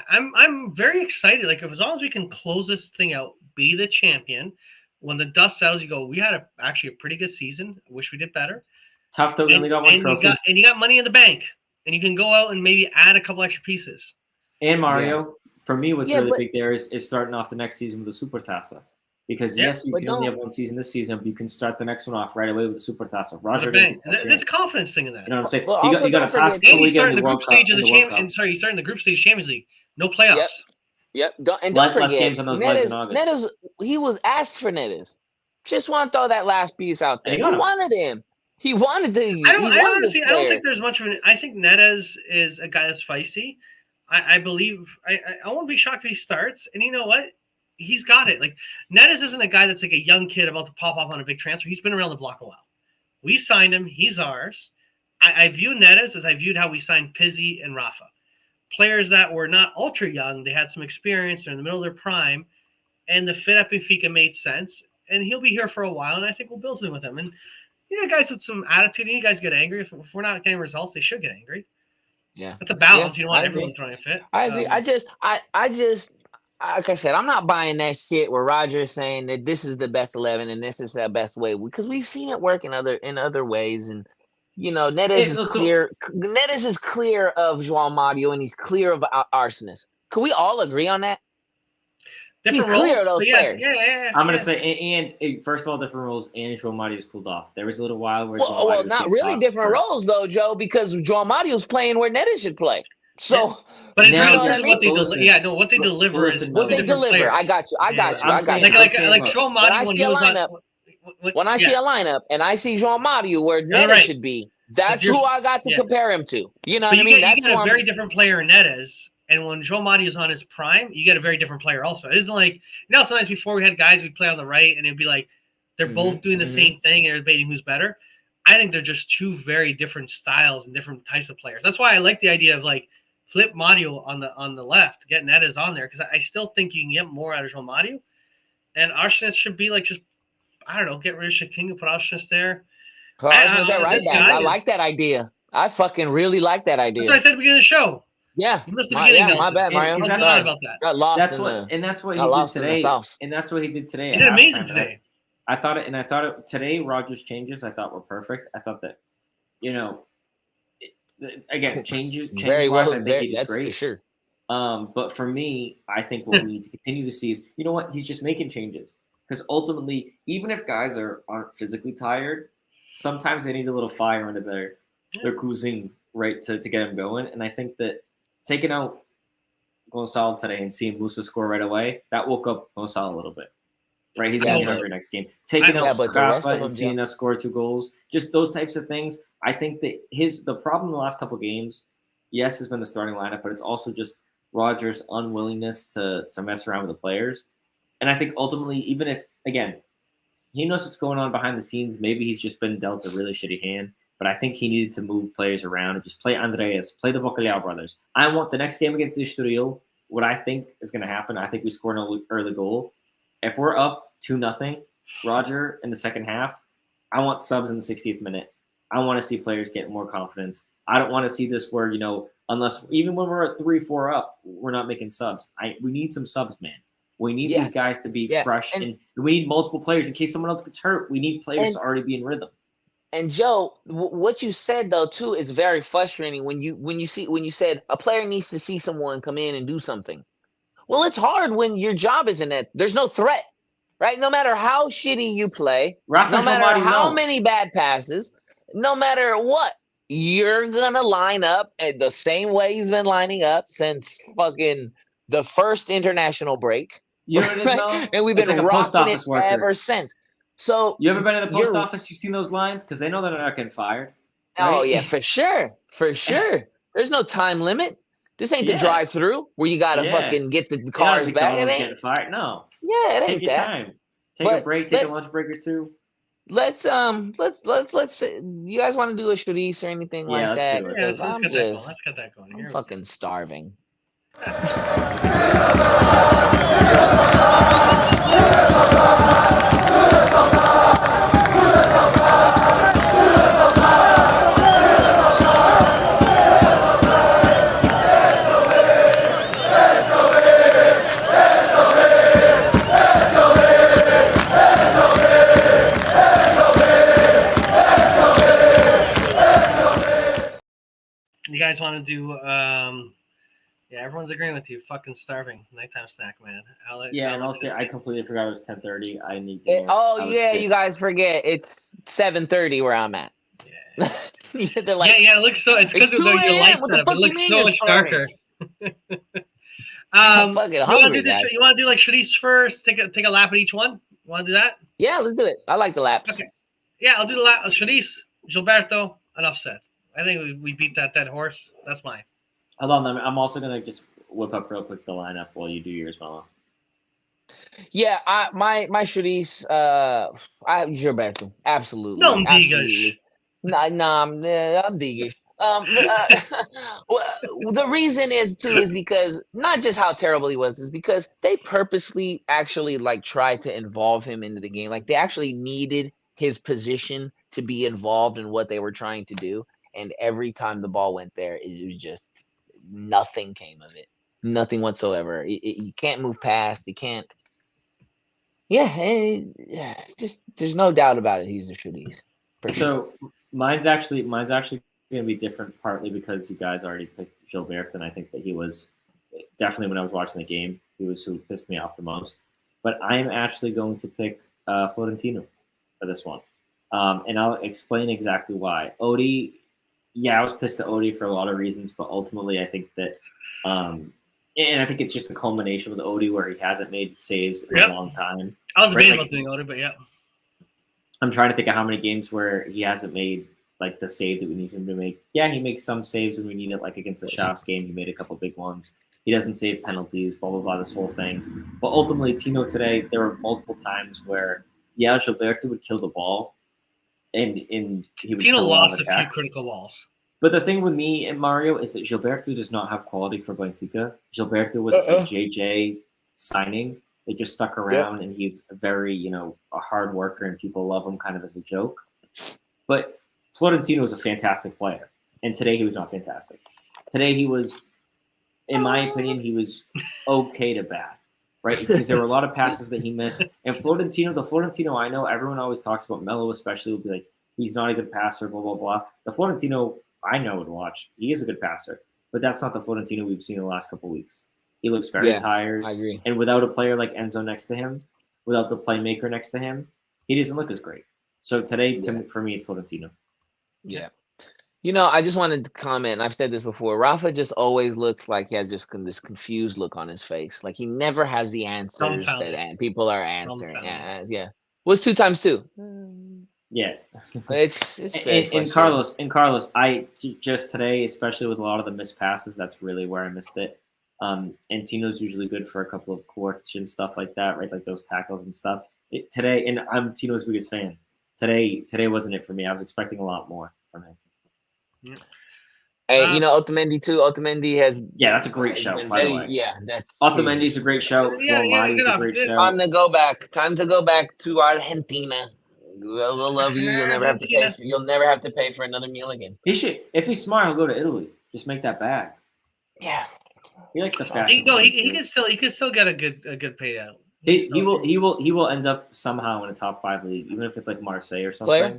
I'm very excited. Like as long as we can close this thing out, be the champion. When the dust settles, you go, we had actually a pretty good season. I wish we did better. Tough though. We only got one trophy. You got money in the bank. And you can go out and maybe add a couple extra pieces. And Mario, for me, what's really big there is starting off the next season with a Super Tassa. Because yes, you can only have one season this season, but you can start the next one off right away with the Super Tassa. Roger, there's a confidence thing in that. You know what I'm saying? Well, you got to pass the league in the World Cup. Sorry, you start in the group stage Champions League. No playoffs. Yep. Don't less forget, games on those legs in August. Neres, he was asked for Neres. Just want to throw that last piece out there. He wanted him. He wanted the. I don't think there's much of an. I think Neres is a guy that's feisty. I believe. I won't be shocked if he starts. And you know what? He's got it. Like Neres isn't a guy that's like a young kid about to pop off on a big transfer. He's been around the block a while. We signed him. He's ours. I view Neres as I viewed how we signed Pizzi and Rafa. Players that were not ultra young. They had some experience. They're in the middle of their prime. And the fit at Benfica made sense. And he'll be here for a while. And I think we'll build something with him. And you know, guys with some attitude, and you guys get angry. If we're not getting results, they should get angry. Yeah. It's a balance. You don't want everyone throwing a fit. I agree. I just, like I said, I'm not buying that shit where Roger's saying that this is the best 11 and this is the best way, because we've seen it work in other ways. And, you know, Neres is clear. Neres is clear of João Mario and he's clear of Arsenis. Could we all agree on that? Different he's clear of those players. Yeah. I'm going to say, and first of all, different roles, and João Mario's cooled off. There was a little while where well, not really different roles, though, Joe, because João Mario's playing where Neres should play. So, yeah. But it's what they deliver. What they deliver is what they deliver. Players. I got you. Like João Mario. When I see a lineup and I see João Mario where Neres should be, that's who I got to compare him to. You know what I mean? That's a very different player in Neres. And when João Mario is on his prime, you get a very different player also. It isn't like, sometimes before we had guys who'd play on the right and it'd be like they're both doing the same thing and they're debating who's better. I think they're just two very different styles and different types of players. That's why I like the idea of like flip Mario on the left, get Neres on there, because I still think you can get more out of João Mario. And Arsenis should be like just, I don't know, get rid of Shaking and put Arsenis there. I like that idea. I fucking really like that idea. That's what I said at the beginning of the show. Yeah, my bad, Mario. I forgot about that. Got lost. That's what he did today. And that's what he did today. He did amazing today. I thought it today. Rogers' changes I thought were perfect. I thought that, again, changes. Very well. I think he did great. For sure. But for me, I think what we need to continue to see is, you know what, he's just making changes, because ultimately, even if guys aren't physically tired, sometimes they need a little fire under their cuisine, right, to get them going. And I think that taking out Gonçalo today and seeing Musa score right away, that woke up Gonçalo a little bit. Right, he's going to be hungry next game. Taking out Rafa and seeing us score 2 goals, just those types of things. I think that the problem in the last couple of games, yes, has been the starting lineup, but it's also just Rogers' unwillingness to mess around with the players. And I think ultimately, even if, again, he knows what's going on behind the scenes, maybe he's just been dealt a really shitty hand. But I think he needed to move players around and just play Andreas, play the Bacalhau brothers. I want the next game against the Estoril, what I think is going to happen, I think we score an early goal. If we're up 2-0, Roger, in the second half, I want subs in the 60th minute. I want to see players get more confidence. I don't want to see this where, unless even when we're at 3-4 up, we're not making subs. We need some subs, man. We need these guys to be fresh, and we need multiple players in case someone else gets hurt. We need players to already be in rhythm. And Joe, what you said though too is very frustrating when you said a player needs to see someone come in and do something. Well, it's hard when your job isn't it. There's no threat, right? No matter how shitty you play, no matter how many bad passes, no matter what, you're gonna line up the same way he's been lining up since fucking the first international break. You know what it is, Mel? And we've been rocking it ever since. So you ever been to the post office? You've seen those lines because they know they're not getting fired. Right? Oh yeah, for sure. There's no time limit. This ain't the drive-through where you gotta fucking get the cars back. It ain't getting fired. No. Yeah, it ain't take your time. Take a break. Take a lunch break or two. Let's you guys want to do a Charisse or anything like that? Yeah, let's get that going. I'm fucking starving. You guys want to do everyone's agreeing with you. Fucking starving. Nighttime snack, man. And also I completely forgot it was 10:30. I need you guys forget it's 7:30 where I'm at. Yeah. They're like, it looks so. It's because of your light setup. It looks so much darker. I'm fucking hungry, you want to do like Charisse first? Take a lap at each one. You want to do that? Yeah, let's do it. I like the laps. Okay. Yeah, I'll do the lap. Charisse, Gilberto, enough said. I think we beat that dead horse. That's mine. Hold on, I'm also gonna just whip up real quick the lineup while you do yours, Mama. Yeah, my Charisse, Gilberto, absolutely. No, I'm Deja. I'm Deja. The reason is because not just how terrible he was, is because they purposely actually tried to involve him into the game. Like they actually needed his position to be involved in what they were trying to do. And every time the ball went there, it was just nothing came of it. Nothing whatsoever. You can't move past. You can't. Just there's no doubt about it. He's the Charisse. So mine's actually going to be different, partly because you guys already picked Gilberto, and I think that he was definitely, when I was watching the game, he was who pissed me off the most. But I'm actually going to pick Florentino for this one, and I'll explain exactly why. Odie. Yeah, I was pissed at Odie for a lot of reasons, but ultimately I think that, and I think it's just a culmination with Odie where he hasn't made saves in a long time. I was debating about doing Odie, but yeah. I'm trying to think of how many games where he hasn't made the save that we need him to make. Yeah, he makes some saves when we need it, like against the Schaff's game. He made a couple big ones. He doesn't save penalties, blah, blah, blah, this whole thing. But ultimately, Tino today, there were multiple times where, Gilberto would kill the ball, and he would Tino lost a few critical balls. But the thing with me and Mario is that Gilberto does not have quality for Benfica. Gilberto was a JJ signing. They just stuck around, and he's a very, a hard worker, and people love him kind of as a joke. But Florentino is a fantastic player, and today he was not fantastic. Today he was, in my opinion, he was okay to bad, right? Because there were a lot of passes that he missed. And the Florentino I know, everyone always talks about, Melo especially, will be like, he's not a good passer, blah, blah, blah. The Florentino I know and watch, he is a good passer, but that's not the Florentino we've seen in the last couple of weeks. He looks very tired. I agree. And without a player like Enzo next to him, without the playmaker next to him, he doesn't look as great. So today, for me, it's Florentino. Yeah. I just wanted to comment, and I've said this before, Rafa just always looks like he has just this confused look on his face. Like he never has the answers that people are answering. Yeah. What's 2 times 2? Yeah, it's very and Carlos, I just today, especially with a lot of the missed passes, that's really where I missed it. And Tino's usually good for a couple of courts and stuff like that, right? Like those tackles and stuff. Today, and I'm Tino's biggest fan. Today wasn't it for me. I was expecting a lot more from him. Hey, you know Otamendi too. Otamendi has that's a great shout. By the way, that's Otamendi's a great shout. Flormati's a great shout. Time to go back. Time to go back to Argentina. We'll love you. You'll never have to pay. You'll never have to pay for another meal again. He should. If he's smart, he'll go to Italy. Just make that bag. Yeah. He likes the fashion. He can still get a good payout. He will end up somehow in a top 5 league, even if it's like Marseille or something. Player?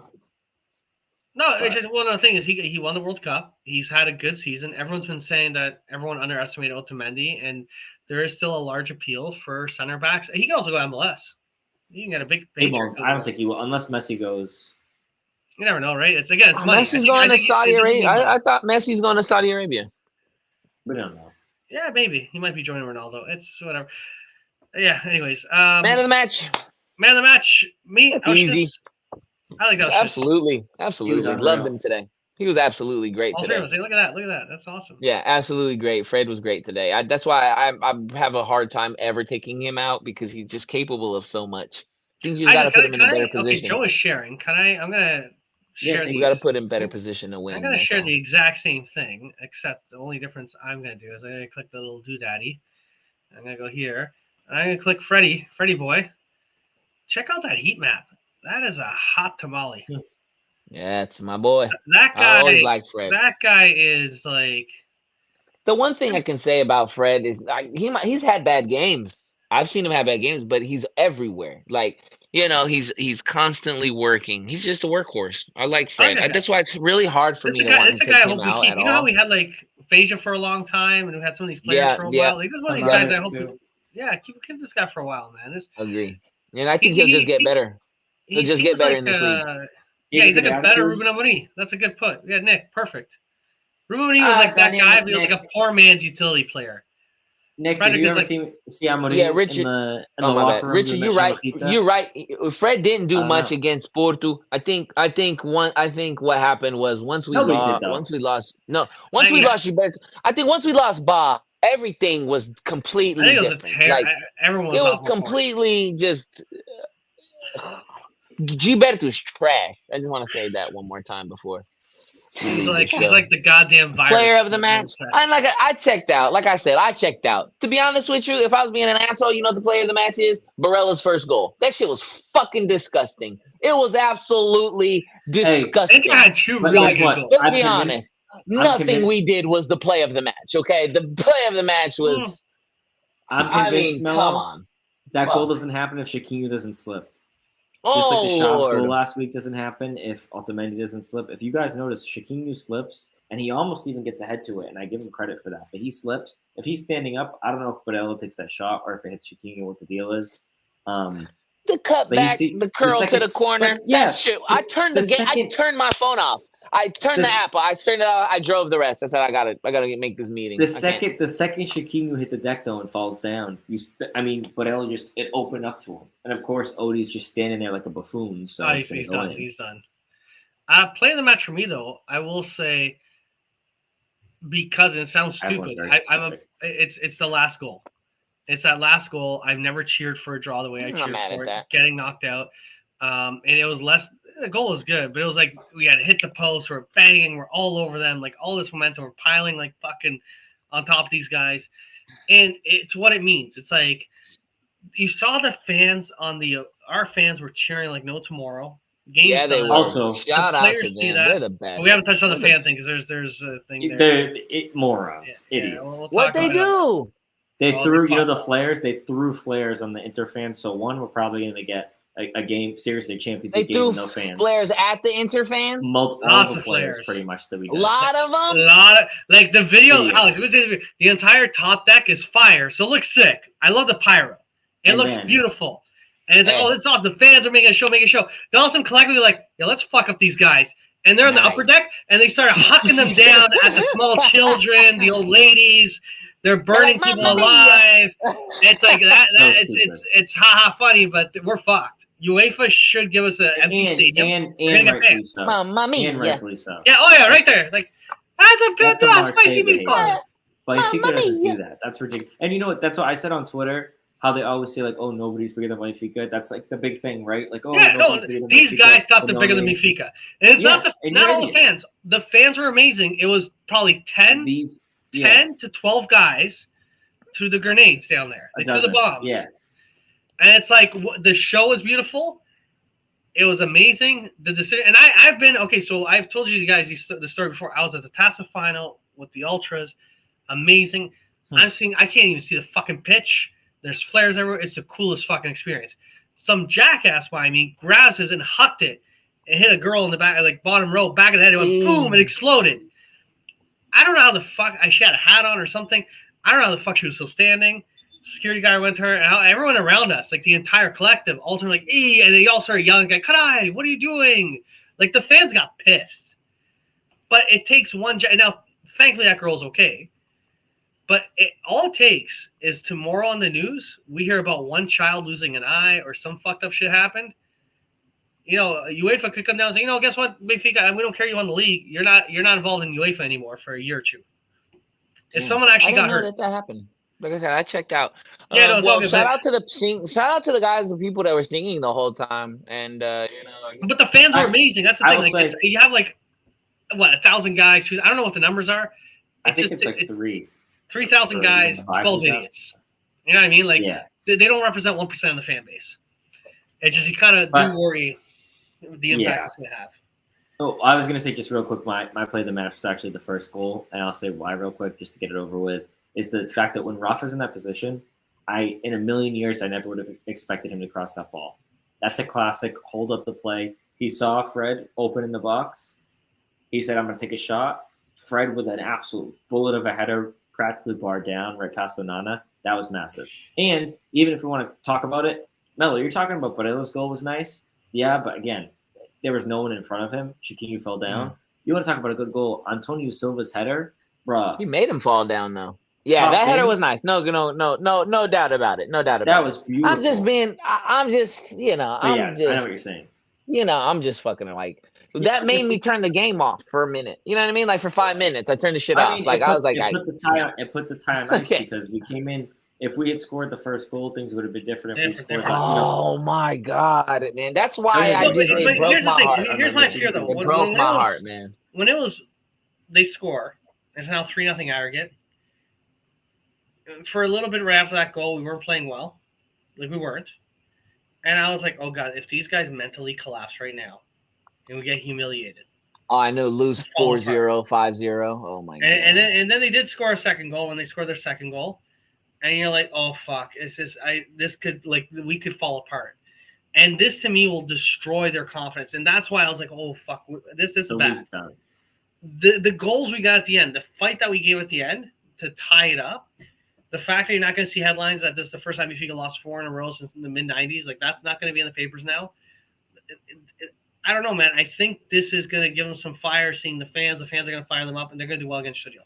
No, it's just one other thing is he won the World Cup. He's had a good season. Everyone's been saying that everyone underestimated Otamendi, and there is still a large appeal for center backs. He can also go MLS. You can get a big paycheck. I don't think he will, unless Messi goes. You never know, right? It's money. Messi's going to Saudi Arabia. I thought Messi's going to Saudi Arabia. We don't know. Yeah, maybe he might be joining Ronaldo. It's whatever. Yeah. Anyways, man of the match. Man of the match. Me. That's easy. I like that. Absolutely. Loved him today. He was absolutely great today. Look at that. That's awesome. Yeah, absolutely great. Fred was great today. That's why I have a hard time ever taking him out because he's just capable of so much. I think you just got to put him in a better position. Okay, Joe is sharing. I'm gonna share. You got to put him in better position to win. I'm gonna share the exact same thing, except the only difference I'm gonna do is I'm gonna click the little doodaddy. I'm gonna go here. And I'm gonna click Freddie boy. Check out that heat map. That is a hot tamale. Yeah, it's my boy. That guy. I always like Fred. That guy is like. The one thing I can say about Fred is he's had bad games. I've seen him have bad games, but he's everywhere. Like, he's constantly working. He's just a workhorse. I like Fred. That's why it's really hard for me to want to take him out at all. You know how we had like Deja for a long time, and we had some of these players for a while. Like, this is one of these guys. I hope. Keep this guy for a while, man. Agree. And I think he'll just get better. He'll just get better in this league. He's like a better Ruben Amorim. That's a good put. Yeah, Nick, perfect. Ruben Amorim was like that guy, but he was like a poor man's utility player. Nick, did you ever see Amorim Richard, in the locker room? Richard, you're right. You're right. Fred didn't do much against Porto. I think what happened was once we lost Gilberto. I think once we lost Ba, everything was completely different. Everyone was completely just. Gilberto's trash. I just want to say that one more time before. He's like the goddamn virus. Player of the match. I checked out. Like I said, I checked out. To be honest with you, if I was being an asshole, you know what the player of the match is? Barella's first goal. That shit was fucking disgusting. It was absolutely disgusting. Let's be honest. Nothing we did was the play of the match, okay? The play of the match was... I'm convinced, come on. That goal doesn't happen if Chiquinho doesn't slip. Just like the Shops goal last week doesn't happen if Otamendi doesn't slip. If you guys notice, Chiquinho slips, and he almost even gets ahead to it, and I give him credit for that. But he slips. If he's standing up, I don't know if Barella takes that shot or if it hits Chiquinho, what the deal is. The cutback, the curl to the corner. Yeah, shit. I turned I turned my phone off. I turned the app. I turned it out. I drove the rest. I said I gotta make this meeting. The second Chiquinho hit the deck though and falls down, Barella it opened up to him, and of course Odie's just standing there like a buffoon. So he's done. He's done. Play of the match for me though, I will say, because it sounds stupid. It's the last goal. It's that last goal. I've never cheered for a draw the way I cheered for it. Getting knocked out. And it was less. The goal was good, but it was like we had hit the post. We're banging. We're all over them. Like all this momentum. We're piling like fucking on top of these guys, and it's what it means. It's like you saw the fans our fans were cheering like no tomorrow. They were. Also, shout out to them. They're the best. We haven't touched on the fan thing because there's a thing there. They're morons, idiots. We'll what they do? They threw the flares. They threw flares on the Inter fans. So we're probably going to get a game, seriously, Champions League game with no fans. Flares at the Inter fans? Lots of flares, pretty much, that we got. A lot of them? Like the video, Alex, the entire top deck is fire, so it looks sick. I love the pyro. It looks beautiful. And it's like, this is off. The fans are making a show. Then all of a sudden, collectively, like, let's fuck up these guys. And they're in the upper deck, and they started hucking them down at the small children, the old ladies. They're burning people alive. It's like that. It's haha funny, but we're fucked. UEFA should give us an empty stadium. And rightfully so. Mamma mia. And rightfully so. Yeah, right there. Like, that's a spicy meatball. Benfica doesn't do that. That's ridiculous. And you know what? That's what I said on Twitter. how they always say, like, oh, nobody's bigger than Benfica. That's like the big thing, right? Like, oh, yeah, no, these guys thought they're bigger than Benfica. And it's not all the fans. The fans were amazing. It was probably 10 to 12 guys threw the grenades down there. They threw the bombs. Yeah. And it's like, the show was beautiful. It was amazing. The decision, and I've been okay. So I've told you guys the story before. I was at the TASA final with the Ultras. Amazing. I can't even see the fucking pitch. There's flares everywhere. It's the coolest fucking experience. Some jackass by me grabs his and hucked it and hit a girl in the back, like bottom row, back of the head. It went boom, it exploded. I don't know how the fuck she had a hat on or something. I don't know how the fuck she was still standing. Security guy went to her, and everyone around us, like the entire collective, all started like, "Ee!" And they all started yelling, like, "Kadai, what are you doing?" Like the fans got pissed. But it takes one. Now, thankfully, that girl's okay. But all it takes is tomorrow on the news, we hear about one child losing an eye or some fucked up shit happened. UEFA could come down and say, guess what, Benfica, we don't care you won the league. You're not involved in UEFA anymore for a year or two. If someone actually got hurt, that happened. Like I said, I checked out. Yeah, no, it's all good, shout out to the guys, the people that were singing the whole time, and But the fans were amazing. That's the thing. Like you have 1,000 guys. I don't know what the numbers are. I think it's like 3,000 guys, 12 idiots. You know what I mean? Like they don't represent 1% of the fan base. It's just you kind of do worry the impact it's going to have. Oh, I was going to say just real quick, my play of the match was actually the first goal, and I'll say why real quick just to get it over with. Is the fact that when Rafa's in that position, in a million years, I never would have expected him to cross that ball. That's a classic hold up the play. He saw Fred open in the box. He said, I'm going to take a shot. Fred with an absolute bullet of a header, practically barred down right past Onana. That was massive. And even if we want to talk about it, Melo, you're talking about Barella's goal was nice. Yeah, but again, there was no one in front of him. Chiquinho fell down. You want to talk about a good goal? Antonio Silva's header, bruh. He made him fall down, though. Yeah, that header was nice. No doubt about it. No doubt about it. That was beautiful. I know what you're saying. I'm just fucking like, that made me turn the game off for a minute. You know what I mean? Like for 5 minutes, I turned the shit off. Like I was like, it put the tie on ice because we came in. If we had scored the first goal, things would have been different. If we scored that, my God, man! That's why it broke my heart. Here's my fear, though. It broke my heart, man. When it was, they score. It's now 3-0 aggregate. For a little bit right after that goal, we weren't playing well. Like, we weren't. And I was like, oh, God, if these guys mentally collapse right now and we get humiliated. Oh, I know, lose 4-0, 5-0. Oh, my God. And then they did score a second goal when they scored their second goal. And you're like, oh, fuck. We could fall apart. And this, to me, will destroy their confidence. And that's why I was like, oh, fuck, this is bad. The goals we got at the end, the fight that we gave at the end to tie it up, the fact that you're not going to see headlines that this is the first time Benfica lost 4 in a row since the mid-90s, like that's not going to be in the papers now. I don't know, man. I think this is going to give them some fire seeing the fans. The fans are going to fire them up, and they're going to do well against Studio.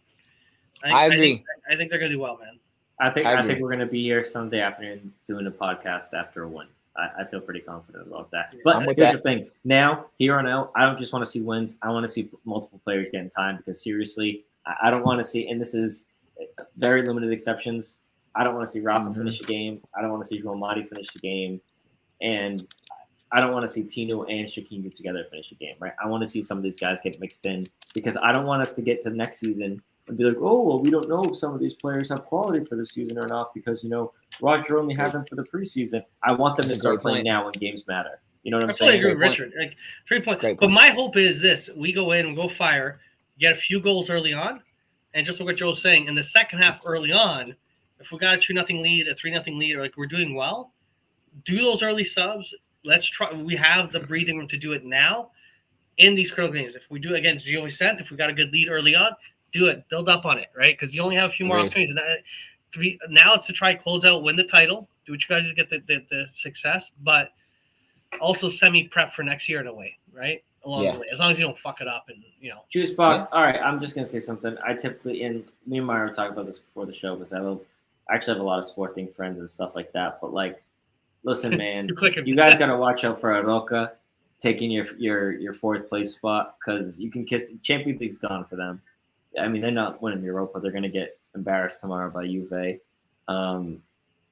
I agree. I think they're going to do well, man. I think we're going to be here Sunday afternoon doing a podcast after a win. I feel pretty confident about that. But here's the thing. Now, here on out, I don't just want to see wins. I want to see multiple players getting time because, seriously, I don't want to see – and this is – very limited exceptions. I don't want to see Rafa finish a game. I don't want to see João Mari finish the game. And I don't want to see Tino and Chiquinho together finish a game, right? I want to see some of these guys get mixed in because I don't want us to get to the next season and be like, oh, well, we don't know if some of these players have quality for the season or not because, Roger only had them for the preseason. I want them to start playing now when games matter. You know what I'm saying? I agree with Richard. Like 3 points. But my hope is this. We go in and go fire, get a few goals early on, and just like what Joe's saying, in the second half early on, if we got a 2-0 lead, a 3-0 lead, or like we're doing well, do those early subs. Let's try. We have the breathing room to do it now in these critical games. If we do it against Gio Vicente, if we got a good lead early on, do it. Build up on it, right? Because you only have a few more opportunities. And now it's to try close out, win the title, do what you guys get the success, but also semi-prep for next year in a way, right? Along the way, as long as you don't fuck it up and Juice box. All right, I'm just gonna say something. I typically, and me and Myra talked about this before the show because I actually have a lot of sporting friends and stuff like that. But like, listen, man, you guys gotta watch out for Aroca taking your fourth place spot because you can kiss. Champions League's gone for them. I mean, they're not winning Europa. They're gonna get embarrassed tomorrow by Juve.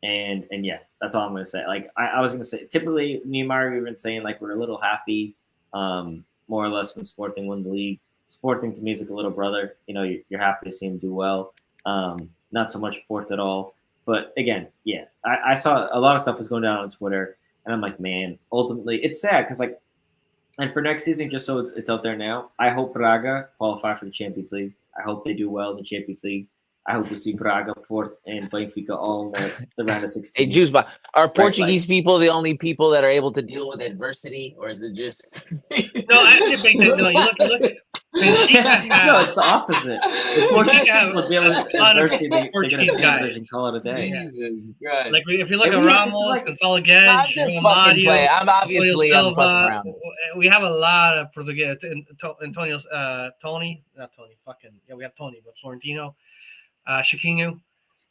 And yeah, that's all I'm gonna say. Like I was gonna say, typically me and Mario have been saying like we're a little happy, more or less when Sporting won the league. Sporting to me is like a little brother. You know, you're happy to see him do well. Not so much Port at all. But again, yeah, I saw a lot of stuff was going down on Twitter, and I'm like, man, ultimately it's sad because like, and for next season, just so it's out there now, I hope Braga qualify for the Champions League. I hope they do well in the Champions League. I hope we see Braga, Port, and Benfica all in the round of 16. Hey, Juice, are Portuguese people the only people that are able to deal with adversity, or is it just? No, I think that no. You look at Benfica. No, it's the opposite. The Portuguese people deal with adversity. They're gonna guys and call it a day. Jesus Christ! Like if you look at Ramos, Gonzalo Guedes, I'm just fucking playing. I'm obviously I'm fucking around. We have a lot of Portuguese. Antonio's Tony, not Tony. Fucking yeah, we have Tony, but Florentino. Chiquinho.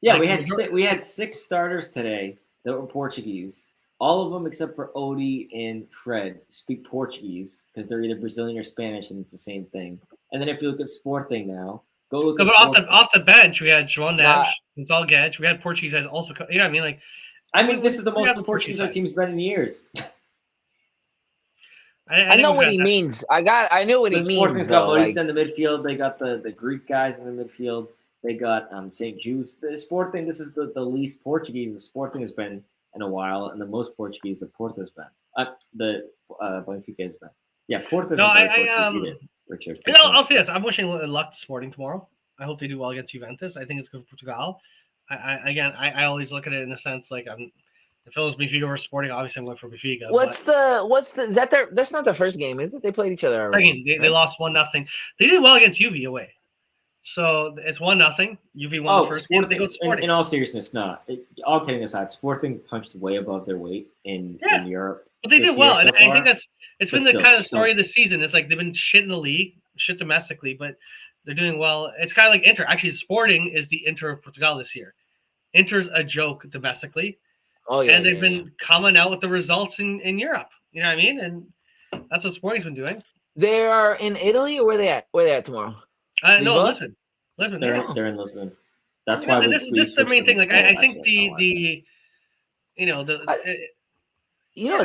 Yeah, like, we had 6 starters today that were Portuguese. All of them except for Odie and Fred speak Portuguese because they're either Brazilian or Spanish, and it's the same thing. And then if you look at Sporting now, go look. But off the bench, we had João Neves, Gonzalo Guedes. We had Portuguese guys also. You know what I mean? Like, this is the most Portuguese our team's been in years. I know what he means. I knew what he means. Sporting's got Odie in the midfield. They got the Greek guys in the midfield. They got St. Jude's. The Sporting, this is the least Portuguese the Sporting has been in a while, and the most Portuguese the Porto has been. The Benfica has been. Yeah, Porto isn't Portuguese either, Richard. I'll say this. I'm wishing luck to Sporting tomorrow. I hope they do well against Juventus. I think it's good for Portugal. I always look at it in a sense like if it was Benfica versus Sporting, obviously I'm going for Benfica. What's the is that their that's not their first game, is it? They played each other already. Second, they lost 1-0. They did well against Juve away. So it's 1-0. Juve won the first game. They go to Sporting. In all seriousness, all kidding aside, Sporting punched way above their weight in Europe. But they did well, and I think it's been the kind of story of the season. It's like they've been shit in the league, shit domestically, but they're doing well. It's kind of like Inter. Actually, Sporting is the Inter of Portugal this year. Inter's a joke domestically. Oh yeah, and they've been coming out with the results in Europe. You know what I mean? And that's what Sporting's been doing. They are in Italy, or where they at? Where they at tomorrow? No, Lisbon. They're in Lisbon. That's why. And this is the main thing. Like I think it's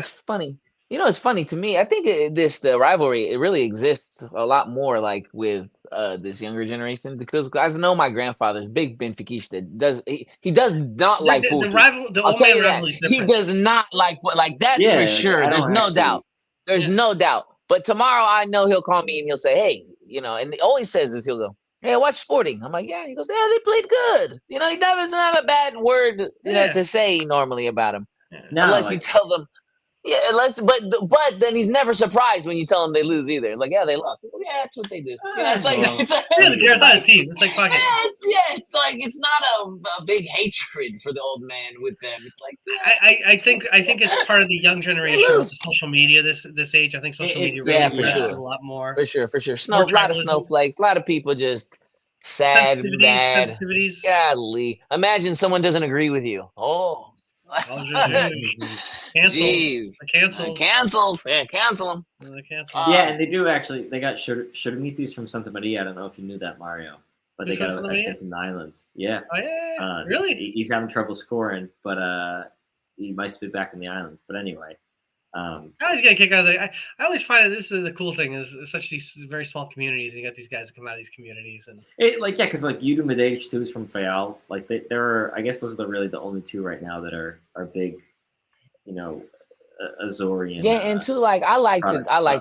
funny. It's funny to me. I think the rivalry it really exists a lot more like with this younger generation because I know my grandfather's big Benfiquista. He does not like the rival. I'll tell you that he does not like that's for sure. There's no doubt. There's no doubt. But tomorrow I know he'll call me and he'll say, hey, and all he says is he'll go, hey, watch Sporting. I'm like, yeah. He goes, yeah, they played good. He never not a bad word to say normally about him. Unless you tell them, but then he's never surprised when you tell him they lose either. Like, yeah, they lost. Yeah, that's what they do. It's like it's not a team. It's like fucking. It's like it's not a big hatred for the old man with them. It's like I think it's part of the young generation with social media this age. I think social media really for sure a lot more. For sure. A lot of snowflakes. A lot of people just sad, bad. Godly. Imagine someone doesn't agree with you. Oh. Jeez. Cancels. Yeah, cancel them. Yeah, and they do actually. They got Shuramitis from Santa Maria. I don't know if you knew that, Mario, but they got a from the islands. Yeah. Oh yeah. Really? He's having trouble scoring, but he might be back in the islands. But anyway. I always get a kick out of I always find that this is the cool thing is such these very small communities and you got these guys that come out of these communities and because Udo Medeiros too is from Fayal. Like they're I guess those are really the only two right now that are big, Azorian. Yeah, and too I like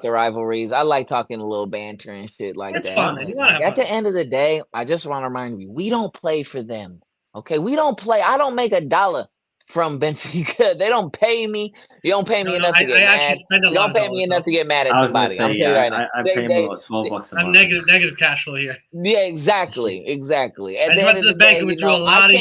the rivalries. I like talking a little banter and shit like it's that. Fun. At the end of the day, I just want to remind you, we don't play for them. Okay, we don't play. I don't make $1 from Benfica. They don't pay me. You don't pay me enough to get mad. You don't pay me enough to get mad at somebody. I'm telling you right now. I pay them about $12 a month. I'm negative cash flow here. Yeah, exactly. At the end of the day, I can't control what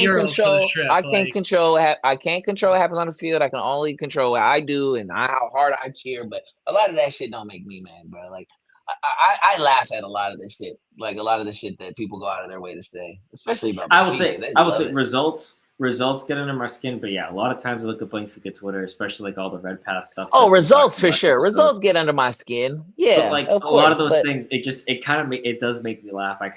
happens on the field. I can only control what I do and how hard I cheer. But a lot of that shit don't make me mad, bro. Like I laugh at a lot of this shit. Like a lot of the shit that people go out of their way to say, especially about Benfica. I will say results get under my skin, but yeah, a lot of times I look at Benfica Twitter, especially like all the Red Pass stuff. Oh, results for sure. Results get under my skin. Yeah, but like a lot of those things, it does make me laugh. I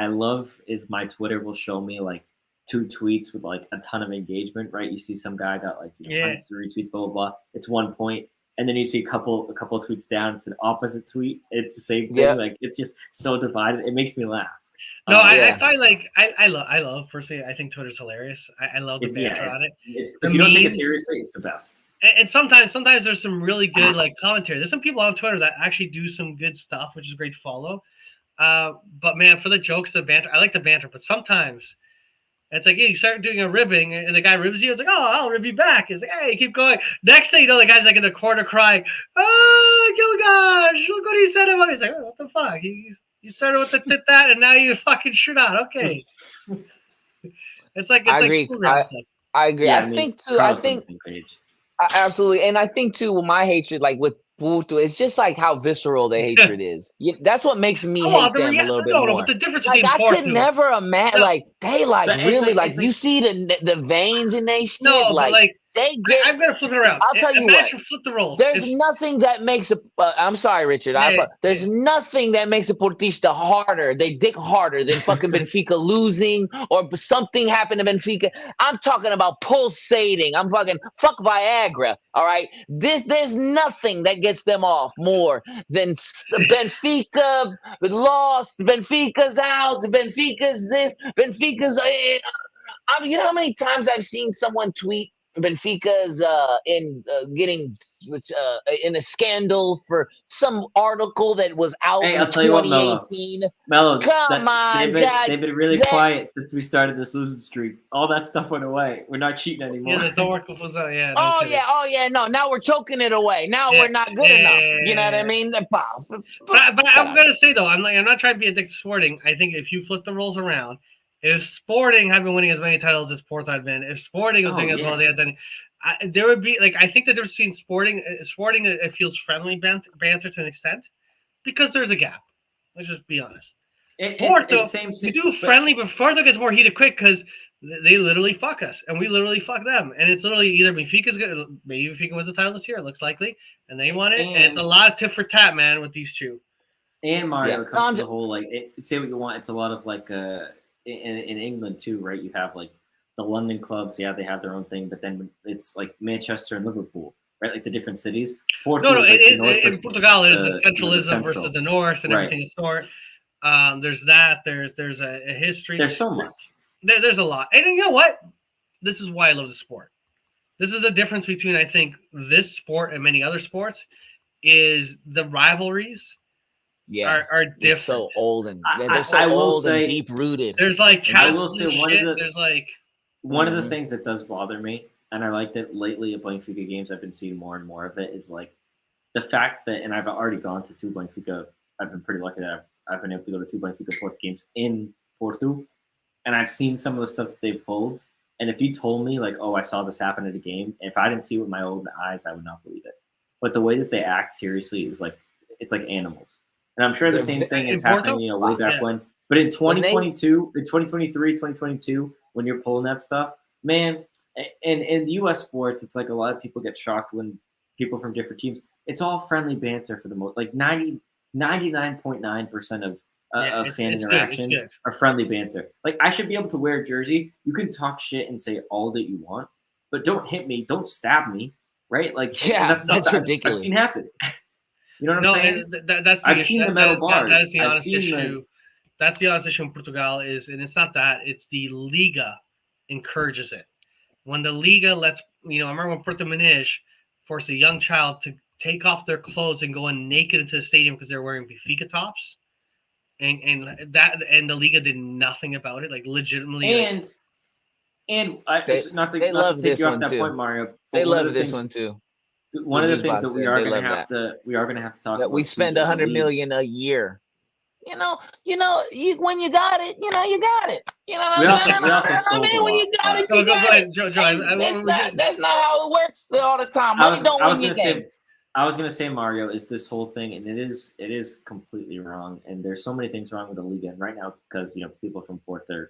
love is my Twitter will show me like 2 tweets with like a ton of engagement, right? You see some guy got like hundreds of retweets, blah blah blah. It's 1 point, and then you see a couple of tweets down. It's an opposite tweet. It's the same thing. Yep. Like it's just so divided. It makes me laugh. No, I find like I love personally. I think Twitter's hilarious. I love the banter on it. If you don't take it seriously, it's the best. And sometimes there's some really good like commentary. There's some people on Twitter that actually do some good stuff, which is great to follow. But man, for the jokes, the banter, I like the banter. But sometimes it's like, you start doing a ribbing, and the guy ribs you. It's like, oh, I'll rib you back. It's like, hey, keep going. Next thing you know, the guy's like in the corner crying, oh, Gilgash, look what he said about me. He's like, oh, what the fuck? You started with the that, and now you fucking shoot out. Okay. I agree. I agree. Yeah, I think too. Absolutely, and I think too. With my hatred, like with Porto, it's just like how visceral the hatred is. That's what makes me hate them a little bit more. But the difference like between I could never imagine. Like they really like you see the veins in they shit. No, like they get. I'm gonna flip it around. I'll tell you what. Flip the roles. There's nothing that makes a. I'm sorry, Richard. There's nothing that makes a Portista harder. They dig harder than fucking Benfica losing or something happened to Benfica. I'm talking about pulsating. I'm fuck Viagra. All right. There's nothing that gets them off more than Benfica lost. Benfica's out. Benfica's this. Benfica's. You know how many times I've seen someone tweet Benfica's getting in a scandal for some article that was out in 2018. Mello, come on, guys. They've been really quiet since we started this losing streak. All that stuff went away. We're not cheating anymore. Yeah, there's no work was out. Yeah. Oh yeah. No, now we're choking it away. Now we're not good enough. You know what I mean? But I'm gonna say though, I'm not trying to be addicted to Sporting. I think if you flip the roles around. If Sporting had been winning as many titles as Porto had been, if Sporting was doing as well as they had done, there would be like I think the difference between Sporting, it feels friendly banter to an extent because there's a gap. Let's just be honest. Porto, we do friendly, but Porto gets more heated quick because they literally fuck us and we literally fuck them, and it's literally either Benfica's good, maybe Benfica wins the title this year. It looks likely, and they won it, and it's a lot of tit for tat, man, with these two. And Mario comes to the whole like say what you want. It's a lot of like in England too, right? You have like the London clubs, they have their own thing, but then it's like Manchester and Liverpool, right? Like the different cities. Portugal in Portugal is the centralism versus the north, and everything is sort. There's that. There's a history. There's so much. There's a lot, and you know what? This is why I love the sport. This is the difference between I think this sport and many other sports is the rivalries. Yeah, are different. They're so old and they're so old and deep rooted. There's like I will say one of the things that does bother me, and I like that lately at Benfica games I've been seeing more and more of it is like the fact that, and I've already gone to 2 Benfica. I've been pretty lucky that I've been able to go to 2 Benfica Porto games in Porto, and I've seen some of the stuff that they've pulled. And if you told me like, oh, I saw this happen at a game, if I didn't see it with my own eyes, I would not believe it. But the way that they act seriously is like it's like animals. And I'm sure the same thing is happening, way back when. But in 2022, in 2023, 2022, when you're pulling that stuff, man, and in U.S. sports, it's like a lot of people get shocked when people from different teams. It's all friendly banter for the most. Like 99.9% of fan interactions are friendly banter. Like I should be able to wear a jersey. You can talk shit and say all that you want, but don't hit me, don't stab me, right? Like that's ridiculous. I've seen happen. You know what I'm saying? I've seen the metal bars. That is the honest issue. That's the honest issue in Portugal and it's not that. It's the Liga encourages it. When the Liga lets, I remember when Porto Menezes forced a young child to take off their clothes and go in naked into the stadium because they're wearing Benfica tops, and the Liga did nothing about it, like legitimately. Not to take you off that point, Mario. They love this one too. One of the things that we are going to have to talk about. We spend $100 million a year. When you got it, you got it. You know what I'm saying? When you got it, you got it. Joe, that's not how it works all the time. Money don't win your game. I was going to say, Mario, is this whole thing, and it is completely wrong. And there's so many things wrong with the league. And right now, because people from Porto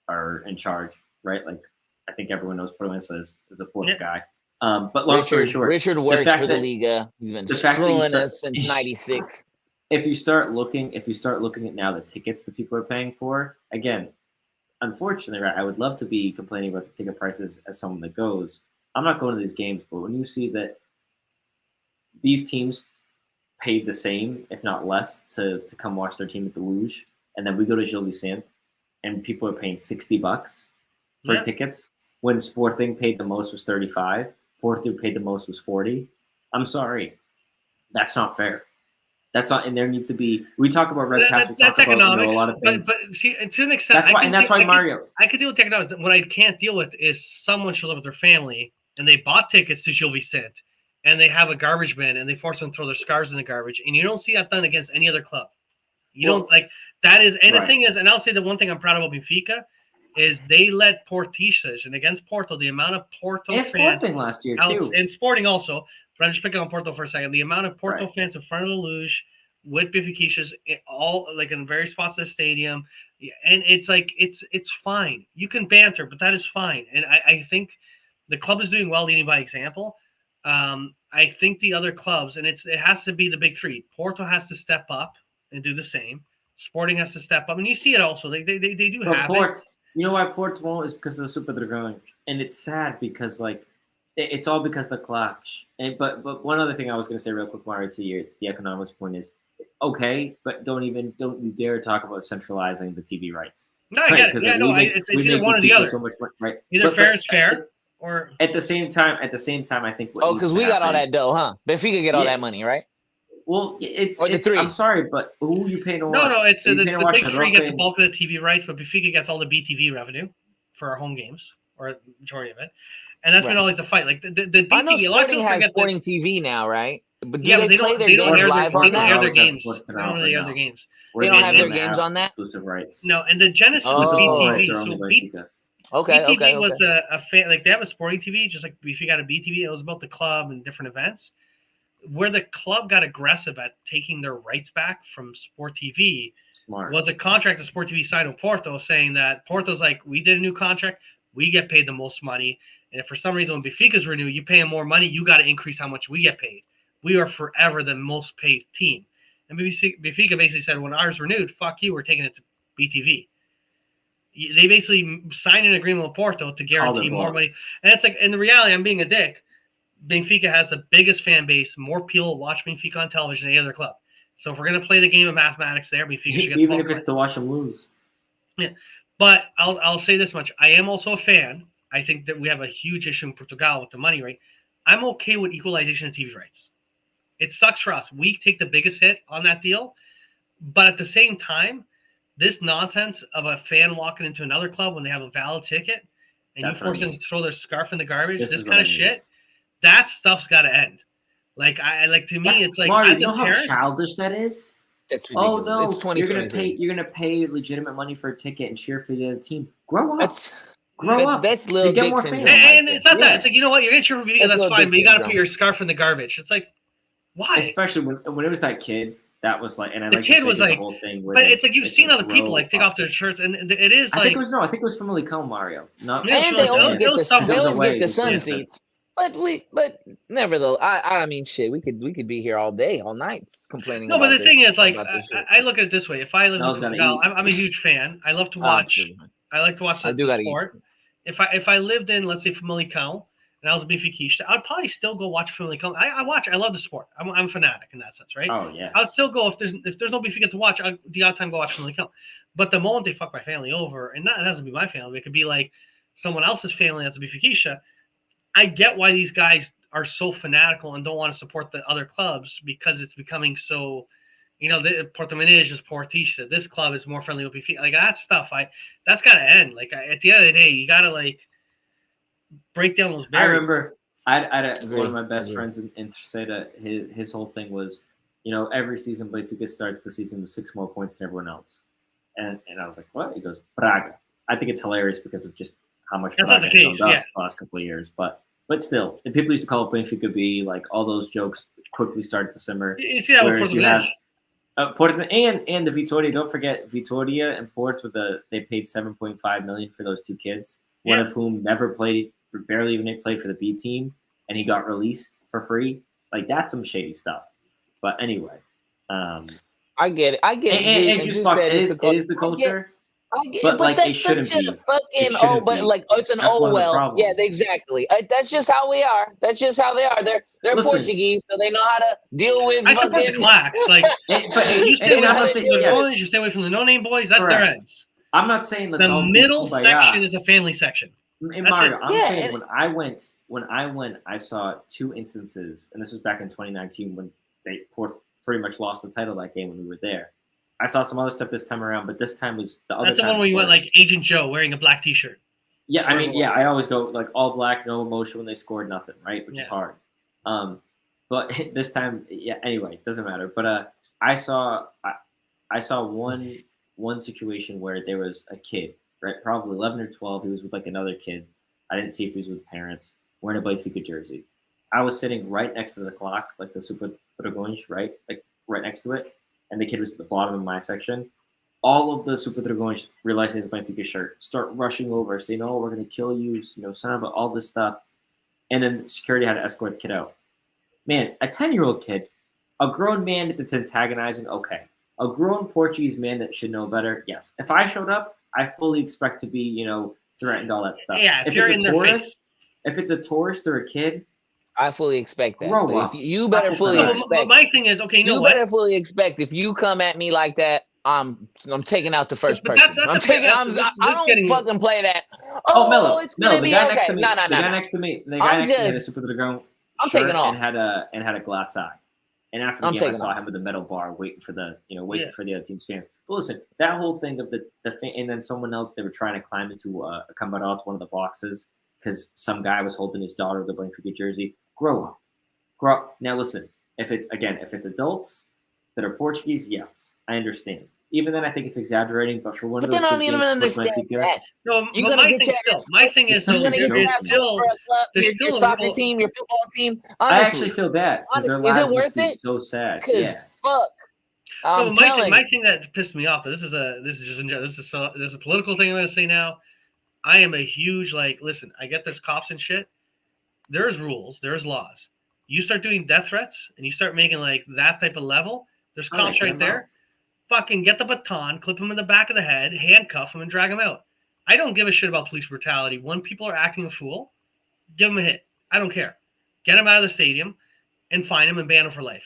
are in charge, right? Like I think everyone knows Proença is a Porto guy. But long story short, Richard works for the Liga. He's been screwing us since '96. If you start looking at now the tickets that people are paying for, again, unfortunately, right, I would love to be complaining about the ticket prices as someone that goes. I'm not going to these games, but when you see that these teams paid the same, if not less, to come watch their team at the Luge, and then we go to Gil Vicente, and people are paying $60 for tickets, when Sporting paid the most was 35, Porto paid the most was 40. I'm sorry, that's not fair. That's not, and there needs to be. We talk about red caps. We talk about a lot of things. But see, to an extent, that's why Mario. I could deal with economics. What I can't deal with is someone shows up with their family and they bought tickets to Gil Vicente and they have a garbage bin and they force them to throw their scarves in the garbage, and you don't see that done against any other club. You don't like that is, and the thing is, and I'll say the one thing I'm proud about Benfica is they let Portistas, and against Porto, the amount of Porto and fans Sporting last year too, and Sporting also. But I'm just picking on Porto for a second. The amount of Porto fans in front of the Luge with Benfica, all like in various spots of the stadium, and it's like it's fine. You can banter, but that is fine. And I think the club is doing well, leading by example. I think the other clubs, and it has to be the big three. Porto has to step up and do the same. Sporting has to step up, and you see it also. They do have it. You know why Porto won't, is because of the Super Dragão, and it's sad because like it's all because of the clash. And but one other thing I was going to say real quick, Mario, to the economics point is okay, but don't you dare talk about centralizing the TV rights. No, I get it. Yeah, no, it's either one or the other. So much money, right? Either fair is fair, or at the same time, I think. Because we got all that dough, huh? Benfica get all that money, right? Well, it's I'm sorry, but who are you paying to watch? No, it's the big three get the bulk of the TV rights, but Benfica gets all the BTV revenue for our home games, or a majority of it. And that's been always a fight. Like the BTV, I know Sporting has Sporting TV now, right? But they don't air their games. They don't really air their games. They don't have their games on that? Exclusive rights. No, and the Genesis is BTV. So BTV was a fan. Like they have a Sporting TV, just like if you got a BTV, it was about the club and different events. Where the club got aggressive at taking their rights back from Sport TV was a contract that Sport TV signed with Porto, saying that Porto's like, we did a new contract, we get paid the most money. And if for some reason when Benfica's renew, you pay them more money, you got to increase how much we get paid. We are forever the most paid team. And Benfica basically said, when ours renewed, fuck you, we're taking it to BTV. They basically signed an agreement with Porto to guarantee more money. And it's like, in the reality, I'm being a dick. Benfica has the biggest fan base. More people watch Benfica on television than any other club. So if we're going to play the game of mathematics there, Benfica should get even if it's to watch them lose. Yeah. But I'll say this much. I am also a fan. I think that we have a huge issue in Portugal with the money rate. I'm okay with equalization of TV rights. It sucks for us. We take the biggest hit on that deal. But at the same time, this nonsense of a fan walking into another club when they have a valid ticket and you force them to throw their scarf in the garbage, this kind of shit, that stuff's got to end. Like, to me, it's like, Mario, you know how childish that is? That's ridiculous. Oh, no, it's you're gonna pay legitimate money for a ticket and cheer for the other team. Grow up. Grow up. That's little dick syndrome. And it's not that. It's like, you know what? You're going to cheer for Benfica, that's fine, but you got to put your scarf in the garbage. It's like, why? Especially when it was that kid. That was like, and I the like kid was like, the whole thing. But it's like you've seen other people like take off their shirts, and it is like. I think it was from Licão, Mario. And they always get the sun seats. But nevertheless, I mean, shit, we could be here all day, all night complaining. No, but the thing is, like, I look at it this way: if I live in Portugal, I'm a huge fan. I love to watch. I like to watch the sport. If I lived in, let's say, Famalicão, and I was a Benfica, I'd probably still go watch Famalicão. I love the sport. I'm a fanatic in that sense, right? Oh yeah. I'd still go if there's no Benfica to watch. The odd time go watch Famalicão. But the moment they fuck my family over, and that doesn't be my family, it could be like someone else's family that's a Benfica. I get why these guys are so fanatical and don't want to support the other clubs because it's becoming so. You know, Porto Menezes is Portista. This club is more friendly with Benfica. Like that stuff, that's got to end. Like at the end of the day, you got to like break down those barriers. I remember I had one of my best friends in Terceira. His whole thing was, you know, every season Benfica starts the season with 6 more points than everyone else, and I was like, what? He goes, Braga. I think it's hilarious because of just how much Braga has done the last couple of years, but still, and people used to call it Benfica B. Like all those jokes quickly started to simmer. You see that with Porto Menezes. Porto and the Vitória. Don't forget Vitória and Porto. They paid $7.5 million for those two kids. One of whom never played, barely even played for the B team, and he got released for free. Like that's some shady stuff. But anyway, I get it. And Juice Box, it is the culture. but like it shouldn't be. Fucking it's an yeah, exactly. That's just how we are. That's just how they are. They're Portuguese, so they know how to deal with. I support the clacks. Like, you stay away from the boys, you stay away from the no-name boys. That's their ends. I'm not saying the middle section is a family section. In Mario, I'm saying when I went, I saw 2 instances, and this was back in 2019 when they pretty much lost the title that game when we were there. I saw some other stuff this time around, but this time was the other. That's the one where you went like Agent Joe wearing a black T-shirt. Yeah, I mean, yeah, I always go like all black, no emotion when they scored nothing, right? Which is hard. But this time, yeah. Anyway, doesn't matter. But I saw one situation where there was a kid, right, probably 11 or 12. He was with like another kid. I didn't see if he was with parents, wearing a Benfica jersey. I was sitting right next to the clock, like the Super Dragões, right, like right next to it. And the kid was at the bottom of my section. All of the Super Dragões, realizing it's Benfica shirt, start rushing over, saying, "Oh, we're gonna kill you," son of all this stuff. And then security had to escort the kid out. Man, a 10-year-old kid, a grown man that's antagonizing, okay. A grown Portuguese man that should know better, yes. If I showed up, I fully expect to be, threatened, all that stuff. Yeah, if it's a tourist, if it's a tourist or a kid, I fully expect that. If you better fully expect. My thing is, okay, you better fully expect if you come at me like that, I'm taking out the first person. I don't fucking play that. Mello. It's gonna be okay. The guy next to me, the guy next to me had a Super Dragão shirt and had a glass eye. And after the game, I saw him with a metal bar waiting for the for the other team's fans. But listen, that whole thing of the and then someone else, they were trying to climb into come out one of the boxes because some guy was holding his daughter with a Benfica jersey. Grow up. Now listen, if it's adults that are Portuguese, yes, I understand. Even then, I think it's exaggerating. But for one of those, I don't even understand that. No, my thing is, there's still your soccer team, your football team. Honestly, I actually feel bad because their lives must be so sad. Yeah. Fuck. My thing that pissed me off. This is a political thing I'm going to say now. I am a huge listen. I get there's cops and shit. There's rules. There's laws. You start doing death threats and you start making that type of level. There's cops right there. Fucking get the baton, clip him in the back of the head, handcuff him, and drag him out. I don't give a shit about police brutality. When people are acting a fool, give them a hit. I don't care. Get him out of the stadium and fine him and ban him for life.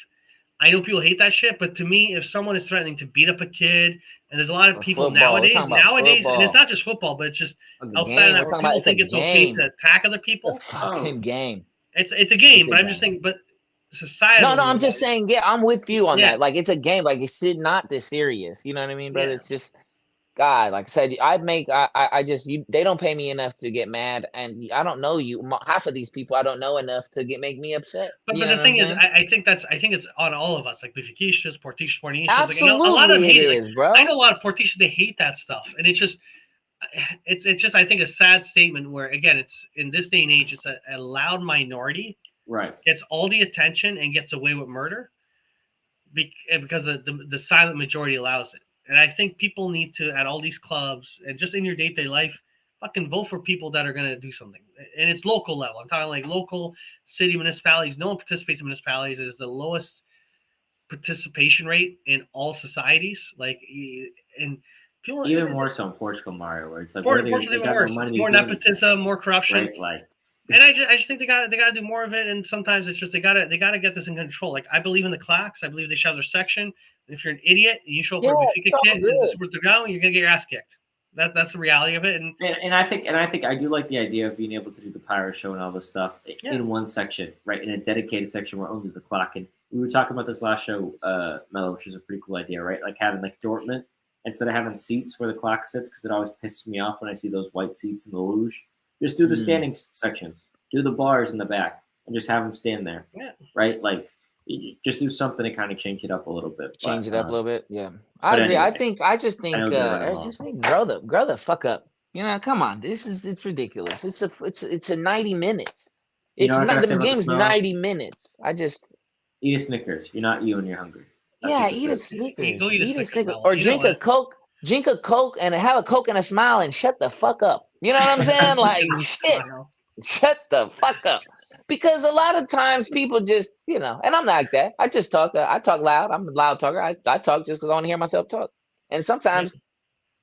I know people hate that shit, but to me, if someone is threatening to beat up a kid, and there's a lot of people nowadays, and it's not just football, but it's just outside of that where people think it's okay to attack other people. It's a fucking game. It's a game, but I'm just thinking, but society. No, I'm just saying, yeah, I'm with you on that. Like, it's a game. Like, it's not this serious. You know what I mean, brother? It's just, God, like I said, they don't pay me enough to get mad, and I don't know you. Half of these people I don't know enough to make me upset. But the thing is, I think it's on all of us, like Benfiquistas, Portistas. Absolutely, a lot of it is, bro. I know a lot of Portistas, they hate that stuff, and it's just I think a sad statement where, again, it's in this day and age, it's a loud minority. Right. Gets all the attention and gets away with murder because the silent majority allows it. And I think people need to, at all these clubs and just in your day-to-day life, fucking vote for people that are going to do something. And it's local level. I'm talking like local city municipalities. No one participates in municipalities. It is the lowest participation rate in all societies. And people even more so in Portugal, Mario, where it's like Portugal's even worse. It's more nepotism, more corruption. Right, and I just think they got to do more of it, and sometimes it's just they got to get this in control. Like, I believe in the clacks. I believe they should have their section. And if you're an idiot and you show up for a Benfica kid and Super Dragão, you're gonna get your ass kicked. That's the reality of it. And I think I do like the idea of being able to do the pyro show and all this stuff in one section, right? In a dedicated section where only the clock. And we were talking about this last show, Mello, which is a pretty cool idea, right? Like having Dortmund instead of having seats where the clock sits, because it always pisses me off when I see those white seats in the luge. Just do the standing sections, do the bars in the back, and just have them stand there, right? Like, just do something to kind of change it up a little bit. Change it up a little bit, yeah. I agree. Anyway, I just think grow the fuck up. You know, come on. It's ridiculous. It's a 90 minutes. It's not the game's 90 minutes. I just eat a Snickers. You're not you when you're hungry. That's eat a Snickers. Eat a Snickers. Or drink a Coke. Drink a Coke and have a Coke and a smile and shut the fuck up. You know what I'm saying? Like, shit. Shut the fuck up. Because a lot of times people just, and I'm not like that. I just talk. I talk loud. I'm a loud talker. I talk just because I want to hear myself talk. And sometimes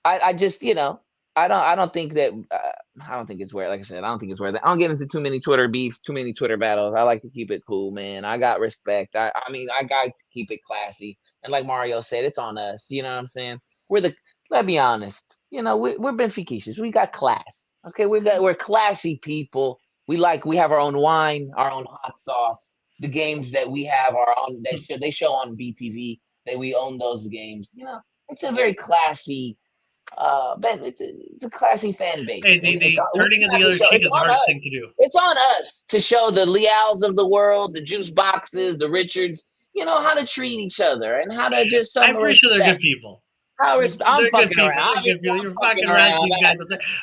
I just, I don't think that. I don't think it's worth. Like I said, I don't think it's worth it. I don't get into too many Twitter beefs, too many Twitter battles. I like to keep it cool, man. I got respect. I mean, I got to keep it classy. And like Mario said, it's on us. You know what I'm saying? Let's be honest. We're Benfiquistas. We got class. Okay, we're classy people. We have our own wine, our own hot sauce. The games that we have are on. They show on BTV. That we own those games. It's a very classy. Ben, it's a classy fan base. Hey, turning in the other cheek is the hardest thing to do. It's on us to show the Leals of the world, the Juice Boxes, the Richards, how to treat each other and how to just. I'm pretty sure they're good people. I'm fucking around. You're fucking around these guys.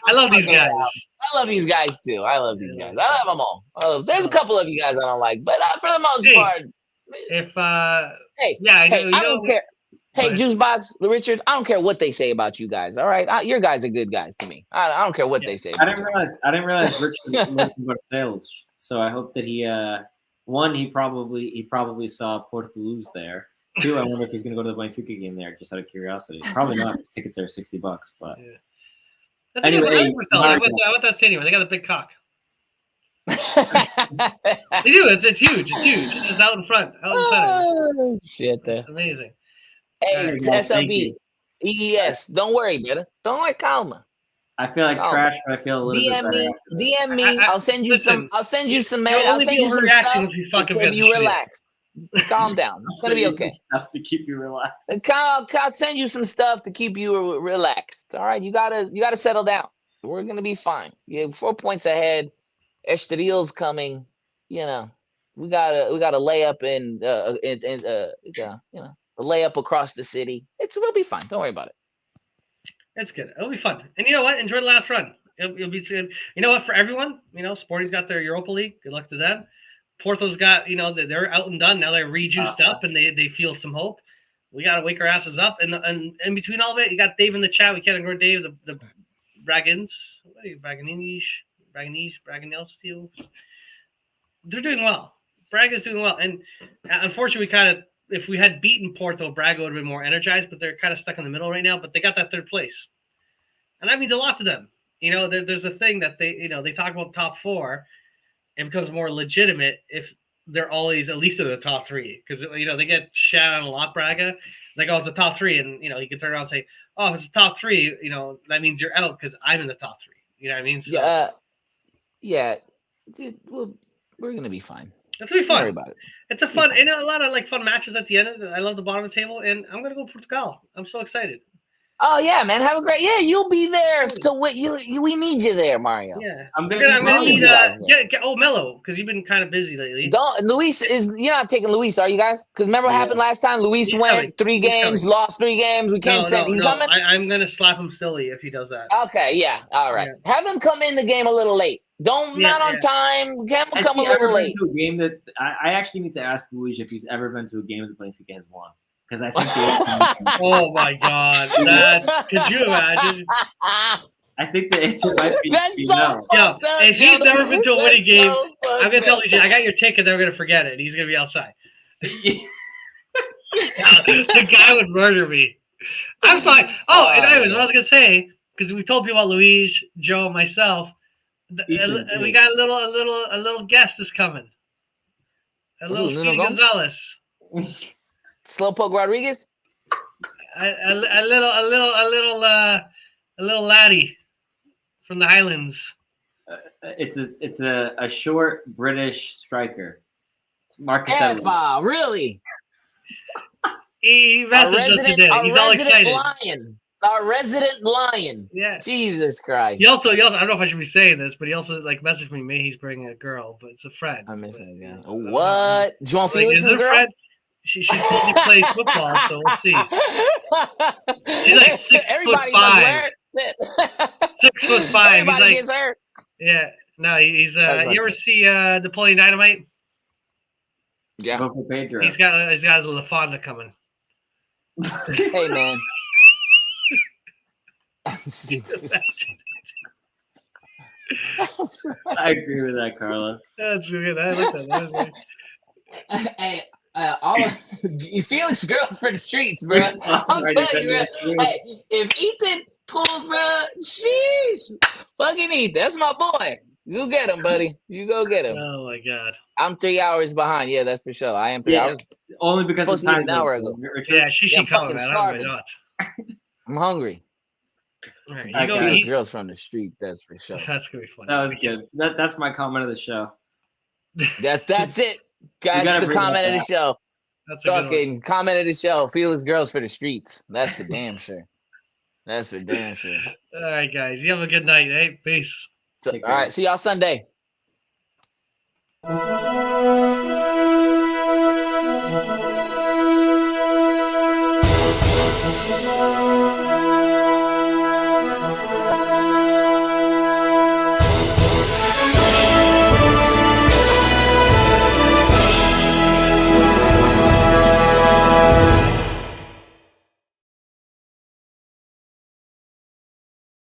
I love these guys. I love these guys too. I love these guys. I love them all. There's a couple of you guys I don't like, but for the most part. I don't care. Hey, Juice Box, Richard, I don't care what they say about you guys. All right, your guys are good guys to me. I don't care what they say. I didn't realize Richard knows about sales. So I hope that he he probably saw Portuguese there. 2, I wonder if he's going to go to the Benfica game there, just out of curiosity. Probably not. His tickets are $60, but anyway, how about that stadium? They got a big cock. They do. It's huge. It's huge. It's just out in front, out in center. Oh, shit, it's amazing. Hey, SLB, EES. Don't worry, brother. Don't worry, calma. I feel like trash, but I feel a little bit better. DM me. I'll send you some. I'll send you some stuff to keep you relaxed. Calm down. It's gonna be okay. Stuff to keep you relaxed. I'll send you some stuff to keep you relaxed. All right, you gotta settle down. We're gonna be fine. You have 4 points ahead. Esteril's coming. We gotta lay up and lay up across the city. We'll be fine. Don't worry about it. It's good. It'll be fun. And you know what? Enjoy the last run. It'll be good. You know what? For everyone, Sporting's got their Europa League. Good luck to them. Porto's got, they're out and done. Now they're rejuiced up and they feel some hope. We got to wake our asses up. And in between all of it, you got Dave in the chat. We can't ignore Dave, the Bragans. What are you, Braganese? They're doing well. Braga's doing well. And unfortunately, if we had beaten Porto, Braga would have been more energized, but they're kind of stuck in the middle right now. But they got that third place. And that means a lot to them. There's a thing that they talk about top 4. It becomes more legitimate if they're always at least in the top 3. Because, they get shat on a lot, Braga. Like, oh, it's a top 3. And, you can turn around and say, oh, if it's a top 3, that means you're out because I'm in the top 3. You know what I mean? So, yeah. Well, we're going to be fine. It's going to be fun. Don't worry about it. It's a lot of fun matches at the end. I love the bottom of the table. And I'm going to go Portugal. I'm so excited. Oh yeah, man! Have a great you'll be there to win. We need you there, Mario. Yeah, I'm gonna need get Mello because you've been kind of busy lately. Luis you're not taking Luis, are you guys? Because remember what happened last time? Luis went coming. 3 games, lost 3 games. We can't send. He's coming. I'm gonna slap him silly if he does that. Okay, yeah, all right. Yeah. Have him come in the game a little late. Not on time. Have him come a little late. To a game that I actually need to ask Luis if he's ever been to a game that Benfica has won. Because I think oh my God! Could you imagine? I think the answer might be no. Yeah, if he's never been to a winning game, I'm gonna tell you, I got your ticket. They're gonna forget it. He's gonna be outside. The guy would murder me. I'm sorry. Oh, and anyways, what I was gonna say, because we told people about Luis, Joe, and myself. We got a little guest is coming. A little Speedy Gonzalez. Slowpoke Rodriguez, a little laddie from the Highlands. It's a short British striker. It's Marcus Edwards. Really? He messaged us today. He's all excited. Our resident lion. Yeah. Jesus Christ. He also I don't know if I should be saying this, but he also messaged me. Maybe he's bringing a girl, but it's a friend. I miss that. Yeah. What? João Felix's girl? Friend? She supposedly plays football, so we'll see. She's like 6'5". 6'5". Everybody gets hurt. Yeah. No, he's. You ever see Napoleon Dynamite? Yeah. For Pedro. He's got his La Fonda coming. Hey man. I agree with that, Carlos. That's good. I like that. Hey. Felix girls for the streets, bro. I'm telling you, hey, if Ethan pools, bro. Sheesh. Fucking eat. That's my boy. You get him, buddy. You go get him. Oh my god. I'm 3 hours behind. Yeah, that's for sure. I am 3 hours. Only because supposed to eat an hour ago. Yeah, she I'm coming, fucking man. starving. I'm hungry. All right, you go eat. Girls from the streets. That's for sure. That's gonna be fun. That was good. That's my comment of the show. That's it. That's the comment of the show. That's fucking comment of the show. Felix girls for the streets. That's for damn sure. That's for damn sure. All right, guys. You have a good night, eh? Peace. All right. See y'all Sunday.